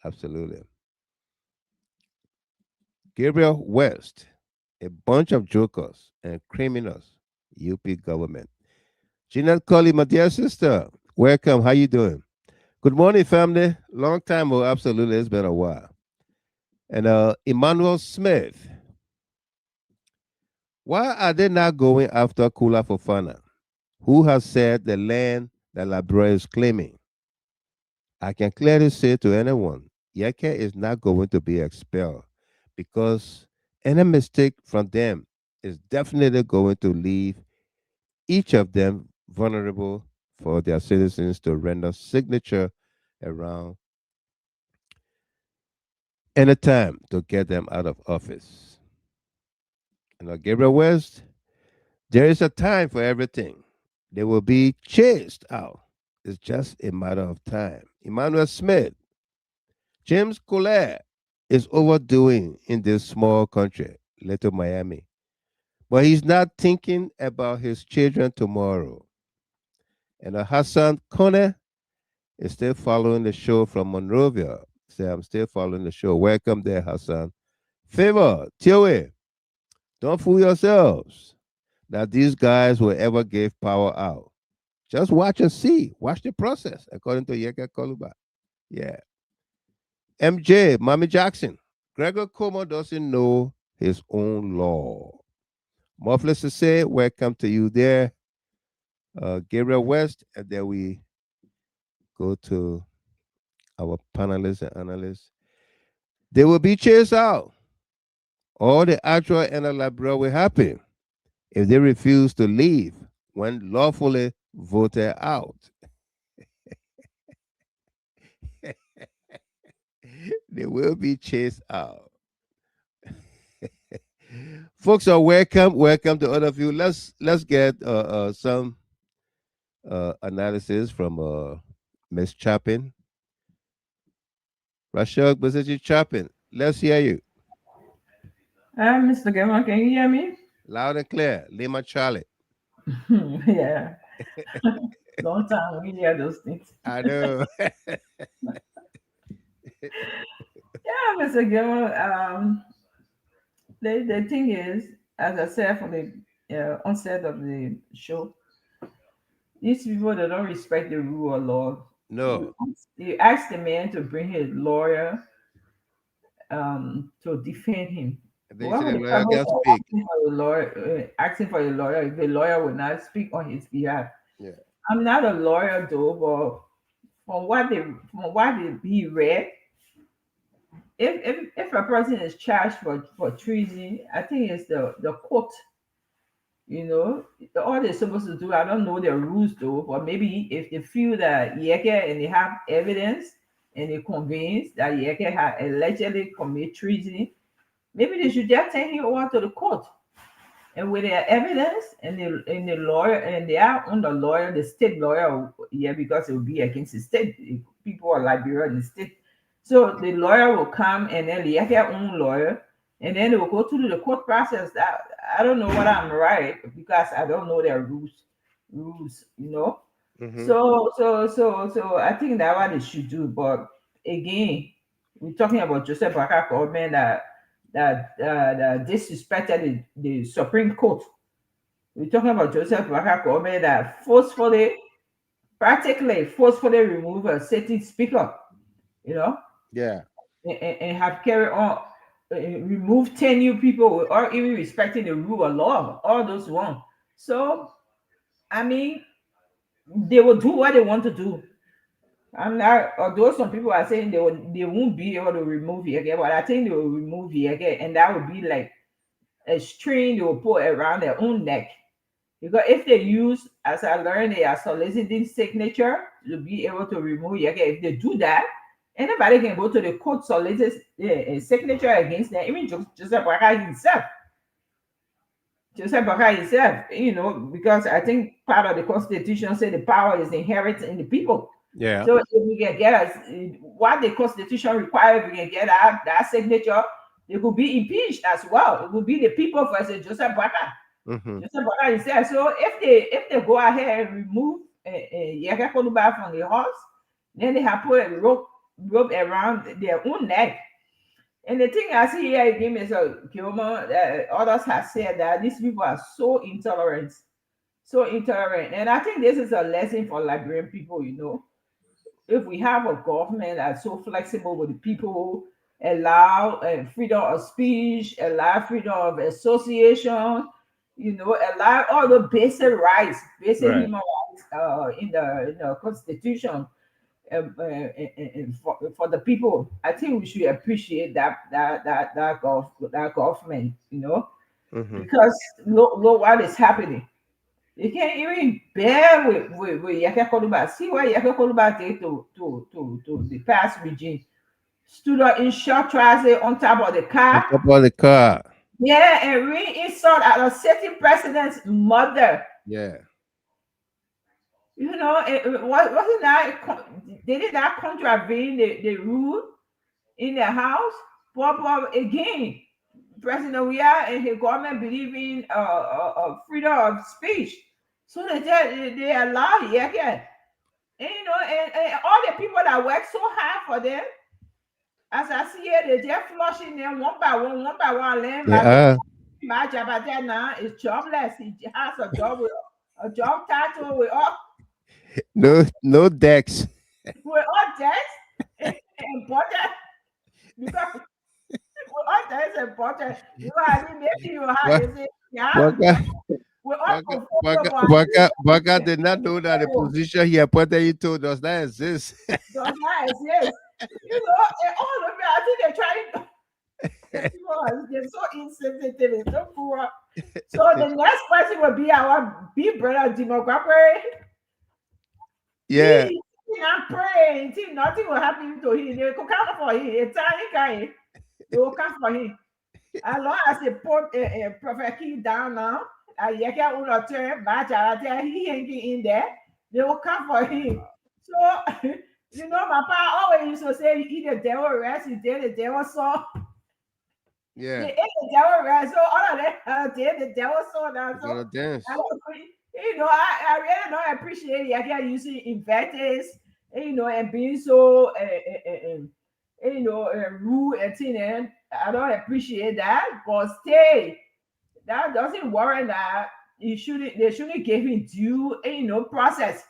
Absolutely. Gabriel West, a bunch of jokers and criminals, UP government. Jeanette Colley, my dear sister, welcome. How you doing? Good morning, family. Long time, oh, absolutely. It's been a while. And Emmanuel Smith. Why are they not going after Kula Fofana, who has said the land that Liberia is claiming? I can clearly say to anyone, Yekeh is not going to be expelled because any mistake from them is definitely going to leave each of them vulnerable for their citizens to render signature around any time to get them out of office. Gabriel West, There is a time for everything. They will be chased out. It's just a matter of time. Emmanuel Smith, James Kolleh is overdoing in this small country, Little Miami. But he's not thinking about his children tomorrow. And Hassan Kone is still following the show from Monrovia. Say, I'm still following the show. Welcome there, Hassan. Favor, Tioe, don't fool yourselves that these guys will ever give power out. Just watch and see. Watch the process, according to Yekeh Kolubah. Yeah. MJ, Mommy Jackson. Gregor Como doesn't know his own law. Muffless to say, welcome to you there. Gabriel West, and then we go to our panelists and analysts. They will be chased out. All the actual and the LIBERIA will happen if they refuse to leave when lawfully voted out. They will be chased out. Folks are welcome. Welcome to all of you. Let's get some analysis from Miss Chapin. Rashad Bazaji Chapin. Let's hear you. Mr. Gamer, can you hear me? Loud and clear. Lima Charlie. Yeah. Long time we hear those things. I know. Yeah, Mr. Gamer. The thing is, as I said from the onset of the show, these people that don't respect the rule of law. No. You ask the man to bring his lawyer to defend him. They What say would the the lawyer purpose can of speak. asking for a lawyer if the lawyer will not speak on his behalf? Yeah. I'm not a lawyer though, but from what he read, if a person is charged for treason, I think it's the court. You know, all they're supposed to do. I don't know their rules though, but maybe if they feel that Yekeh and they have evidence and they convinced that Yekeh had allegedly committed treason, maybe they should just take him over to the court. And with their evidence and the lawyer and they are on the lawyer, the state lawyer, yeah, because it will be against the state. People are Liberia in the state. So the lawyer will come and then they have their own lawyer, and then they will go through the court process. That I don't know what I'm right because I don't know their rules, you know. Mm-hmm. So I think that's what they should do. But again, we're talking about Joseph Baka government that disrespected the Supreme Court. We're talking about Joseph Baka government that practically forcefully remove a sitting speaker, you know, Yeah. and have carried on, remove 10 new people or even respecting the rule of law, all those one. So, I mean, they will do what they want to do. I'm not, although some people are saying they won't be able to remove Yekeh, but I think they will remove Yekeh, and that would be like a string they will put around their own neck. Because if they use, as I learned, they are soliciting signature to be able to remove Yekeh. If they do that, anybody can go to the court solicit a signature against them, even Joseph Baka himself. Joseph Baka himself, you know, because I think part of the constitution said the power is inherent in the people. Yeah. So if we can get us what the constitution requires, we can get that signature, they could be impeached as well. It would be the people versus Joseph Baka. Mm-hmm. Joseph Baka himself. So if they go ahead and remove Yekeh Kolubah from the horse, then they have put a rope around their own neck. And the thing I see here again, Mr. Kilmer, others have said that these people are so intolerant. And I think this is a lesson for Liberian people, you know. If we have a government that's so flexible with the people, allow freedom of speech, allow freedom of association, you know, allow all the basic rights, basic Right. human rights in the constitution for the people. I think we should appreciate that government, you know, Mm-hmm. because look what is happening. You can't even bear with Yekeh Kolubah. See what Yekeh Kolubah did to the past regime. Stood up in short trousers on top of the On car. top of the car. Yeah, and we insult our sitting president's mother. Yeah. You know, wasn't that, they did not contravene the rule in the house? But again, President we are and his government believe in freedom of speech. So they allow Yekeh. And you know, and all the people that work so hard for them, as I see it, they just flushing them one by one, Land They are. my job at that now is jobless. He has a job with a job title with all No decks. debts important because with all debts important. You know, I mean, maybe you have is it yeah, with all portfolio, Waka did not know that the position he appointed you to does not exist. does not exist. You know, and all of it, I think they're trying. They're so insensitive and so poor. So the next person will be our big brother Democrat. Yeah. He not praying. Think nothing will happen to him. They will come for him. A tiny guy. They will come for him. As long as they put a prophet key down now, Yekeh will turn back. He hanging in there. They will come for him. So you know, my pa always used to say, "Eat the devil rest, he did the devil saw." Yeah. They ate the devil rest, so all of them did the devil saw now. So Gonna dance. you know, I really don't appreciate Yekeh using invectives, you know, and being so you know, rude and thing. And I don't appreciate that. But stay, that doesn't warrant that they shouldn't give him due, you know, process.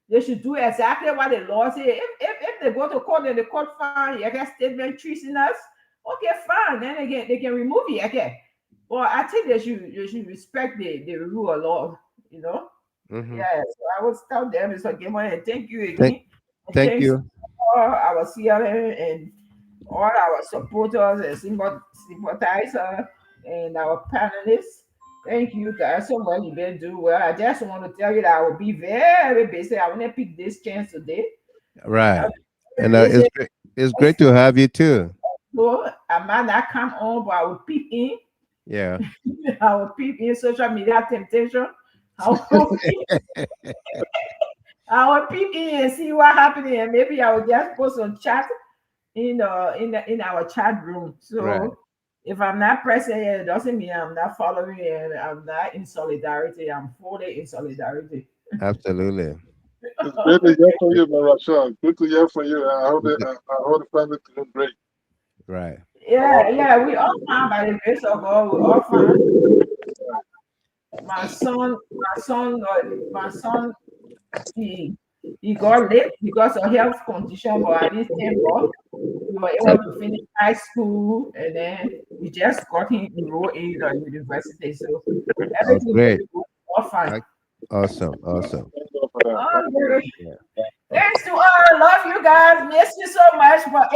They should do exactly what the law say. If they go to court and the court find Yekeh statement treason us, okay, fine. Then again, they can remove Yekeh. But I think they should respect the rule of law, you know. Mm-hmm. Yeah, so I will tell them, Mr. Gamer, and thank you again. Thank Thanks you. to all our CLM and all our supporters and sympathizers and our panelists. Thank you guys so much. You've been doing well. I just want to tell you that I will be very busy. I want to pick this chance today. Right. And Busy. it's great to have you too. So I might not come on, but I will peep in. Yeah. I will peep in social media temptation. I will peep in and see what happening, and maybe I will just post on chat in our chat room. So Right. if I'm not present here, it doesn't mean I'm not following and I'm not in solidarity. I'm fully in solidarity. Absolutely. It's great to hear from you, Marashal. Good to hear from you. I hope the family is doing great. Right. Yeah, we all fine by the grace of God. We all fine. My son, he got late because of health condition, but at least thank God we were able to finish high school, and then we just got him enrolled in the university. So Oh, everything great. all fine. Awesome. Oh, thanks to all. Love you guys. Miss you so much. But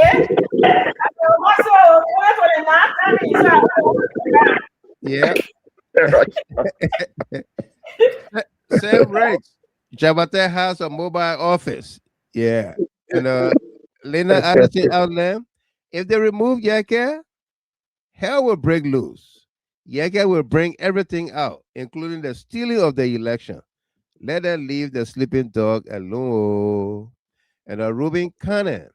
also wait for the not coming. So Yeah. Same rates. Jabate has a mobile office. Yeah. And Lena Addison Outland. If they remove Yekeh, hell will break loose. Yekeh will bring everything out, including the stealing of the election. Let them leave the sleeping dog alone. And Ruben Cannon,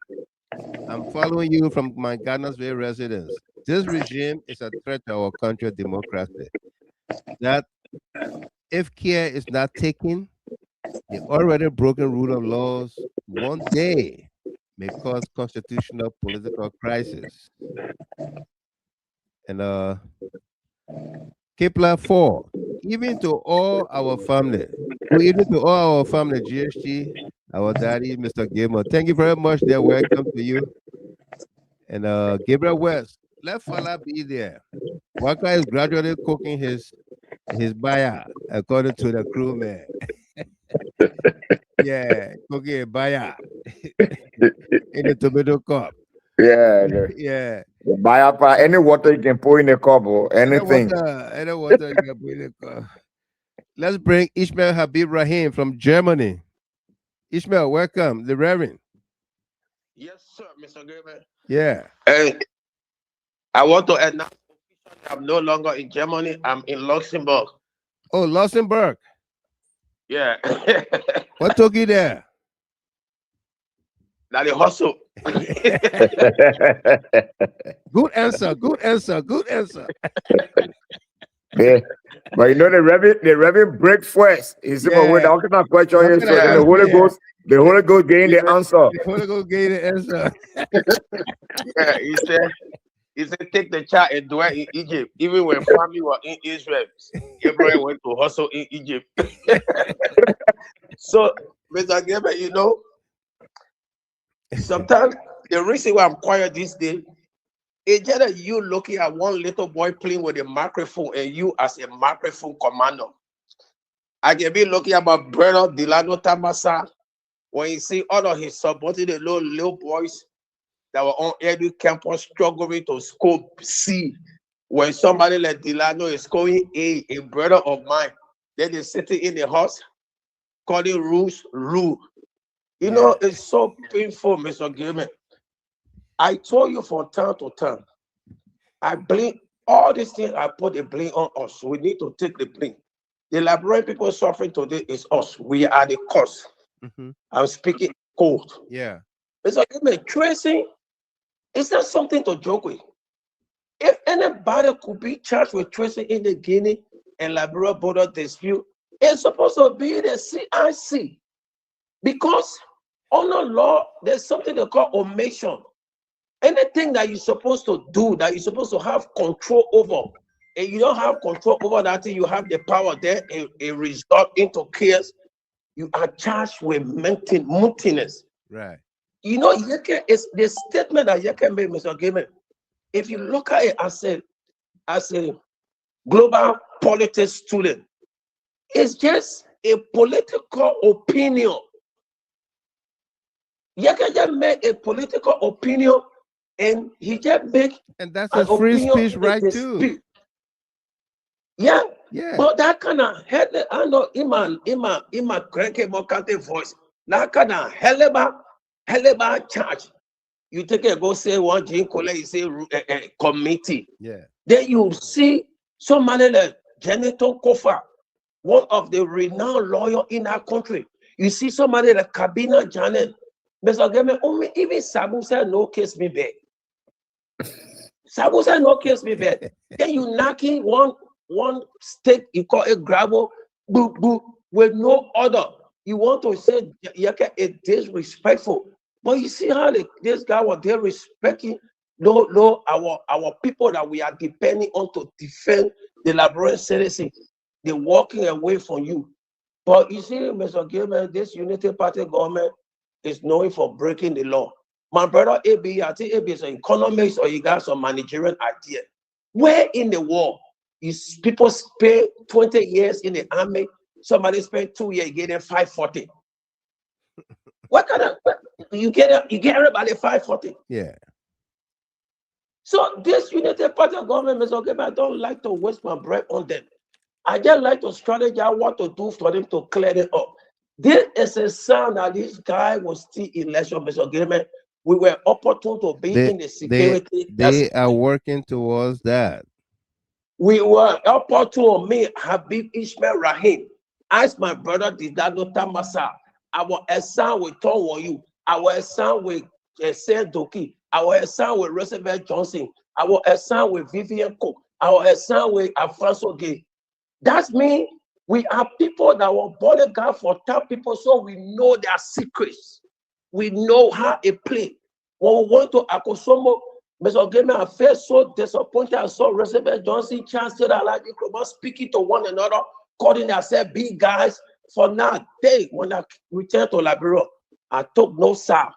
I'm following you from my Gardnersville residence. This regime is a threat to our country's democracy. That if care is not taken, the already broken rule of laws one day may cause constitutional political crisis. And Kepler 4, even to all our family, GHT, our daddy, Mr. Gamer. Thank you very much. They're welcome to you. And Gabriel West, let fella be there. Waka is gradually cooking his buyer, according to the crewman. Yeah, cooking a buyer in the tomato cup. Yeah. Yeah. Buy up any water you can pour in a cup or anything. Any water you can put in the cup. Let's bring Ishmael Habib Rahim from Germany. Ishmael, welcome, the Reverend. Yes, sir, Mr. Gerber. Yeah. And I want to announce officially I'm no longer in Germany. I'm in Luxembourg. Oh, Luxembourg. Yeah. What took you there? Now the hustle. Good answer. Good answer. Good answer. Yeah. But you know the Reverend break first. He said, "But Yeah. what kind of question What is kind so of then question? the Holy Ghost gain the answer." The Holy Ghost gave the answer. Yeah, he said, take the child and dwell in Egypt. Even when family were in Israel, Gabriel went to hustle in Egypt. So, Mr. Gabriel, you know, sometimes the reason why I'm quiet this day is just that you looking at one little boy playing with a microphone and you as a microphone commander. I can be looking at my brother Delano Tamasa when you see all of his subordinated little boys that were on every campus struggling to score C. When somebody like Delano is scoring A brother of mine, then they're sitting in the house calling rules rule. You know, it's so painful, Mr. Gilman. I told you from time to time, I blame all these things. I put the blame on us. We need to take the blame. The Liberian people suffering today is us. We are the cause. I'm speaking cold. Yeah. Mr. Gilman, tracing is not something to joke with. If anybody could be charged with tracing in the Guinea and Liberia border dispute, it's supposed to be the CIC. Because under law, there's something they call omission. Anything that you're supposed to do, that you're supposed to have control over, and you don't have control over that thing, you have the power there, it result into chaos, you are charged with mutinous. Right. You know, Yekeh is the statement that Yekeh made, Mr. Gaiman. If you look at it as a global politics student, it's just a political opinion. Yekeh just made a political opinion, and he just make and that's an a free opinion speech right too. Speech. Yeah. Yeah. But that kind of I know in my cranky Mokante voice, that kind of heleba charge. You take a go say one Jim Kolleh, you say committee. Yeah. Then you see somebody like Janitor Kofa, one of the renowned lawyer in our country. You see somebody like Kabina Janet. Mr. Game, only even Sabu said no case me back. Sabu said no case me back. Then you knocking one stake, you call it gravel, boo boo, with no order. You want to say Yekeh is disrespectful. But you see how this guy was there respecting our people that we are depending on to defend the Liberian citizens. They're walking away from you. But you see, Mr. Gilman, this Unity Party government is known for breaking the law. My brother AB, I think AB is an economist or you got some managerial idea. Where in the world is people spend 20 years in the army, somebody spend 2 years getting 540? What kind of you get everybody 540? Yeah. So this Unity Party government, Mr. Gilman, I don't like to waste my breath on them. I just like to strategize what to do for them to clear it up. This is a sign that this guy was still in election, Mr. Gilman. We were opportune to be in the security. They are working towards that. We were opportune. Me, Habib Ishmael Rahim. As my brother Didado Tamasa. Our son with Tom you. Our son with Sen Doki. Our son with Roosevelt Johnson. Our son with Vivian Cook. Our son with Alfonso Gay. That means we are people that were bodyguard for top people, so we know their secrets. We know how it play. When we went to Akosomo, Mr. Gamer, I felt so disappointed. I saw Roosevelt Johnson, Chancellor Alaji Kroba speaking to one another, calling themselves big guys. For now, when I returned to Liberia, I took no sound.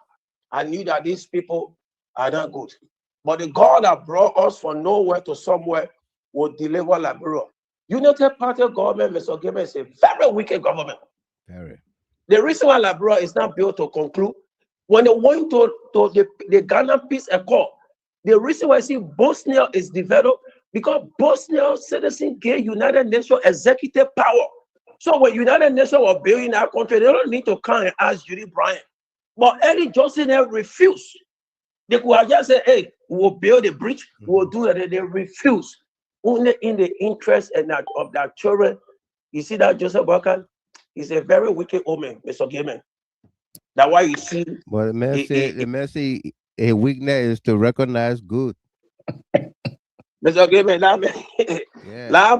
I knew that these people are not good. But the God that brought us from nowhere to somewhere will deliver Liberia. United Party government, Mr. Gamer, is a very wicked government. Very. The reason why Liberia is not built to conclude, when they went to the Ghana Peace Accord, the reason why I see Bosnia is developed, because Bosnia citizens gave United Nations executive power. So when United Nations was building our country, they don't need to come and ask Judy Bryant. But Eddie Johnson refused. They could have just said, hey, we will build a bridge, we will do that. They refused. only in the interest and that of their children. You see that Joseph Walker is a very wicked woman, Mr. Gaiman. That's why you see. But the man say a weakness is to recognize good. Mr. Gaiman, that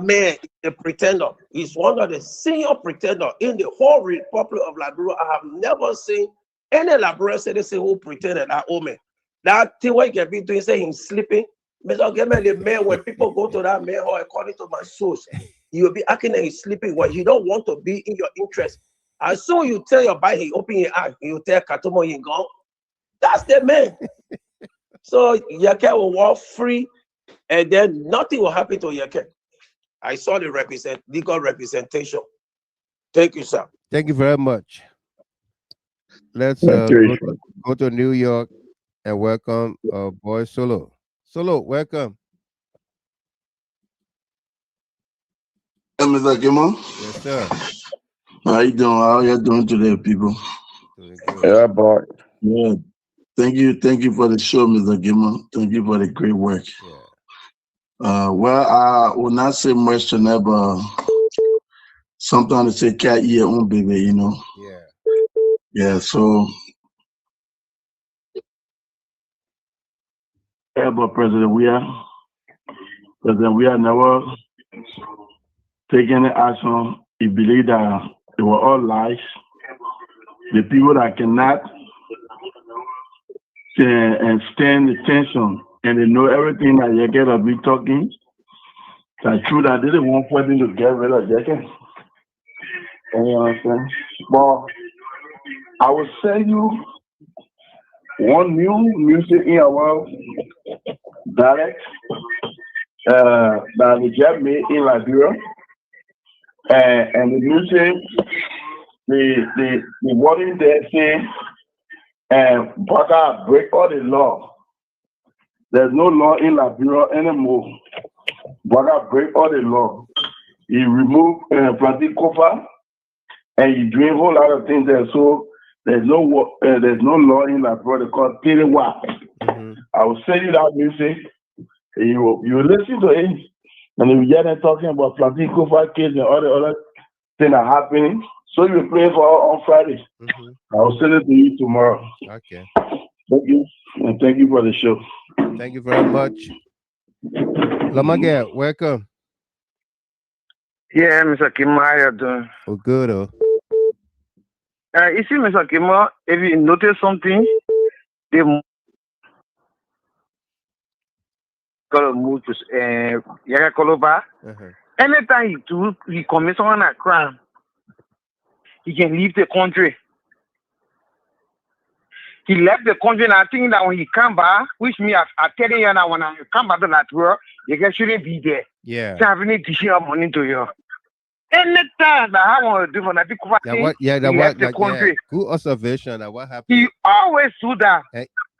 man is a pretender. He's one of the senior pretender in the whole Republic of Liberia. I have never seen any Liberian citizen who pretended that woman. That thing what he can be doing, say him sleeping. Mr. Gaiman, the man, when people go to that man hall, according to my source, he will be acting like he's sleeping when you don't want to be in your interest. As soon you tell your body, he open your eye, you tell Katomo he gone. That's the man. So Yekeh will walk free, and then nothing will happen to Yekeh. I saw the legal representation. Thank you, sir. Thank you very much. Let's go to New York and welcome boy Solo. Solo, welcome. Mr. Kimon. Yes, sir. How you doing? How you doing today, people? Yeah, boy. Yeah. Thank you for the show, Mr. Kimon. Thank you for the great work. Well, I will not say much tonight, but sometimes they say cat ear own baby, you know. Yeah. Yeah, so but President, we are never taking any action. He believe that they were all lies. The people that cannot and stand the tension and they know everything that Yekeh will be talking. That's true that they didn't want for them to get rid of Yekeh. You understand? But I will send you one new music in our dialect that we just made in Liberia. And the music, the wording there say, Baka break all the law. There's no law in Liberia anymore. Baka break all the law. He removed Planty Kofa and he doing a whole lot of things there. So there's no law in Liberia called Telewa. I will send you that music. You listen to it, and you get them talking about Planty Kofa case and all the other things that are happening. So you will play for on Friday. I will send it to you tomorrow. Okay. Thank you, and thank you for the show. Thank you very much. Lamage, welcome. Yeah, Mr. Kimo, how you doing? Oh, good. Oh. You see, Mr. Kimo, if you notice something, they gotta move to Yekeh Kolubah. Anytime he commits on a crime, he can leave the country. He left the country, and I think that when he come back, which me, I tell you now, when I come back to that world, Yekeh shouldn't be there. Yeah. So I have any dish of money to you. Anytime that I want to do for that, he left the country. Good observation. That what happened. He always do that.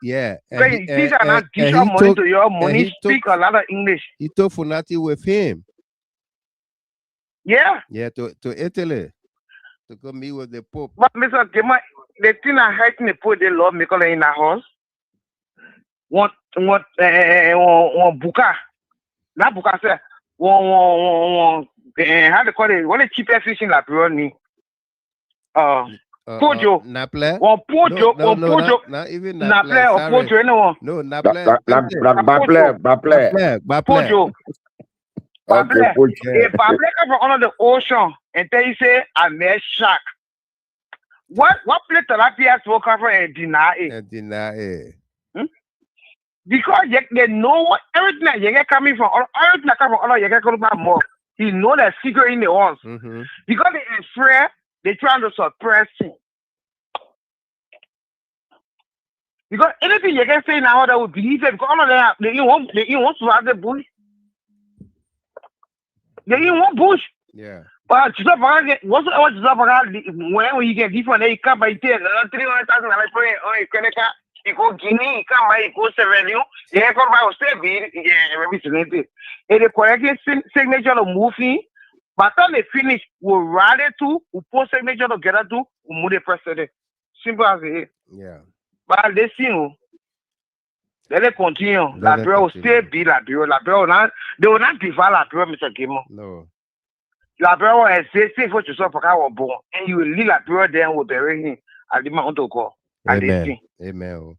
Yeah. Because he sees that not dish of money to your money, speak a lot of English. He took Funati with him. Yeah. Yeah, to Italy. To go meet with the Pope. But Mr. Gema, the thing I hate the Pope, they love me because in the house. What buka. That buka say, how they call it? What the cheapest fish in Liberia? Pojo. Naple. Pojo. Not even Naple or Pojo, anyone. No, Naple. Pojo. Okay, If Bable come from under the ocean and then you say, I made shark. What place tilapia will come from and deny it? Deny it. Because they know everything that Yekeh coming from, everything that comes from all Yekeh Kolubah more. He know the secret in the house. Because they are afraid, they trying to suppress him. Because anything Yekeh say now that will believe it, because all of them, they want to have the bush. They didn't want bush. Yeah. But when you get different, they come by 300,000 you go Guinea, you come by, you go Sierra Leone, you go by Australia, and the correct signature of moving, but when they finish, we'll rally to, we'll post signature together to, we'll move the president. Simple as it is. Yeah. But they see you. Let it continue. Liberia will still be Liberia. Liberia will not, they will not divide Liberia, Mr. Gimo. No. Liberia will say for yourself for our born, and you will leave Liberia there will bury him at the Mount Oko. Amen. Amen.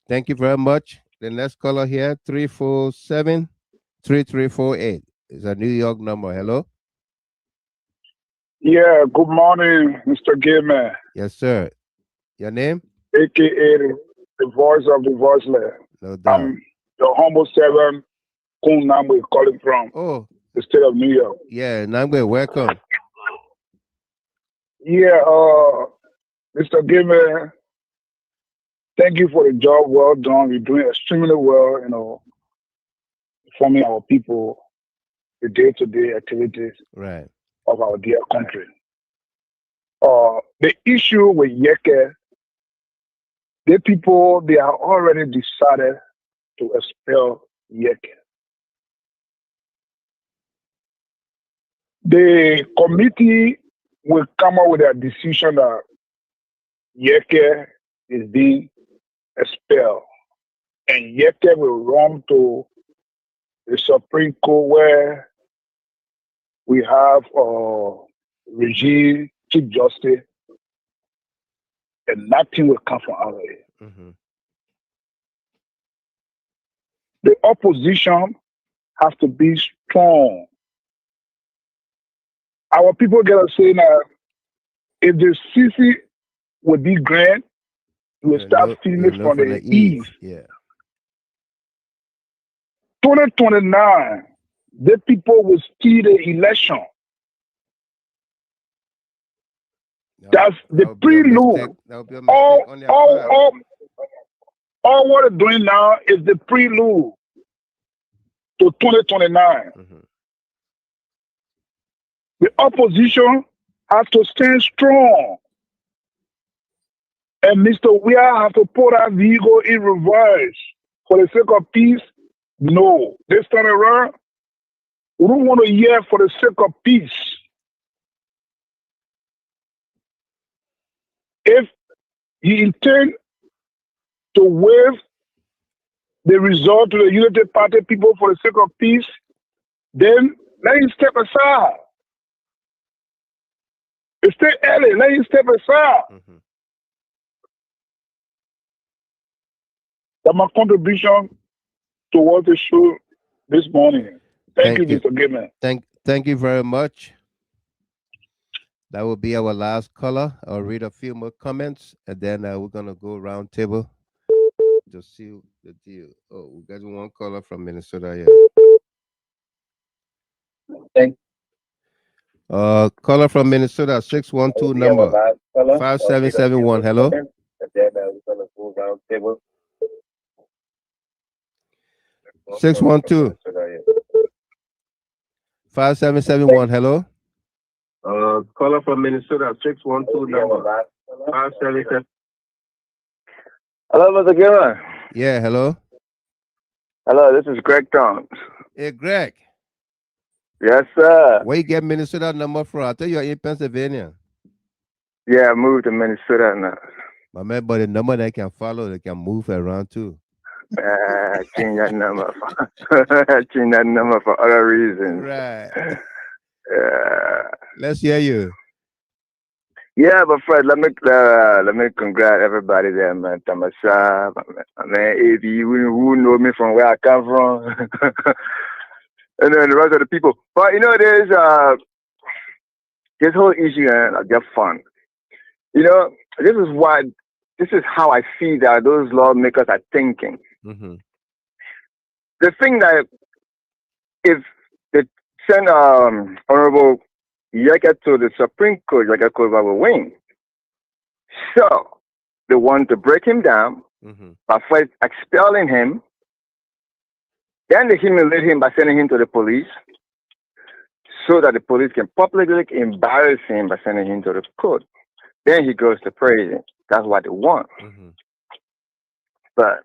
Thank you very much. The next caller here, 347-3348. It's a New York number. Hello? Yeah, good morning, Mr. Gayman. Yes, sir. Your name? AKA the voice of the voiceless. No doubt. I'm the humble servant, Kun Namwe, calling from the state of New York. Yeah, Namwe, welcome. Yeah, Mr. Gayman, thank you for the job well done. You're doing extremely well, informing our people the day-to-day activities of our dear country. The issue with Yekeh, the people, they are already decided to expel Yekeh. The committee will come up with a decision that Yekeh is being expelled, and Yekeh will run to the Supreme Court where we have regime Chief Justice, and nothing will come from out of it. The opposition has to be strong. Our people get to say now, if the CC would be grand, we will start feeling it from the east. Yeah. 2029, the people will steal the election. That's the prelude. All what they're doing now is the prelude to 2029. The opposition has to stand strong. And Mr. Weir has to put our vehicle in reverse for the sake of peace. No. This time around, we don't want to hear for the sake of peace. If you intend to waive the result to the Unity Party people for the sake of peace, then let him step aside. It's still early, let him step aside. That's my contribution towards the show this morning. Thank you, Mr. Gayman. Thank you very much. That will be our last caller. I'll read a few more comments, and then we're gonna go round table to see the deal. Oh, we got one caller from Minnesota here. Caller from Minnesota, 612 number 5771. Hello. 612 5771. Hello. Caller from Minnesota, 612 number 577. Hello, Mr. Gilman. Yeah, hello. Hello, this is Greg Jones. Hey, Greg. Yes, sir. Where you get Minnesota number from? I thought you are in Pennsylvania. Yeah, I moved to Minnesota now. My man, but the number they can follow, they can move around too. Change that number. Change that number for other reasons. Right. Let's hear you. Yeah, but Fred, let me congratulate everybody there, man. Tamasa, man, if you who know me from where I come from, and then the rest of the people. But there's this whole issue, and I get fun. This is how I see that those lawmakers are thinking. The thing that if they send Honorable Yekeh to the Supreme Court, Yekeh Kolubah will win. So they want to break him down by first expelling him. Then they humiliate him by sending him to the police so that the police can publicly embarrass him by sending him to the court. Then he goes to prison. That's what they want. But,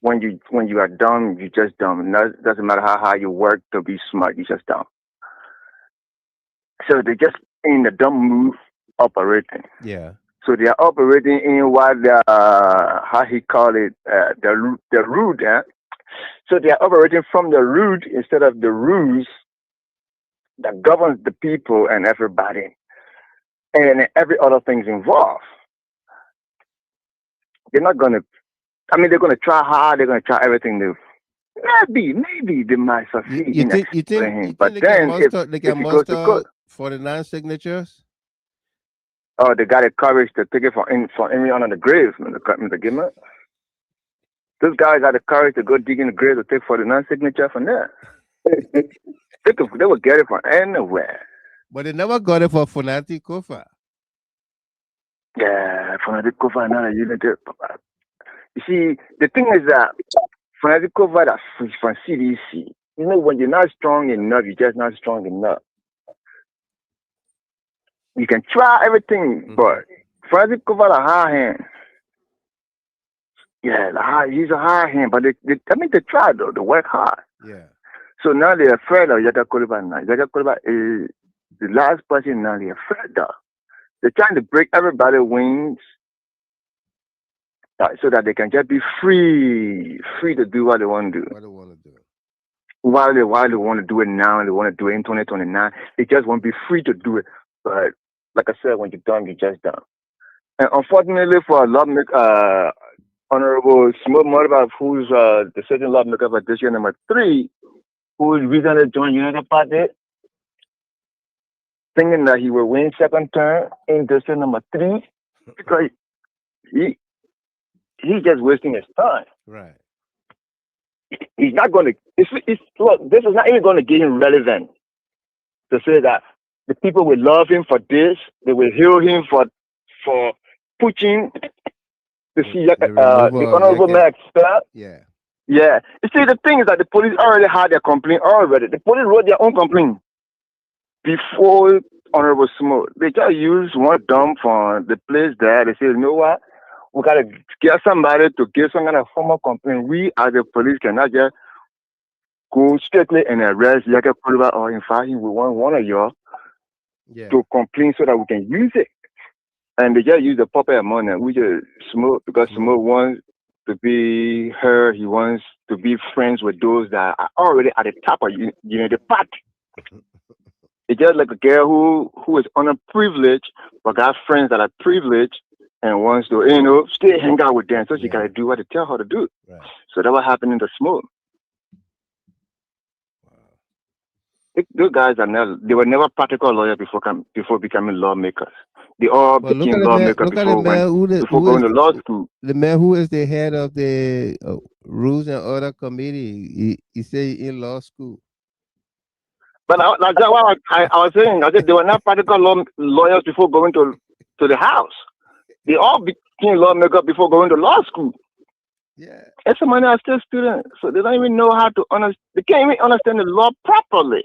when you are dumb, you're just dumb. It doesn't matter how hard you work to be smart, you're just dumb. So they just in the dumb move operating. Yeah. So they are operating in what how he call it the root. So they are operating from the root instead of the rules that governs the people and everybody, and every other things involved. They're not gonna. I mean, they're gonna try hard. They're gonna try everything. Maybe they might succeed You in think explaining. they But can then, muster if it goes to court, 49 signatures? oh, they got the courage to take it for any on the grave, Mr. Gimmer. Those guys got the courage to go dig in the grave to take 49 signature from there. They would get it from anywhere. But they never got it for Funati Kofa. Yeah, Funati Kofa another unit. You see, the thing is that Funati Kofa that's from CDC. You know, when you're not strong enough, you're just not strong enough. You can try everything, but Funati Kofa the high hand. Yeah, he's a hard hand, but they try though. They work hard. Yeah. So now they're afraid of Yekeh Kolubah now. Yekeh Kolubah is the last person now they're afraid of. They're trying to break everybody's wings so that they can just be free to do what they want to do. Why they want to do it now and they want to do it in 2029. They just want to be free to do it. But like I said, when you're done, you're just done. And unfortunately for a lawmaker, Honorable Smith Murdoch, who's the second lawmaker for district number 3, who recently joined United Party, thinking that he will win second term in district number 3, because he's just wasting his time. Right. He's not going to. Look, this is not even going to give him relevance to say that the people will love him for this, they will heal him for pushing. To see the honorable man expert. Yeah. Yeah. You see, the thing is that the police already had their complaint already. The police wrote their own complaint before Honorable Smoke. They just used one dump from the place there. They say, you know what? We got to get somebody to give some kind of formal complaint. We, as the police, cannot just go strictly and arrest Yekeh Kolubah or in fact, we want one of y'all to complain so that we can use it. And they just use the puppet money. We just Smoke, because Smoke wants to be heard. He wants to be friends with those that are already at the top of the party. It's just like a girl who is underprivileged but got friends that are privileged and wants to, stay hang out with them. So she gotta do what they tell her to do. Right. So that what happened in the Smoke. Those guys they were never practical lawyers before becoming lawmakers. They all became lawmakers before going to law school. The man who is the head of the Rules and Order Committee, he said in law school. But that's what I was saying. I said they were not practical lawyers before going to the House. They all became lawmakers before going to law school. Yeah. And some of them are still students, so they don't even know how to understand. They can't even understand the law properly.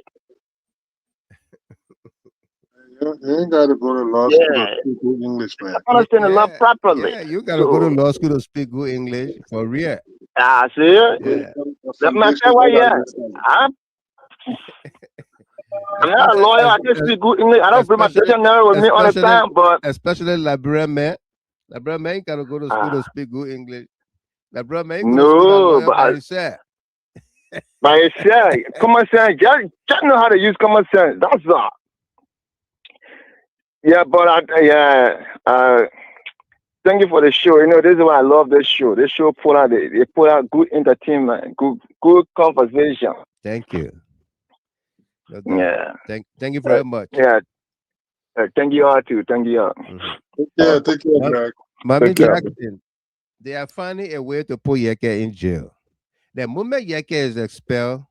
You ain't got to go to law school to speak good English, man. Understand the law properly. Yeah, you got to go to law school to speak good English, for real. See? Yeah. That's my why, I'm not a lawyer. I can speak good English. I don't bring my dictionary with me all the time, but especially LIBERIA man. LIBERIA man got to go to school to speak good English. LIBERIA man by himself. By himself. Common sense. Just know how to use common sense. That's all. Yeah, but thank you for the show. This is why I love this show. This show put out good entertainment, good conversation. Thank you. Yeah. Thank you very much. Yeah. Thank you all too. Thank you all. Take care, Greg. Mami Jackson, they are finding a way to put Yekeh in jail. The moment Yekeh is expelled,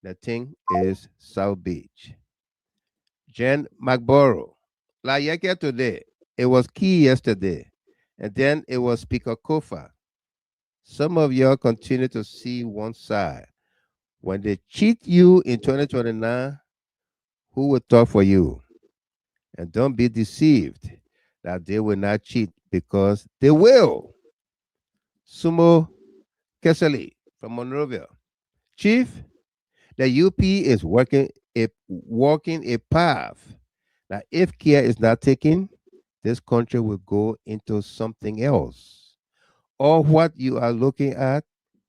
the thing is South Beach. Jen McBorough. Like Yekeh today, it was Key yesterday, and then it was Speaker Kofa. Some of y'all continue to see one side. When they cheat you in 2029, who will talk for you? And don't be deceived that they will not cheat, because they will. Sumo Keseli from Monrovia. Chief, the UP is walking a path that if care is not taken, this country will go into something else. Or what you are looking at,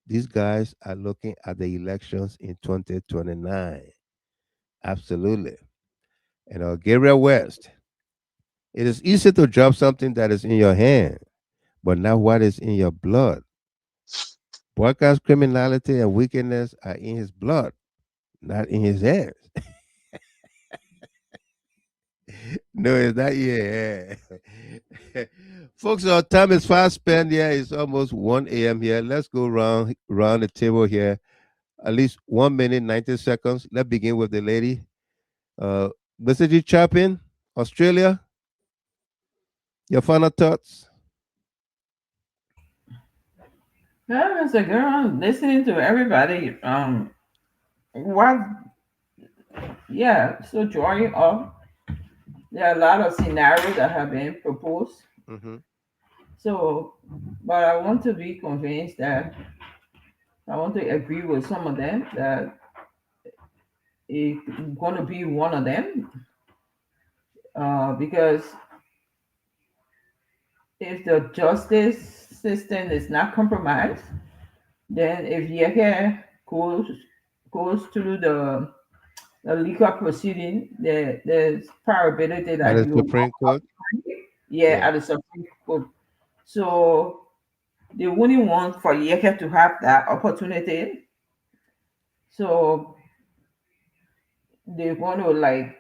these guys are looking at the elections in 2029. Absolutely. And Gabriel West, it is easy to drop something that is in your hand, but not what is in your blood. Broadcast criminality and wickedness are in his blood, not in his hands. No, it's not yet. Folks, our time is fast spent here. It's almost 1 a.m. here. Let's go round the table here. At least 1 minute, 90 seconds. Let's begin with the lady. Uh, Mr. G. Chapin, Australia. Your final thoughts? Yeah, Mr. Girl, listening to everybody. What? Yeah, so drawing up. There are a lot of scenarios that have been proposed. Mm-hmm. So, but I want to be convinced that I want to agree with some of them that it's going to be one of them because if the justice system is not compromised, then if Yekeh goes through the legal proceeding, there's probability At that the he will Supreme Court? yeah, at the Supreme Court. So they wouldn't want for Yekeh to have that opportunity. So they want to like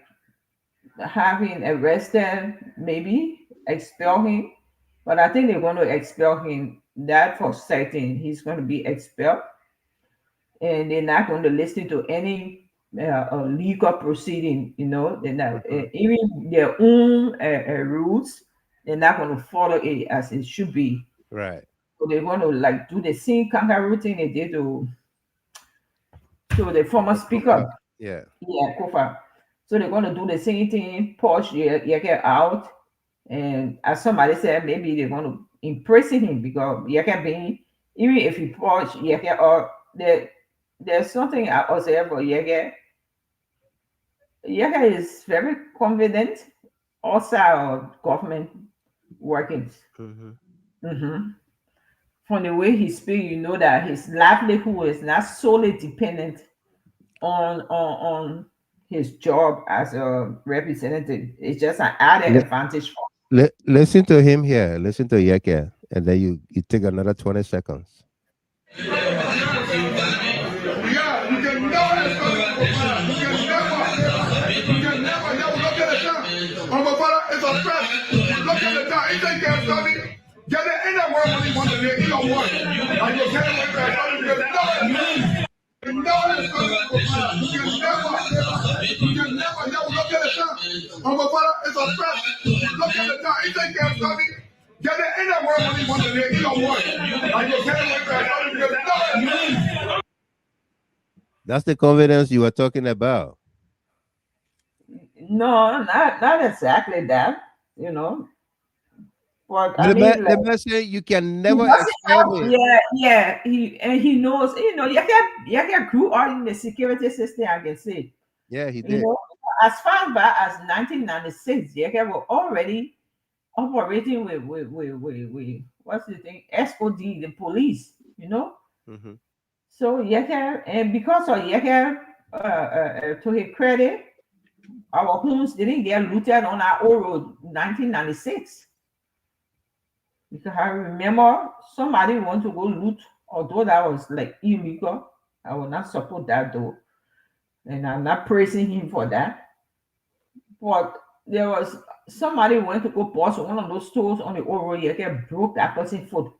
have him arrested, maybe expel him. But I think they're going to expel him. That for certain, he's going to be expelled, and they're not going to listen to any legal proceeding. You know, they're not even their own rules. They're not going to follow it as it should be. Right. So they're going to like do the same kangaroo thing they did to the former speaker. Yeah. Yeah, Kofa. So they're going to do the same thing, push Yekeh out. And as somebody said, maybe they're going to imprison him because Yekeh being, even if he push Yekeh out, there's something I also have for Yekeh. Yekeh is very confident outside of government workings. Mm-hmm. From the way he speaks, you know that his livelihood is not solely dependent on his job as a representative. It's just an added advantage for Listen to him here. Listen to Yekeh, and then you take another 20 seconds. Yeah, you can never look at the time. Oh, my father is a threat. Look at the time. He think they're study. Get it in the world when he wants to live. He don't want it. Like you can't wait for study. You can never, yo, look at the time. Oh, my father is a threat. Look at the time. He think they're study. Get it in the world when he wants to live. He don't want it. Like you can't wait for study. That's the confidence you were talking about. no, not exactly that, you know. But I The mean, like, man said you can he never doesn't expel have, me. yeah. He knows, you know, Yekeh grew up in the security system, I can say. Yeah, he You did. know, as far back as 1996, Yekeh were already operating with what's the thing? SOD, the police, you know. Mm-hmm. So Yekeh, and because of Yekeh, to his credit, our homes didn't get looted on our old road 1996. Because I remember somebody want to go loot, although that was like illegal. I will not support that though. And I'm not praising him for that. But there was somebody went to go bust one of those stores on the old road, Yekeh broke that person's foot.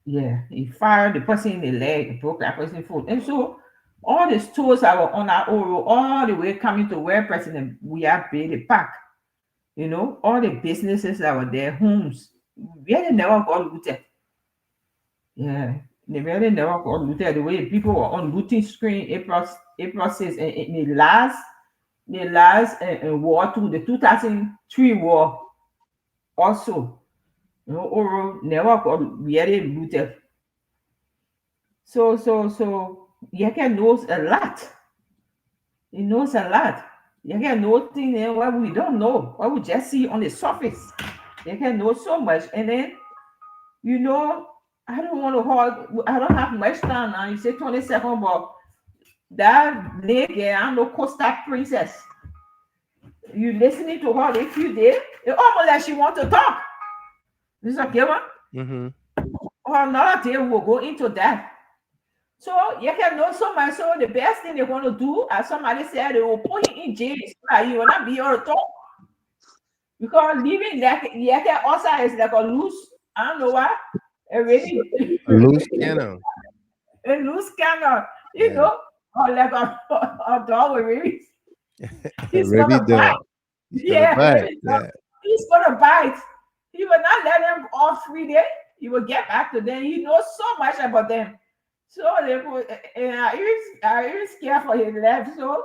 Yeah, he fired the person in the leg, broke that person's foot. And so all the stores that were on our old road, all the way coming to where President we have paid the park, you know, all the businesses that were there, homes, really never got looted. Yeah, they really never got looted. The way people were on looting screen April 6th and the last war too, the 2003 war also, you know, Oro never got really looted. So Yekeh knows a lot. He knows a lot. You can know things what we don't know, what we just see on the surface. You can know so much, and then I don't want to hold. I don't have much time now. You say 22nd, but that lady, I'm no Costa princess. You listening to her a few days, it's almost like she want to talk. This okay, one? Mm-hmm. Or another day we'll go into that. So you can know so much. So the best thing they want to do, as somebody said, they will put him in jail so that you will not be able to talk. Because living like Yekeh also is like a loose, I don't know why, a really A loose cannon. a loose cannon, Yeah. or like a dog with rabies. He's Rabbit gonna bite. dog. He's gonna Yeah, bite. rabies dog. Yeah. He's gonna bite. He will not let them off free day. He will get back to them. He knows so much about them. So they will, and I even scared for his life. So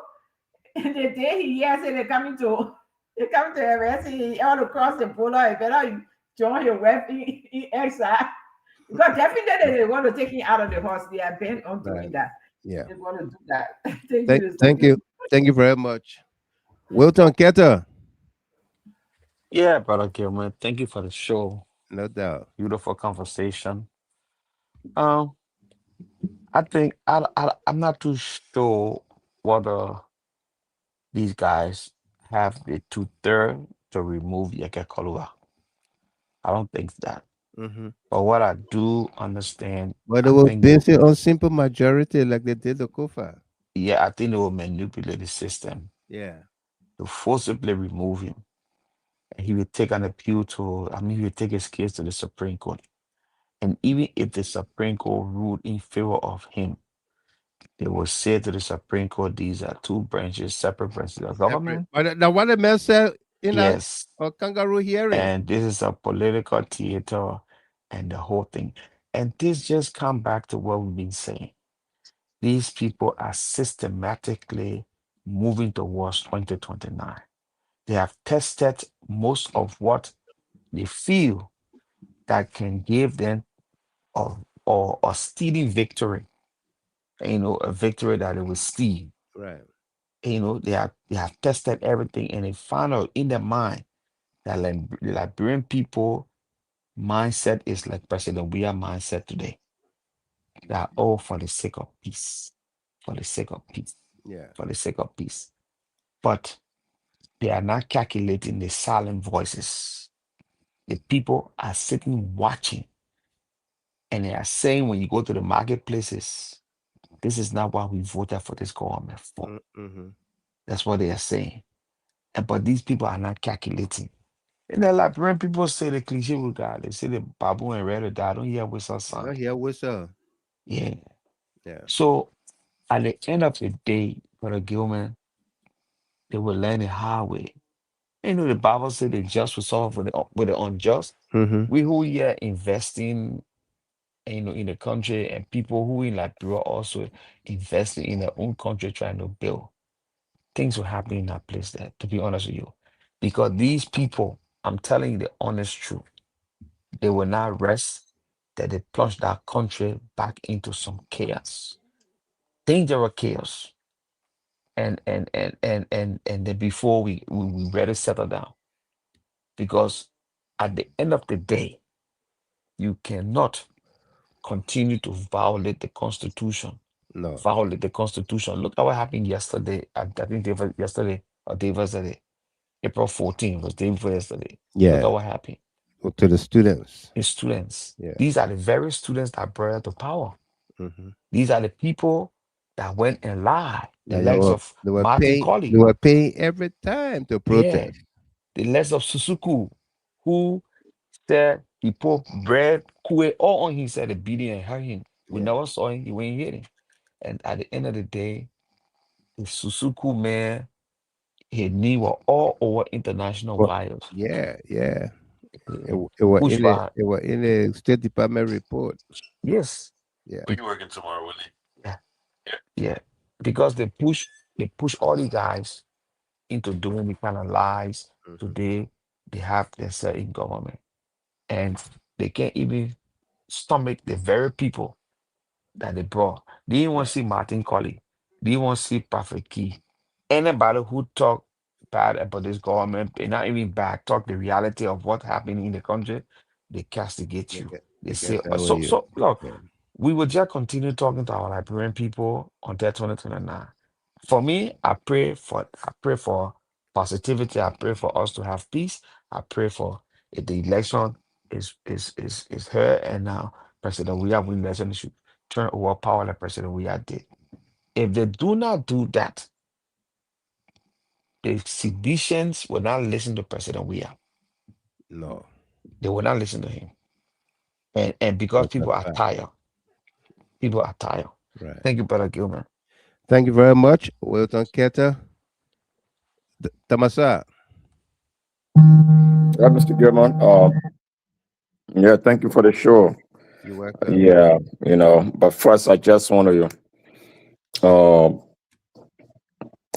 the day he hears it, they coming to arrest him all across the border. He better join your wife in exile. Because definitely they want to take him out of the house. They are bent on Right. doing that. Yeah. They want to do that. Thank Thank, you. thank you. Thank you very much. Wilton Ketter. Yeah, Brother Gilman, thank you for the show. No doubt. Beautiful conversation. Um, I think I'm not too sure whether these guys have the two-third to remove Yekeh Kolubah. I don't think that. Mm-hmm. But what I do understand, But they I were think basing on simple majority like they did the Kofa. I think they will manipulate the system Yeah. to forcibly remove him. And he will take an appeal to, he will take his case to the Supreme Court. And even if the Supreme Court ruled in favor of him, they will say to the Supreme Court, these are two branches, separate branches of Separate. government. But the what the man said in Yes. a kangaroo hearing. And this is a political theater and the whole thing. And this just come back to what we've been saying. These people are systematically moving towards 2029. They have tested most of what they feel that can give them a stealing victory. A victory that they will steal. Right. They have tested everything and they found out in their mind that the Liberian people mindset is like President Weah mindset today. They are all for the sake of peace, for the sake of peace, Yeah. for the sake of peace. But they are not calculating the silent voices. The people are sitting watching and they are saying when you go to the marketplaces, this is not what we voted for this government for. Mm-hmm. That's what they are saying. But these people are not calculating. And then like when people say the cliche with God, they say the babu and red die. I don't hear whistle I sound. hear whistle. Yeah. Yeah. So at the end of the day, Brother Gilman, they will learn the hard way. The Bible said the just will suffer with the unjust. Mm-hmm. We who here investing, in the country, and people who in Liberia also investing in their own country trying to build. Things will happen in that place there, to be honest with you. Because these people, I'm telling you the honest truth, they will not rest that they plunge that country back into some chaos. Dangerous chaos. And then before we ready settle down. Because at the end of the day, you cannot continue to violate the Constitution. No. Violate the Constitution. Look at what happened yesterday. I think yesterday or day was yesterday. April 14th was day before yesterday. Look Yeah. at what happened. To the students. The students. Yeah. These are the very students that brought her to power. Mm-hmm. These are the people that went and lied. The Yeah, legs of they were Martin paying. Colley. They were paying every time to Yeah. protest. The legs of Susuku, who said he put bread, kueh, all on him, said the beating and hurt him. We never saw him, he went hit him. And at the end of the day, the Susuku man, his knee were all over international Well, wires. yeah. It Pushed by. was in the State Department report. Yes. Yeah. Are you working tomorrow, Willie? Yeah. Yeah. Because they push all the guys into doing the kind of lies. Today they have themselves in government. And they can't even stomach the very people that they brought. They didn't want to see Martin Colley. They didn't want to see Prophet Key. Anybody who talk bad about this government, and not even bad, talk the reality of what happening in the country, they castigate you. They say, so look, we will just continue talking to our Liberian people until 2029. For me, I pray for positivity. I pray for us to have peace. I pray for if the election is her and now President we win election should turn over power like President we did. If they do not do that, the seditions will not listen to President Weah. No. They will not listen to him. And because That's a people are fact. tired. People are tired. Right. Thank you, Brother Gilman. Thank you very much, Wilton Keta. Tamasa. Yeah, Mr. Gilman. Yeah, thank you for the show. You're welcome. Yeah, but first I just want to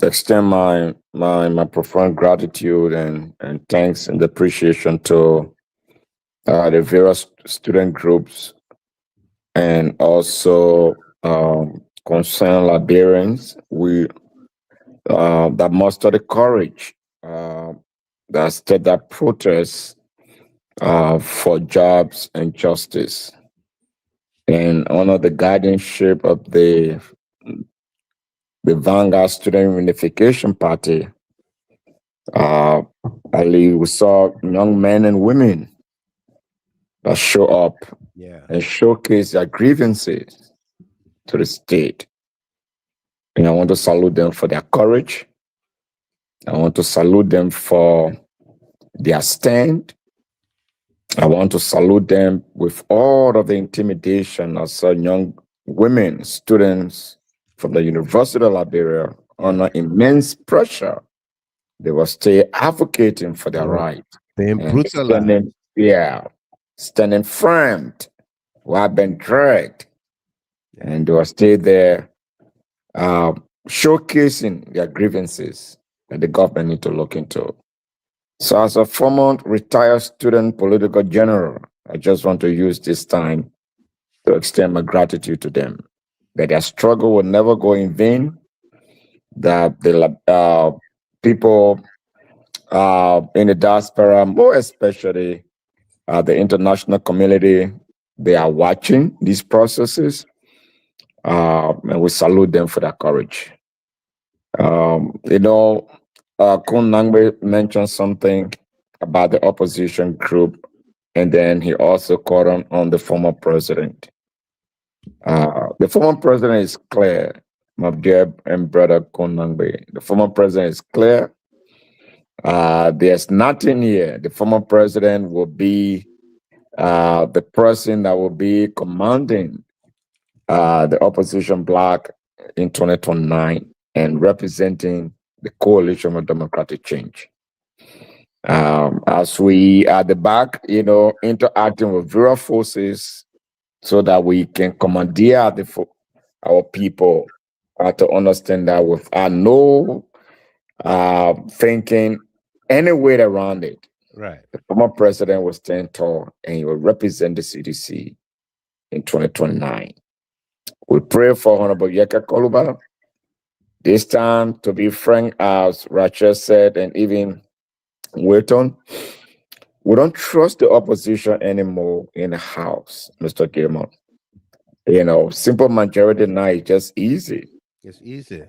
extend my profound gratitude and thanks and appreciation to the various student groups and also concerned Liberians. We that muster the courage that state that protest for jobs and justice and honor the guardianship of the Vanguard Student Unification Party. We saw young men and women that show up and showcase their grievances to the state. And I want to salute them for their courage. I want to salute them for their stand. I want to salute them with all of the intimidation of some young women, students from the University of Liberia under immense pressure. They will stay advocating for their right. Being and brutalized. standing firm who have been dragged. And they will stay there showcasing their grievances that the government need to look into. So as a former retired student political general, I just want to use this time to extend my gratitude to them, that their struggle will never go in vain, that the people in the diaspora, more especially the international community, they are watching these processes, and we salute them for their courage. Kun Nangbe mentioned something about the opposition group, and then he also called on the former president. The former president is clear, my dear and brother Kun Nangbe. The former president is clear. There's nothing here. The former president will be the person that will be commanding the opposition bloc in 2029 and representing the coalition of democratic change. As we at the back, interacting with various forces so that we can commandeer our people to understand that without no thinking any way around it. Right. The former president will stand tall and he will represent the CDC in 2029. We pray for Honorable Yekeh Kolubah. This time, to be frank, as Rachel said, and even Wilton, we don't trust the opposition anymore in the House, Mr. Gilman. Simple majority now is just easy. It's easy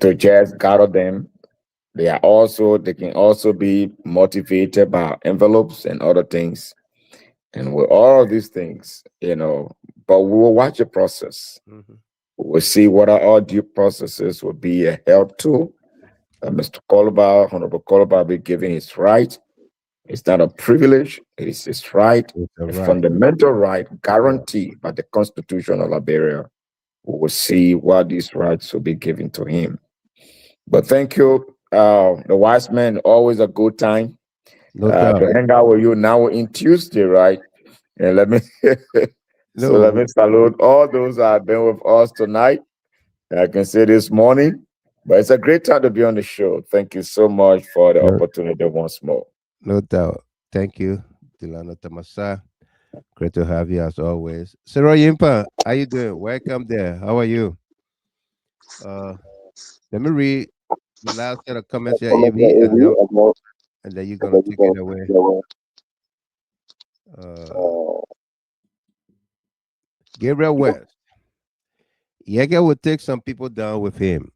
to just gather them. They can also be motivated by envelopes and other things. And with all of these things, but we will watch the process. We'll see what our due processes will be a help to. Mr. Kolubah, Honorable Kolubah, will be given his right. It's not a privilege, it is his right, a fundamental right guaranteed by the Constitution of Liberia. We will see what these rights will be given to him. But thank you, the wise man, always a good time to hang out with you. Now we're in Tuesday, right? And let me let me salute all those that have been with us tonight. I can say this morning, but it's a great time to be on the show. Thank you so much for the opportunity once more. No doubt. Thank you, Delano Tamasa. Great to have you as always. Sarah Yimpa, how you doing? Welcome there. How are you? Let me read The last set of comments here, AV, and then you're gonna take it away. Gabriel West. Yekeh will take some people down with him.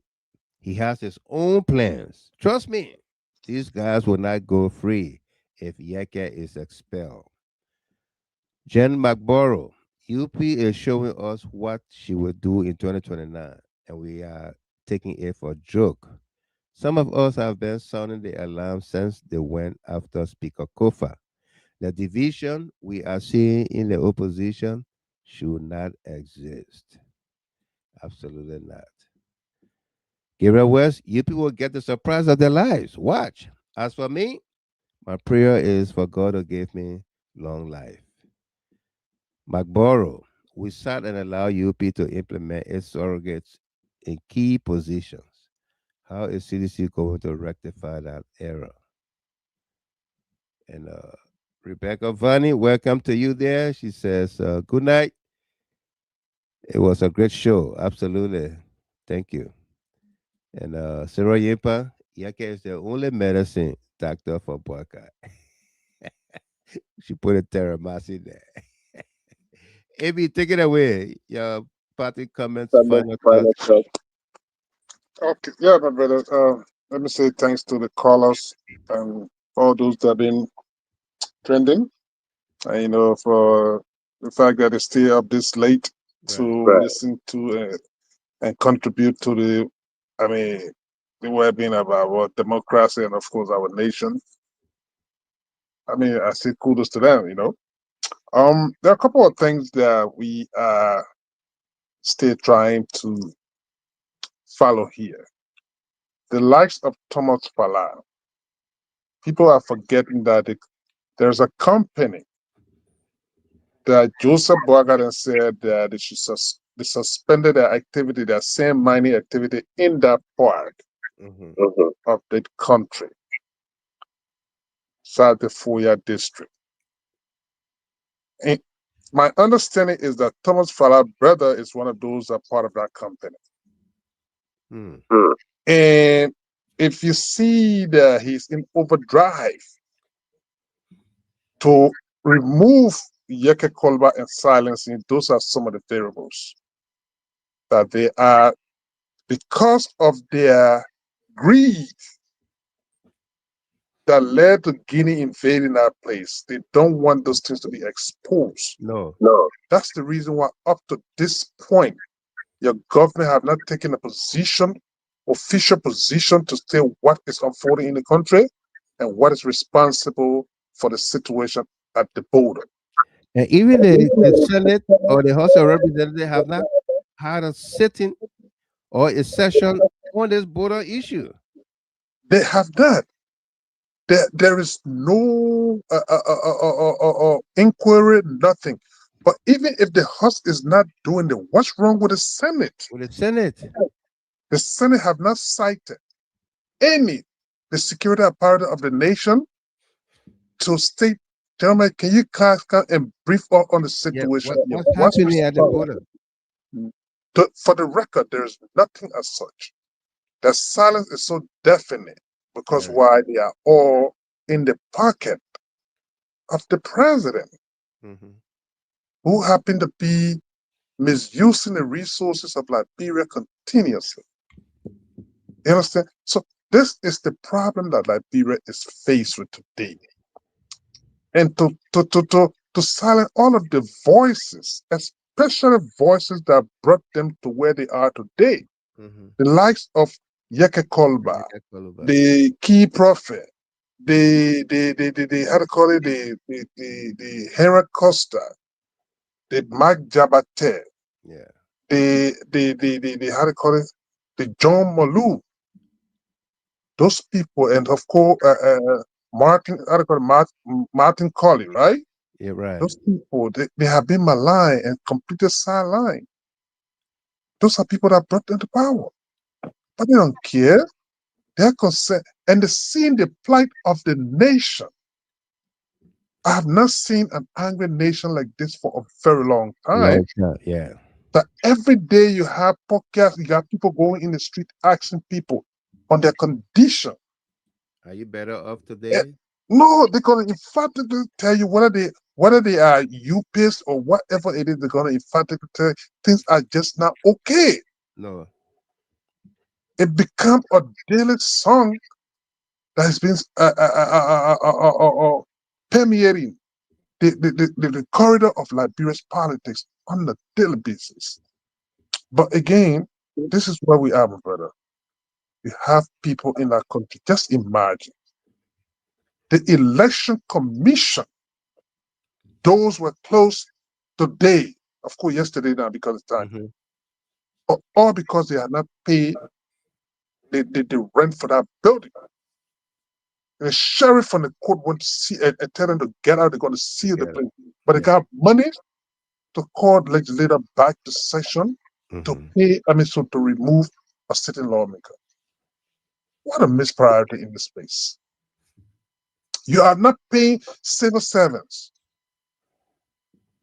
He has his own plans. Trust me, these guys will not go free if Yekeh is expelled. Jen McBorough, UP is showing us what she will do in 2029, and we are taking it for a joke. Some of us have been sounding the alarm since they went after Speaker Kofa. The division we are seeing in the opposition should not exist. Absolutely not. Gabriel West, you people will get the surprise of their lives. Watch. As for me, my prayer is for God to give me long life. McBorough, we sat and allow UP to implement its surrogates in key positions. How is CDC going to rectify that error? And Rebecca Vani, welcome to you there. She says, good night. It was a great show. Absolutely. Thank you. And Sarah Yimpa, Yekeh is the only medicine doctor for Boyka. She put a Terramasi there. Amy, take it away. Your party comments, final thoughts. Okay, yeah, my brother. Let me say thanks to the callers and all those that have been trending. For the fact that they stay up this late to listen to and contribute to the well-being of our democracy and, of course, our nation. I say kudos to them. There are a couple of things that we are still trying to follow here. The likes of Thomas Fala. People are forgetting that there's a company that Joseph Boagarden said that they suspended their activity, their same mining activity in that part of the country, South Foya district. And my understanding is that Thomas Fala's brother is one of those that are part of that company. And if you see that he's in overdrive to remove Yekeh Kolubah and silencing, those are some of the variables that they are, because of their greed that led to Guinea invading that place. They don't want those things to be exposed. No. That's the reason why up to this point, your government have not taken a position, official position, to say what is unfolding in the country and what is responsible for the situation at the border. And even the Senate or the House of Representatives have not had a sitting or a session on this border issue. They have not. There is no inquiry, nothing. But even if the House is not doing it, what's wrong with the Senate? The Senate have not cited the security apparatus of the nation to state, gentlemen, can you come and brief us on the situation? What's happening at the border? For the record, there is nothing as such. The silence is so definite because why? They are all in the pocket of the president, who happen to be misusing the resources of Liberia continuously. You understand? So this is the problem that Liberia is faced with today. And to silence all of the voices, especially voices that brought them to where they are today. The likes of Yekeh Kolubah, the key prophet, the how to call it, the Henry Costa, the Mark Jabate, the how to call it, the John Malou. Those people, and of course Martin Colley, right? Yeah, right. Those people, they have been maligned and completely sidelined. Those are people that brought them to power, but they don't care. They're concerned, and they're seeing the plight of the nation. I have not seen an angry nation like this for a very long time. That every day you have podcasts, you got people going in the street asking people, on their condition. Are you better off today? No, they're gonna emphatically tell you whether they are you pissed or whatever it is. They're gonna emphatically tell you things are just not okay. No. It becomes a daily song that has been permeating the corridor of Liberia's politics on a daily basis. But again, this is where we are, my brother. We have people in our country. Just imagine the election commission. Those were closed today, of course, yesterday now because of time, or because they had not paid the rent for that building. And the sheriff from the court went to see and tell them to get out. They're going to seal the place, but they got money to call the legislator back to session to pay. So to remove a sitting lawmaker. What a mispriority in this space. You are not paying civil servants.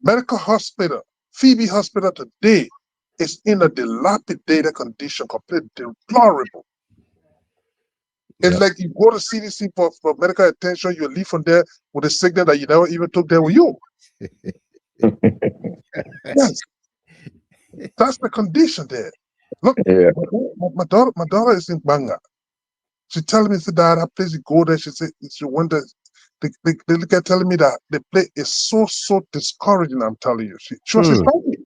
Medical hospital, Phoebe Hospital today is in a dilapidated condition, completely deplorable. It's like you go to CDC for medical attention, you leave from there with a signal that you never even took there with you. Yes. That's the condition there. Look, my daughter is in Banga. She telling me, Dad, that place you go there, she said she went there. They look at telling me that the place is so discouraging, I'm telling you. She was emphatic.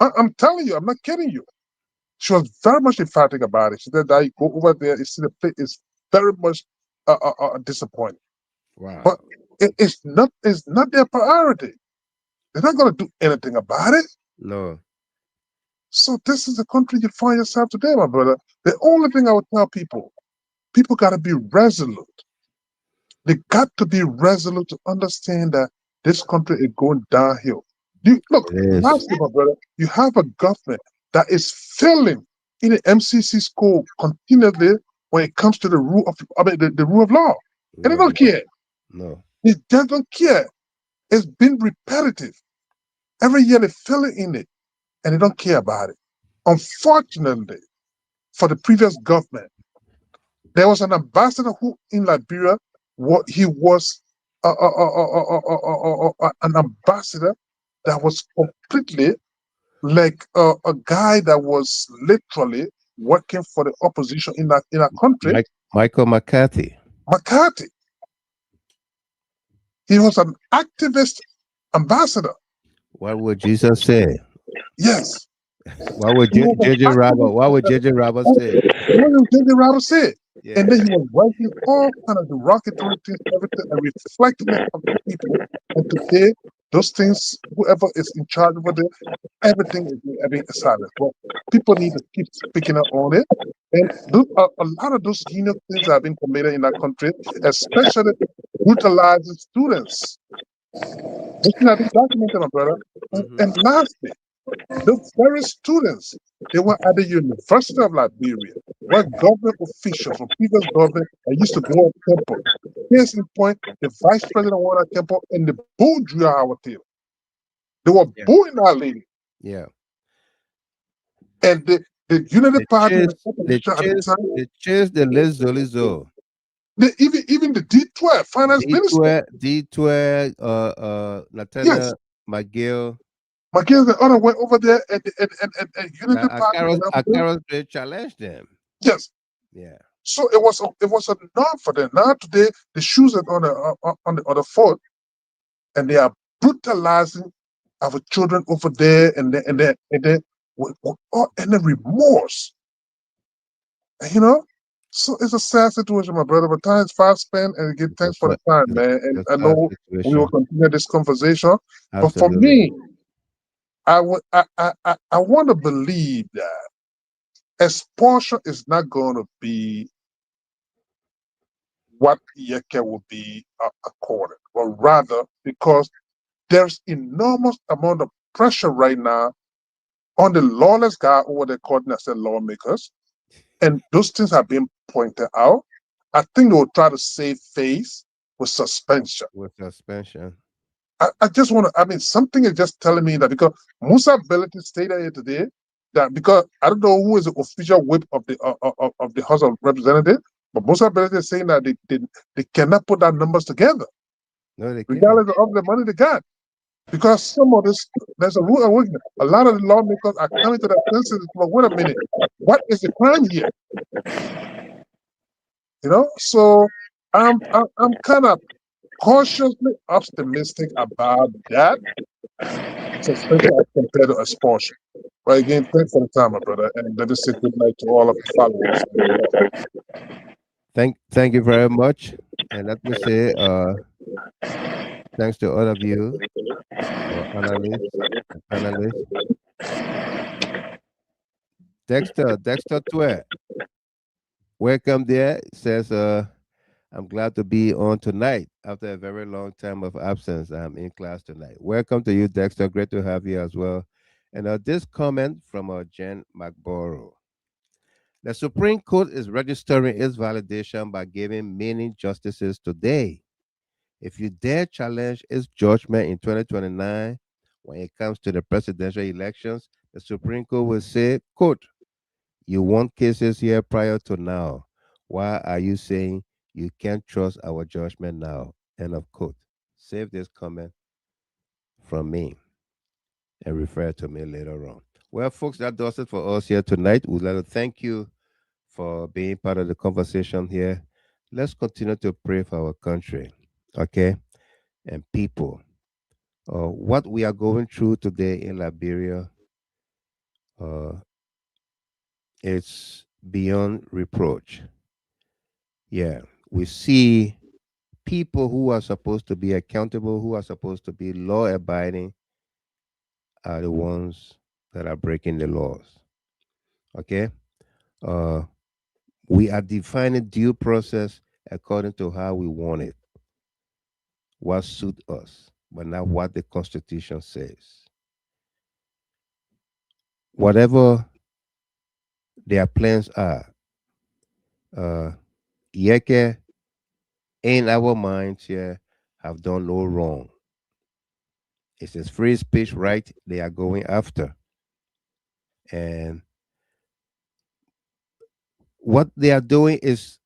I'm telling you, I'm not kidding you. She was very much emphatic about it. She said that you go over there, you see the place is very much disappointing. Wow. But it's not their priority. They're not going to do anything about it. No. So this is the country you find yourself today, my brother. The only thing I would tell people got to be resolute. They got to be resolute to understand that this country is going downhill. Look, lastly, my brother, you have a government that is failing in the MCC school continually when it comes to the rule of the rule of law. And they don't care. No. They just don't care. It's been repetitive. Every year they fail in it, and they don't care about it. Unfortunately, for the previous government, there was an ambassador who in Liberia, he was an ambassador that was completely like a guy that was literally working for the opposition in that country. Michael McCarthy. He was an activist ambassador. What would Jesus say? Yes. What would JJ Roberts? What would JJ Roberts say? What would JJ Roberts say? Yeah. And then he was writing all kind of derogatory things, everything, and reflecting it on the people. And today, those things, whoever is in charge over there, everything is being silent. Well, people need to keep speaking up on it. And a lot of those heinous things have been committed in that country, especially brutalizing students. This thing has been documented, my brother. And lastly, those very students, they were at the University of Liberia, where government officials from previous government used to go to temple. Case in point, the vice president went at temple and the bull drew our tail. They were booing our lady. Yeah. And the Unity Party, they changed the Lizzo. Even the D12 finance minister. D12, Nathaniel McGill. McGill, the other went over there and Unity Party. Akaros challenged them. Yes. Yeah. So it was a norm for them. Now today the shoes are on the other foot, and they are brutalizing our children over there, and then with any remorse. And, so it's a sad situation, my brother. But time is fast spent, and again, thanks for the time, man. And I know we will continue this conversation. Absolutely. But for me, I want to believe that expulsion is not going to be what Yekeh will be accorded, but rather because there's enormous amount of pressure right now on the lawless guy over there called lawmakers, and those things have been pointed out. I think they will try to save face with suspension. I just want to, something is just telling me that because Musa Belletti stayed here today, that because I don't know who is the official whip of the House of Representatives, but most of the is saying that they cannot put that numbers together. No, they can't. Regardless of the money they got. Because some of this, there's a root awakening. A lot of the lawmakers are coming to that senses. But wait a minute, what is the crime here? You know, so I'm kind of cautiously optimistic about that, especially as compared to expulsion. But again, thanks for the time, my brother, and let us say good night to all of the followers. Thank you very much, and let me say thanks to all of you, our analysts and panelists. Dexter Twe, welcome there. Says I'm glad to be on tonight after a very long time of absence. I'm in class tonight. Welcome to you, Dexter. Great to have you as well. And this comment from Jen McBorough. The Supreme Court is registering its validation by giving many justices today. If you dare challenge its judgment in 2029, when it comes to the presidential elections, the Supreme Court will say, quote, you won cases here prior to now. Why are you saying you can't trust our judgment now? End of quote. Save this comment from me and refer to me later on. Well, folks, that does it for us here tonight. We'd like to thank you for being part of the conversation here. Let's continue to pray for our country, okay, and people. What we are going through today in Liberia, uh, it's beyond reproach. Yeah, we see people who are supposed to be accountable, who are supposed to be law abiding, are the ones that are breaking the laws. Okay? Uh, we are defining due process according to how we want it, what suits us, but not what the Constitution says. Whatever their plans are, uh, Yekeh in our minds here have done no wrong. It's a free speech right they are going after. And what they are doing is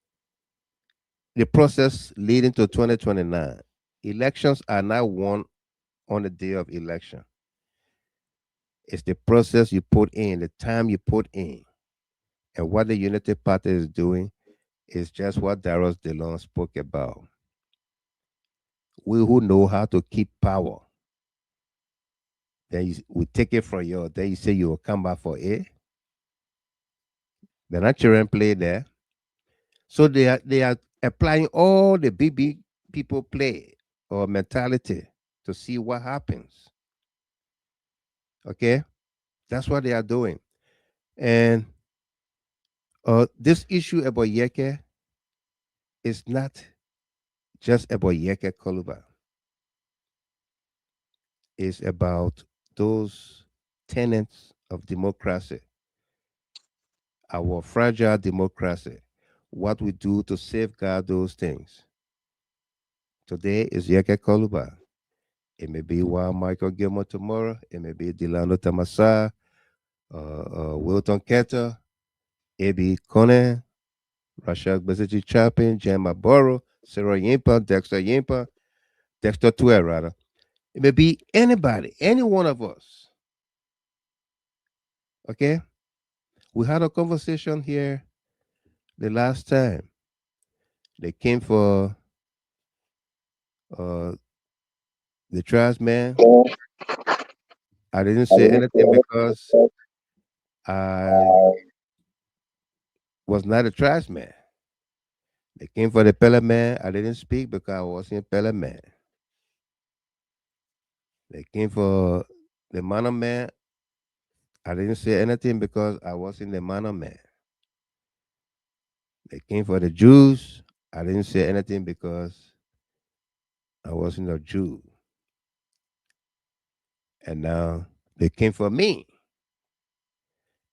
the process leading to 2029. Elections are not won on the day of election. It's the process you put in, the time you put in. And what the Unity Party is doing is just what Darius DeLon spoke about. We who know how to keep power, then we take it from you. Then you say you will come back for it. The Nigerian play there. So they are applying all the BB people play or mentality to see what happens. Okay, that's what they are doing. And this issue about Yekeh is not just about Yekeh Kolubah. It's about those tenets of democracy, our fragile democracy, what we do to safeguard those things. Today is Yekeh Kolubah. It may be Wild Michael Gilmore tomorrow. It may be Delano Tamasa, Wilton Ketter, A.B. Kolleh, Rashad Beziji Chapin, Jan Maboro, Sarah Yimpa, Dexter Twe, rather. It may be anybody, any one of us. Okay? We had a conversation here the last time. They came for the trash man. I didn't say anything because I was not a trash man. They came for the pellet man. I didn't speak because I wasn't pellet man. They came for the manor man. I didn't say anything because I wasn't the manor man. They came for the Jews. I didn't say anything because I wasn't a Jew. And now they came for me.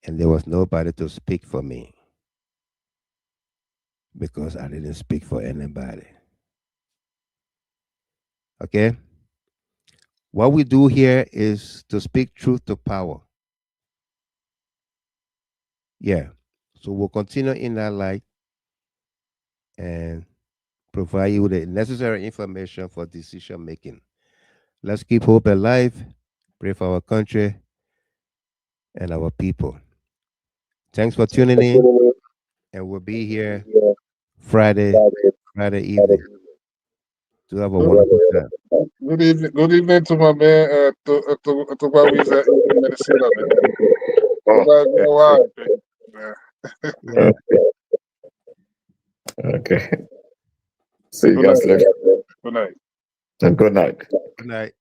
And there was nobody to speak for me because I didn't speak for anybody. Okay? What we do here is to speak truth to power. Yeah. So we'll continue in that light and provide you with the necessary information for decision making. Let's keep hope alive, pray for our country and our people. Thanks for tuning in, and we'll be here Friday evening to have a wonderful time. Good evening. Good evening to my man, to what we in Minnesota, man. Yeah. Okay. See you guys later. Good night. And good night. Good night.